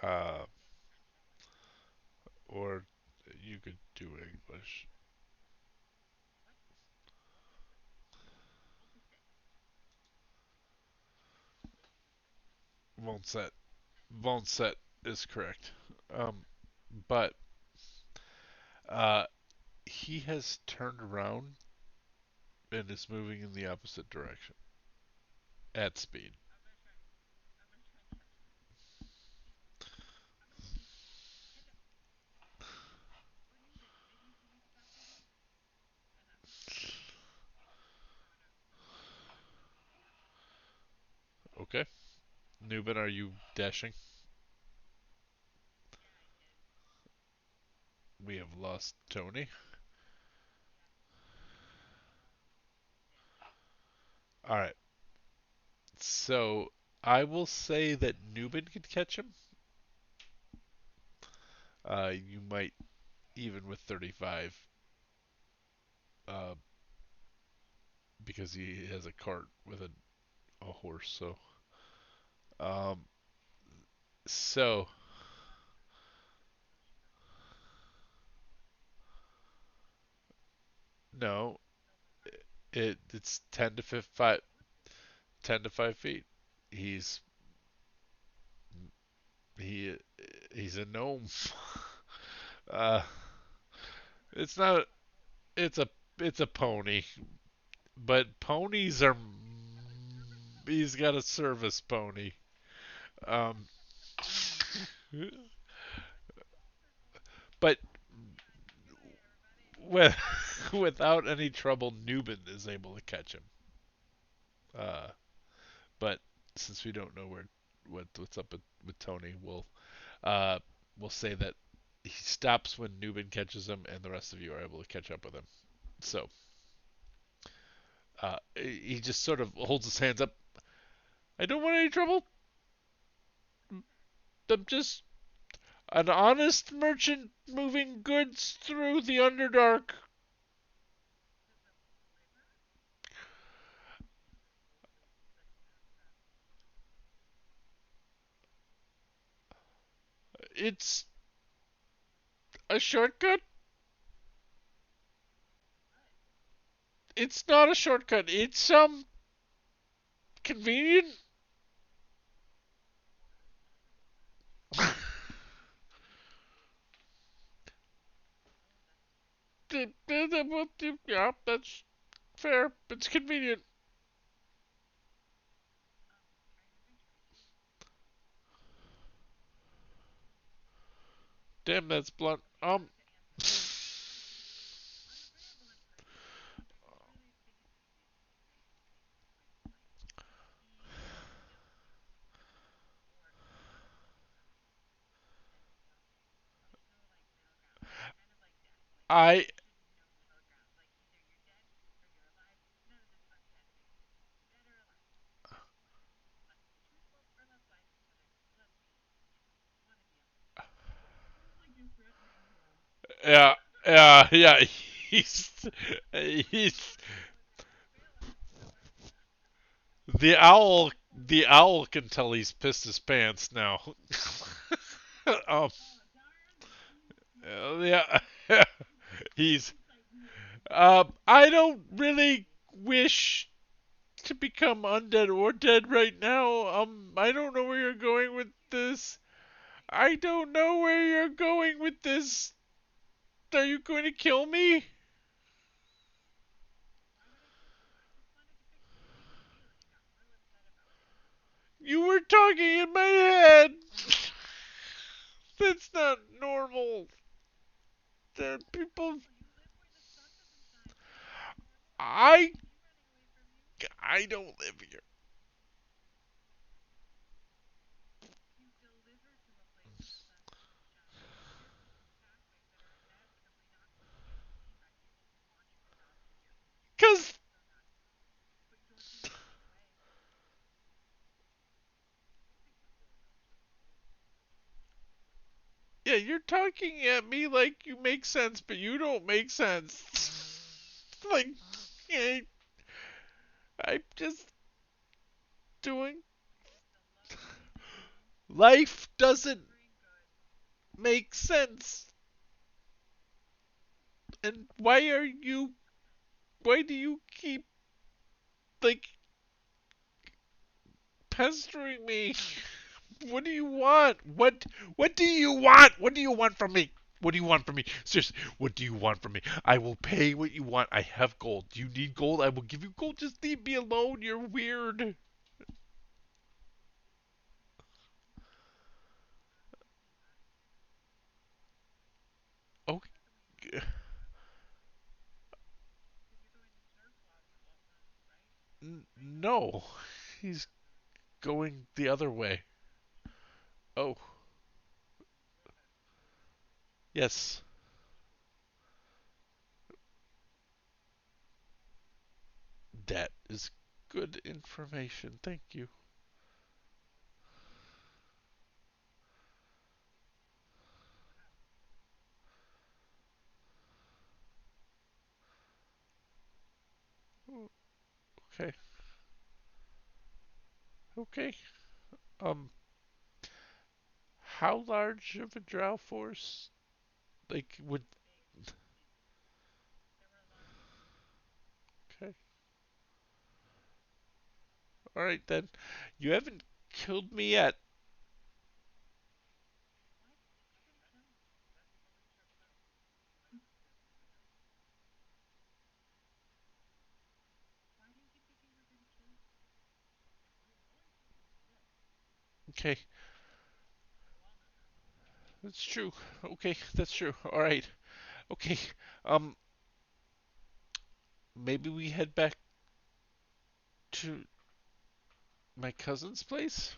Uh, or you could do English. Won't set. Won't set is correct. Um, but uh, he has turned around and is moving in the opposite direction at speed. Okay. Newbin, are you dashing? We have lost Tony. All right. So I will say that Newbin could catch him. You might even with 35, uh, because he has a cart with a horse. Um, so no, it's 10 to 5 feet. He's he he's a gnome. uh, it's not. It's a pony, but ponies are. He's got a service pony. Um, but with, without any trouble, Newbin is able to catch him. Uh, but since we don't know what's up with Tony, uh, we'll say that he stops when Newbin catches him, and the rest of you are able to catch up with him. So he just sort of holds his hands up. I don't want any trouble. I'm just an honest merchant moving goods through the Underdark. It's a shortcut. It's not a shortcut. It's convenient. Yeah, that's fair. It's convenient. Damn, that's blunt. I yeah yeah. He's he's the owl. The owl can tell he's pissed his pants now. um, yeah, he's. I don't really wish to become undead or dead right now. I don't know where you're going with this. I don't know where you're going with this. Are you going to kill me? You were talking in my head. That's not normal. There people. I I don't live here. Cause yeah, you're talking at me like you make sense, but you don't make sense. Like, yeah, I'm just doing. Life doesn't make sense. And why are you? Why do you keep like pestering me? What do you want? What do you want? What do you want from me? What do you want from me? Seriously, what do you want from me? I will pay what you want. I have gold. Do you need gold? I will give you gold. Just leave me alone. You're weird. Okay. No. He's going the other way. Oh, yes. That is good information. Thank you. Okay. Okay. Um, how large of a drow force? Like, would. Okay. Alright then. You haven't killed me yet. Okay. That's true. Okay, that's true. Alright. Okay. Um, maybe we head back to my cousin's place?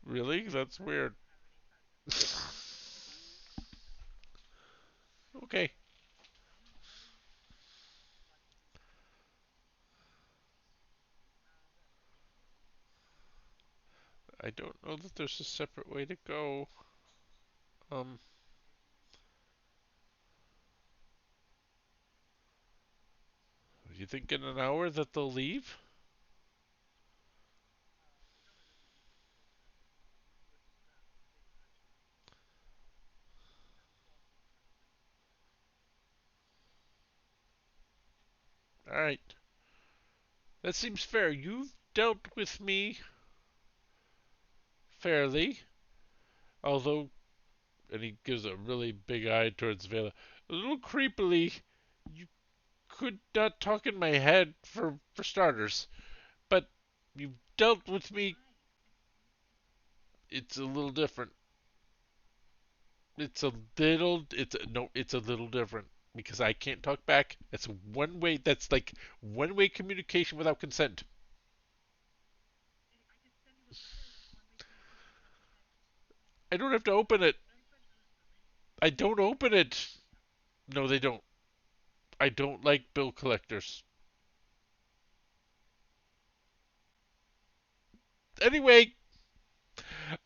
Really? That's weird. Okay. I don't know that there's a separate way to go. Um, you think in an hour that they'll leave? All right. That seems fair. You've dealt with me fairly, although, and he gives a really big eye towards Vela, a little creepily. You could not talk in my head for starters, but you've dealt with me. It's a little different. It's a little. It's no. It's a little different because I can't talk back. That's one way. That's like one-way communication without consent. I don't have to open it. I don't open it. No, they don't. I don't like bill collectors. Anyway,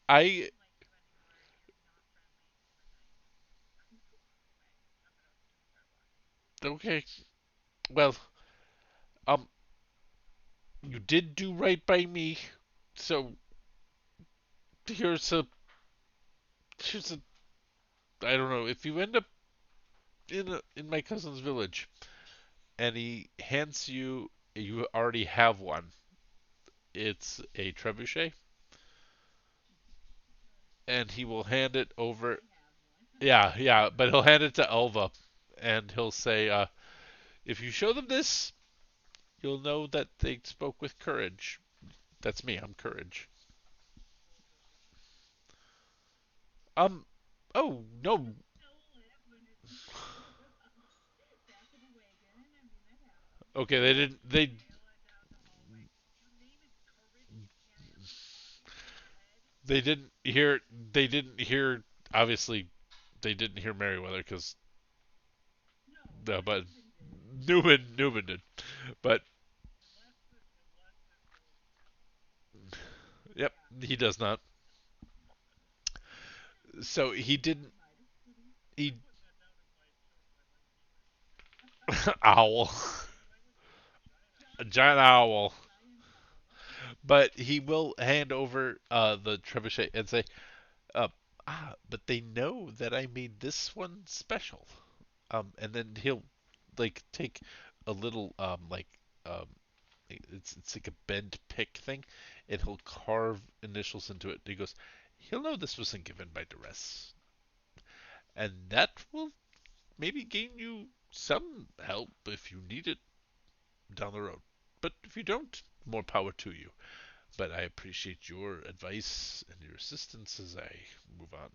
I okay. Well, um, you did do right by me, so here's a here's a. I don't know if you end up in my cousin's village and he hands you, you already have one. It's a trebuchet, and he will hand it over. Yeah, yeah, but he'll hand it to Elva, and he'll say, "If you show them this, you'll know that they spoke with courage." That's me. I'm courage. Um. Oh no. Okay, they didn't. They didn't hear. They didn't hear. Obviously, they didn't hear Merriweather because no, but Newman did. But yep, he does not. So he didn't. He owl, a giant owl. But he will hand over the trebuchet and say, uh, but they know that I made this one special. And then he'll like take a little um it's like a bent pick thing, and he'll carve initials into it. And he goes, he'll know this wasn't given by duress, and that will maybe gain you some help if you need it down the road. But if you don't, more power to you. But I appreciate your advice and your assistance as I move on.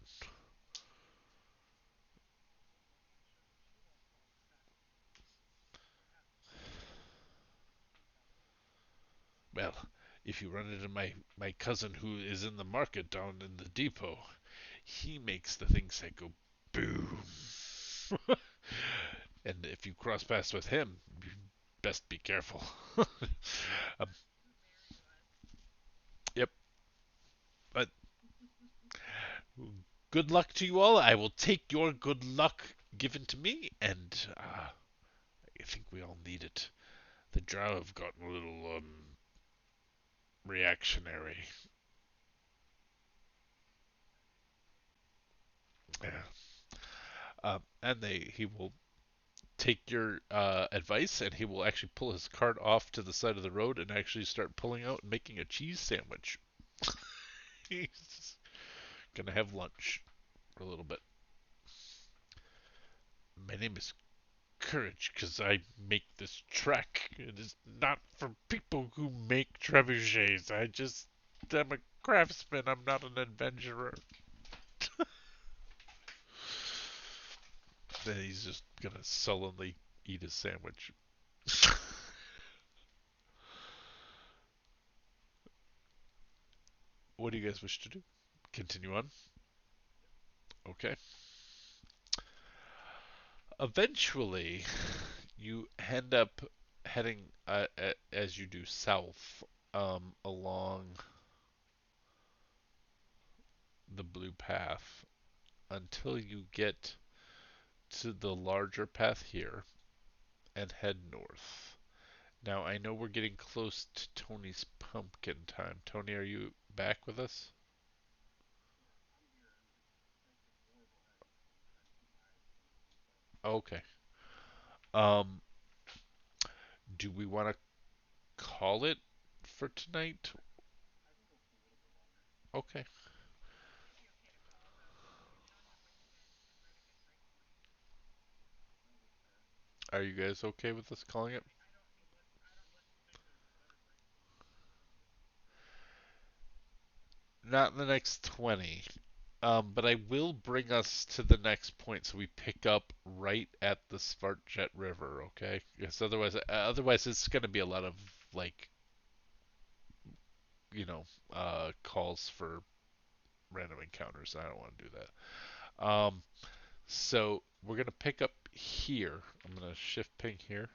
Well, if you run into my cousin who is in the market down in the depot, he makes the things that go boom. And if you cross paths with him, you best be careful. um, yep. But good luck to you all. I will take your good luck given to me, and I think we all need it. The Drow have gotten a little reactionary. Yeah. And he will take your advice, and he will actually pull his cart off to the side of the road and actually start pulling out and making a cheese sandwich. He's gonna have lunch for a little bit. My name is Courage because I make this track. It is not for people who make trebuchets. I'm a craftsman. I'm not an adventurer. Then he's just gonna sullenly eat his sandwich. What do you guys wish to do? Continue on. Okay. Eventually, you end up heading as you do south along the blue path until you get to the larger path here and head north. Now, I know we're getting close to Tony's pumpkin time. Tony, are you back with us? Okay. Um, do we want to call it for tonight? Okay. Are you guys okay with us calling it? Not in the next 20. But I will bring us to the next point so we pick up right at the Svartjet River, okay? Because otherwise it's going to be a lot of like, you know, calls for random encounters. I don't want to do that. So we're going to pick up here. I'm going to shift ping here.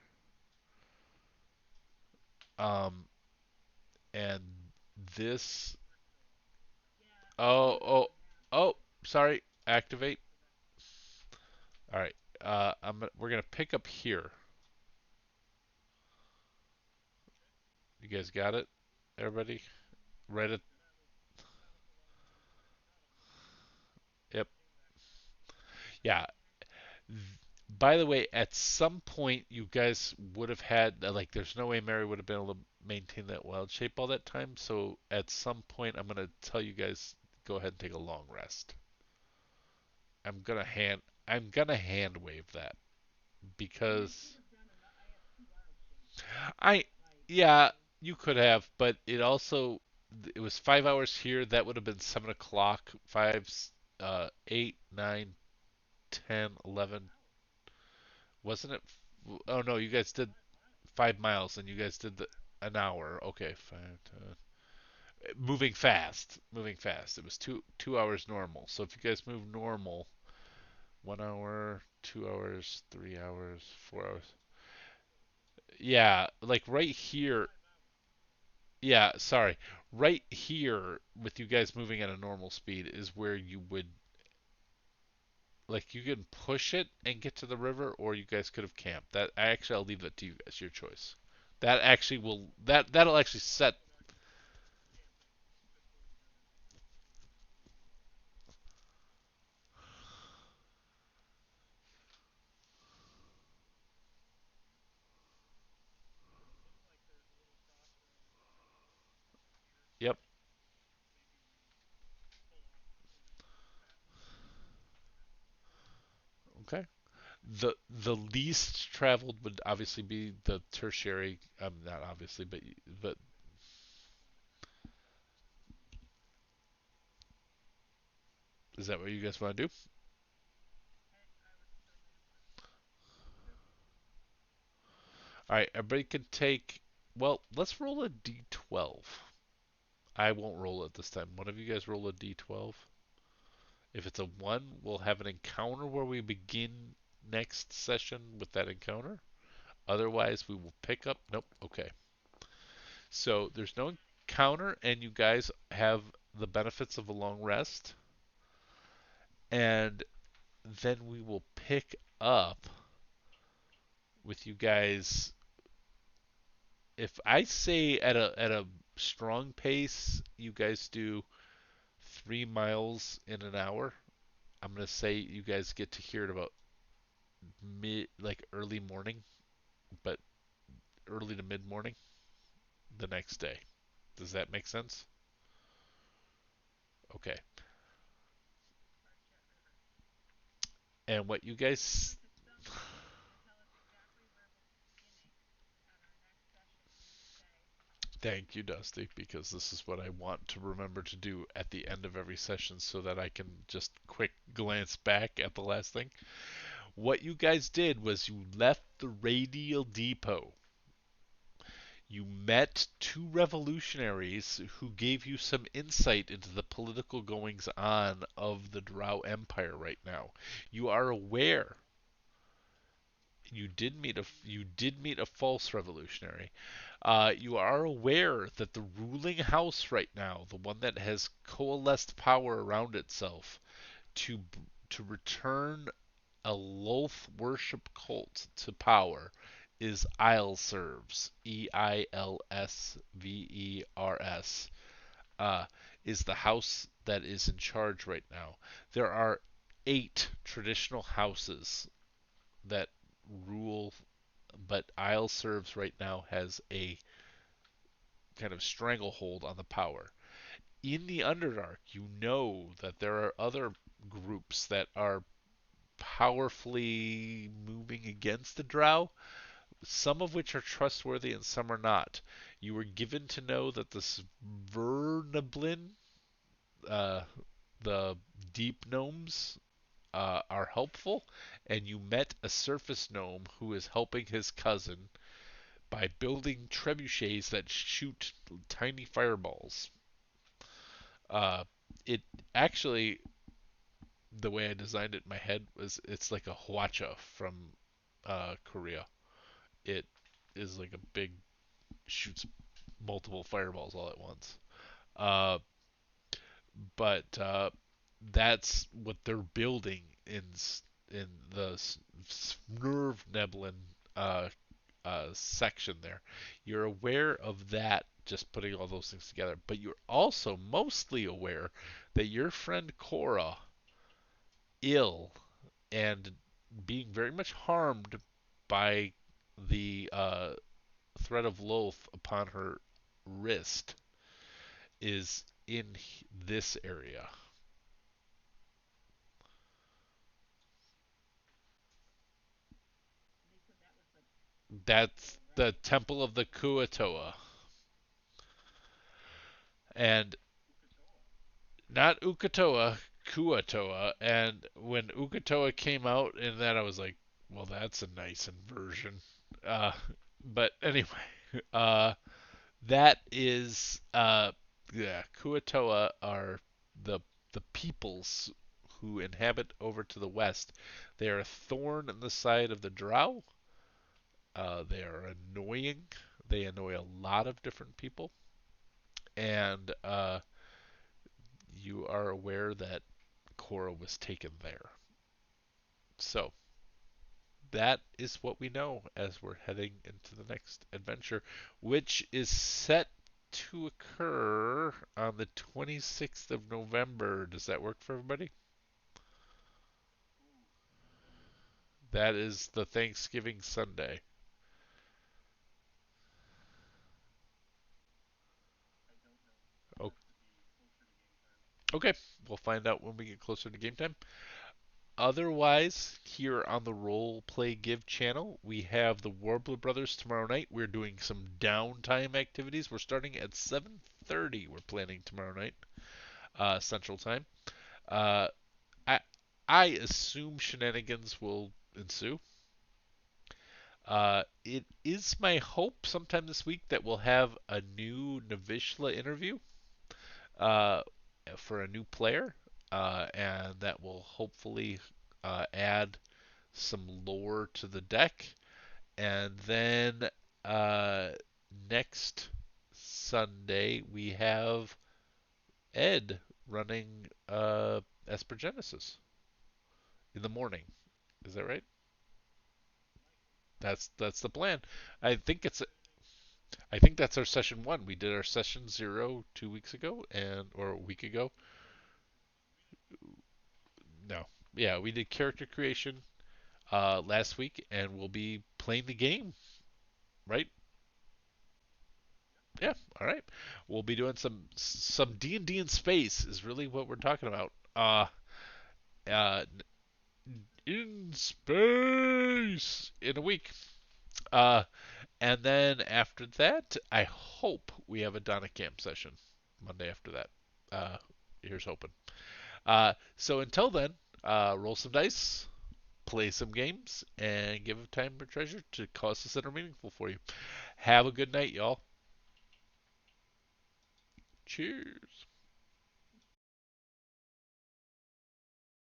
Um, and this. Oh, oh, oh. Sorry. Activate. All right. We're going to pick up here. You guys got it? Everybody? Right at. Yep. Yeah. By the way, at some point you guys would have had like there's no way Mary would have been able to maintain that wild shape all that time. So at some point I'm gonna tell you guys go ahead and take a long rest. I'm gonna hand wave that because I yeah you could have, but it was 5 hours here. That would have been 7 o'clock. Five, 8, 9, 10, 11. Wasn't it? Oh no, you guys did 5 miles, and you guys did an hour. Okay, five, 10. Moving fast. It was two hours normal. So if you guys move normal, 1 hour, 2 hours, 3 hours, 4 hours. Yeah, like right here. Yeah, sorry. Right here, with you guys moving at a normal speed, is where you would like you can push it and get to the river, or you guys could have camped. I'll leave that to you guys. Your choice. That'll actually set. Yep. Okay. The least traveled would obviously be the tertiary. Not obviously, but is that what you guys want to do? All right. Everybody can take. Well, let's roll a d12. I won't roll it this time. One of you guys roll a d12. If it's a one, we'll have an encounter where we begin next session with that encounter. Otherwise, we will pick up. Nope. Okay. So there's no encounter, and you guys have the benefits of a long rest. And then we will pick up with you guys. If I say at a strong pace, you guys do 3 miles in an hour. I'm gonna say you guys get to hear it about like early morning, but early to mid morning the next day. Does that make sense? Okay. And what you guys Thank you, Dusty, because this is what I want to remember to do at the end of every session so that I can just quick glance back at the last thing. What you guys did was you left the radial depot. You met two revolutionaries who gave you some insight into the political goings on of the Drow Empire right now. You are aware you did meet a false revolutionary. You are aware that the ruling house right now, the one that has coalesced power around itself to to return a Lolth worship cult to power, is Islesvers. Eilsvers. Uh, is the house that is in charge right now. There are 8 traditional houses that rule, but Islesvers right now has a kind of stranglehold on the power. In the Underdark, you know that there are other groups that are powerfully moving against the Drow, some of which are trustworthy and some are not. You were given to know that the Svernablin, uh, the deep gnomes, are helpful, and you met a surface gnome who is helping his cousin by building trebuchets that shoot tiny fireballs. Uh, it actually, the way I designed it in my head was it's like a hwacha from Korea. It is like a big shoots multiple fireballs all at once. Uh, but that's what they're building in the Nerve Neblin section there. You're aware of that, just putting all those things together, but you're also mostly aware that your friend Cora, ill and being very much harmed by the threat of Loth upon her wrist, is in this area. That's the Temple of the Kuatoa. And not Ukatoa, Kuatoa. And when Ukatoa came out in that, I was like, well, that's a nice inversion. Uh, but anyway, uh, that is, yeah, Kuatoa are the the peoples who inhabit over to the west. They are a thorn in the side of the Drow. They are annoying. They annoy a lot of different people, and you are aware that Korra was taken there. So that is what we know as we're heading into the next adventure, which is set to occur on the 26th of November. Does that work for everybody? That is the Thanksgiving Sunday. Okay, we'll find out when we get closer to game time. Otherwise, here on the Role Play Give channel, we have the Warbler Brothers tomorrow night. We're doing some downtime activities. We're starting at 7:30. We're planning tomorrow night, Central Time. Uh, I I assume shenanigans will ensue. It is my hope sometime this week that we'll have a new Navishla interview uh, for a new player, and that will hopefully add some lore to the deck. And then uh, next Sunday we have Ed running Esper Genesis in the morning. Is that right? That's the plan. I think it's I think that's our session one. We did our session 0 2 weeks ago and or a week ago. No, yeah, we did character creation last week, and we'll be playing the game, right? Yeah, all right. We'll be doing some D&D in space is really what we're talking about. Uh, in space in a week. Uh, and then after that, I hope we have a Donna Camp session Monday after that. Uh, here's hoping. So until then, roll some dice, play some games, and give time or treasure to causes that are meaningful for you. Have a good night, y'all. Cheers.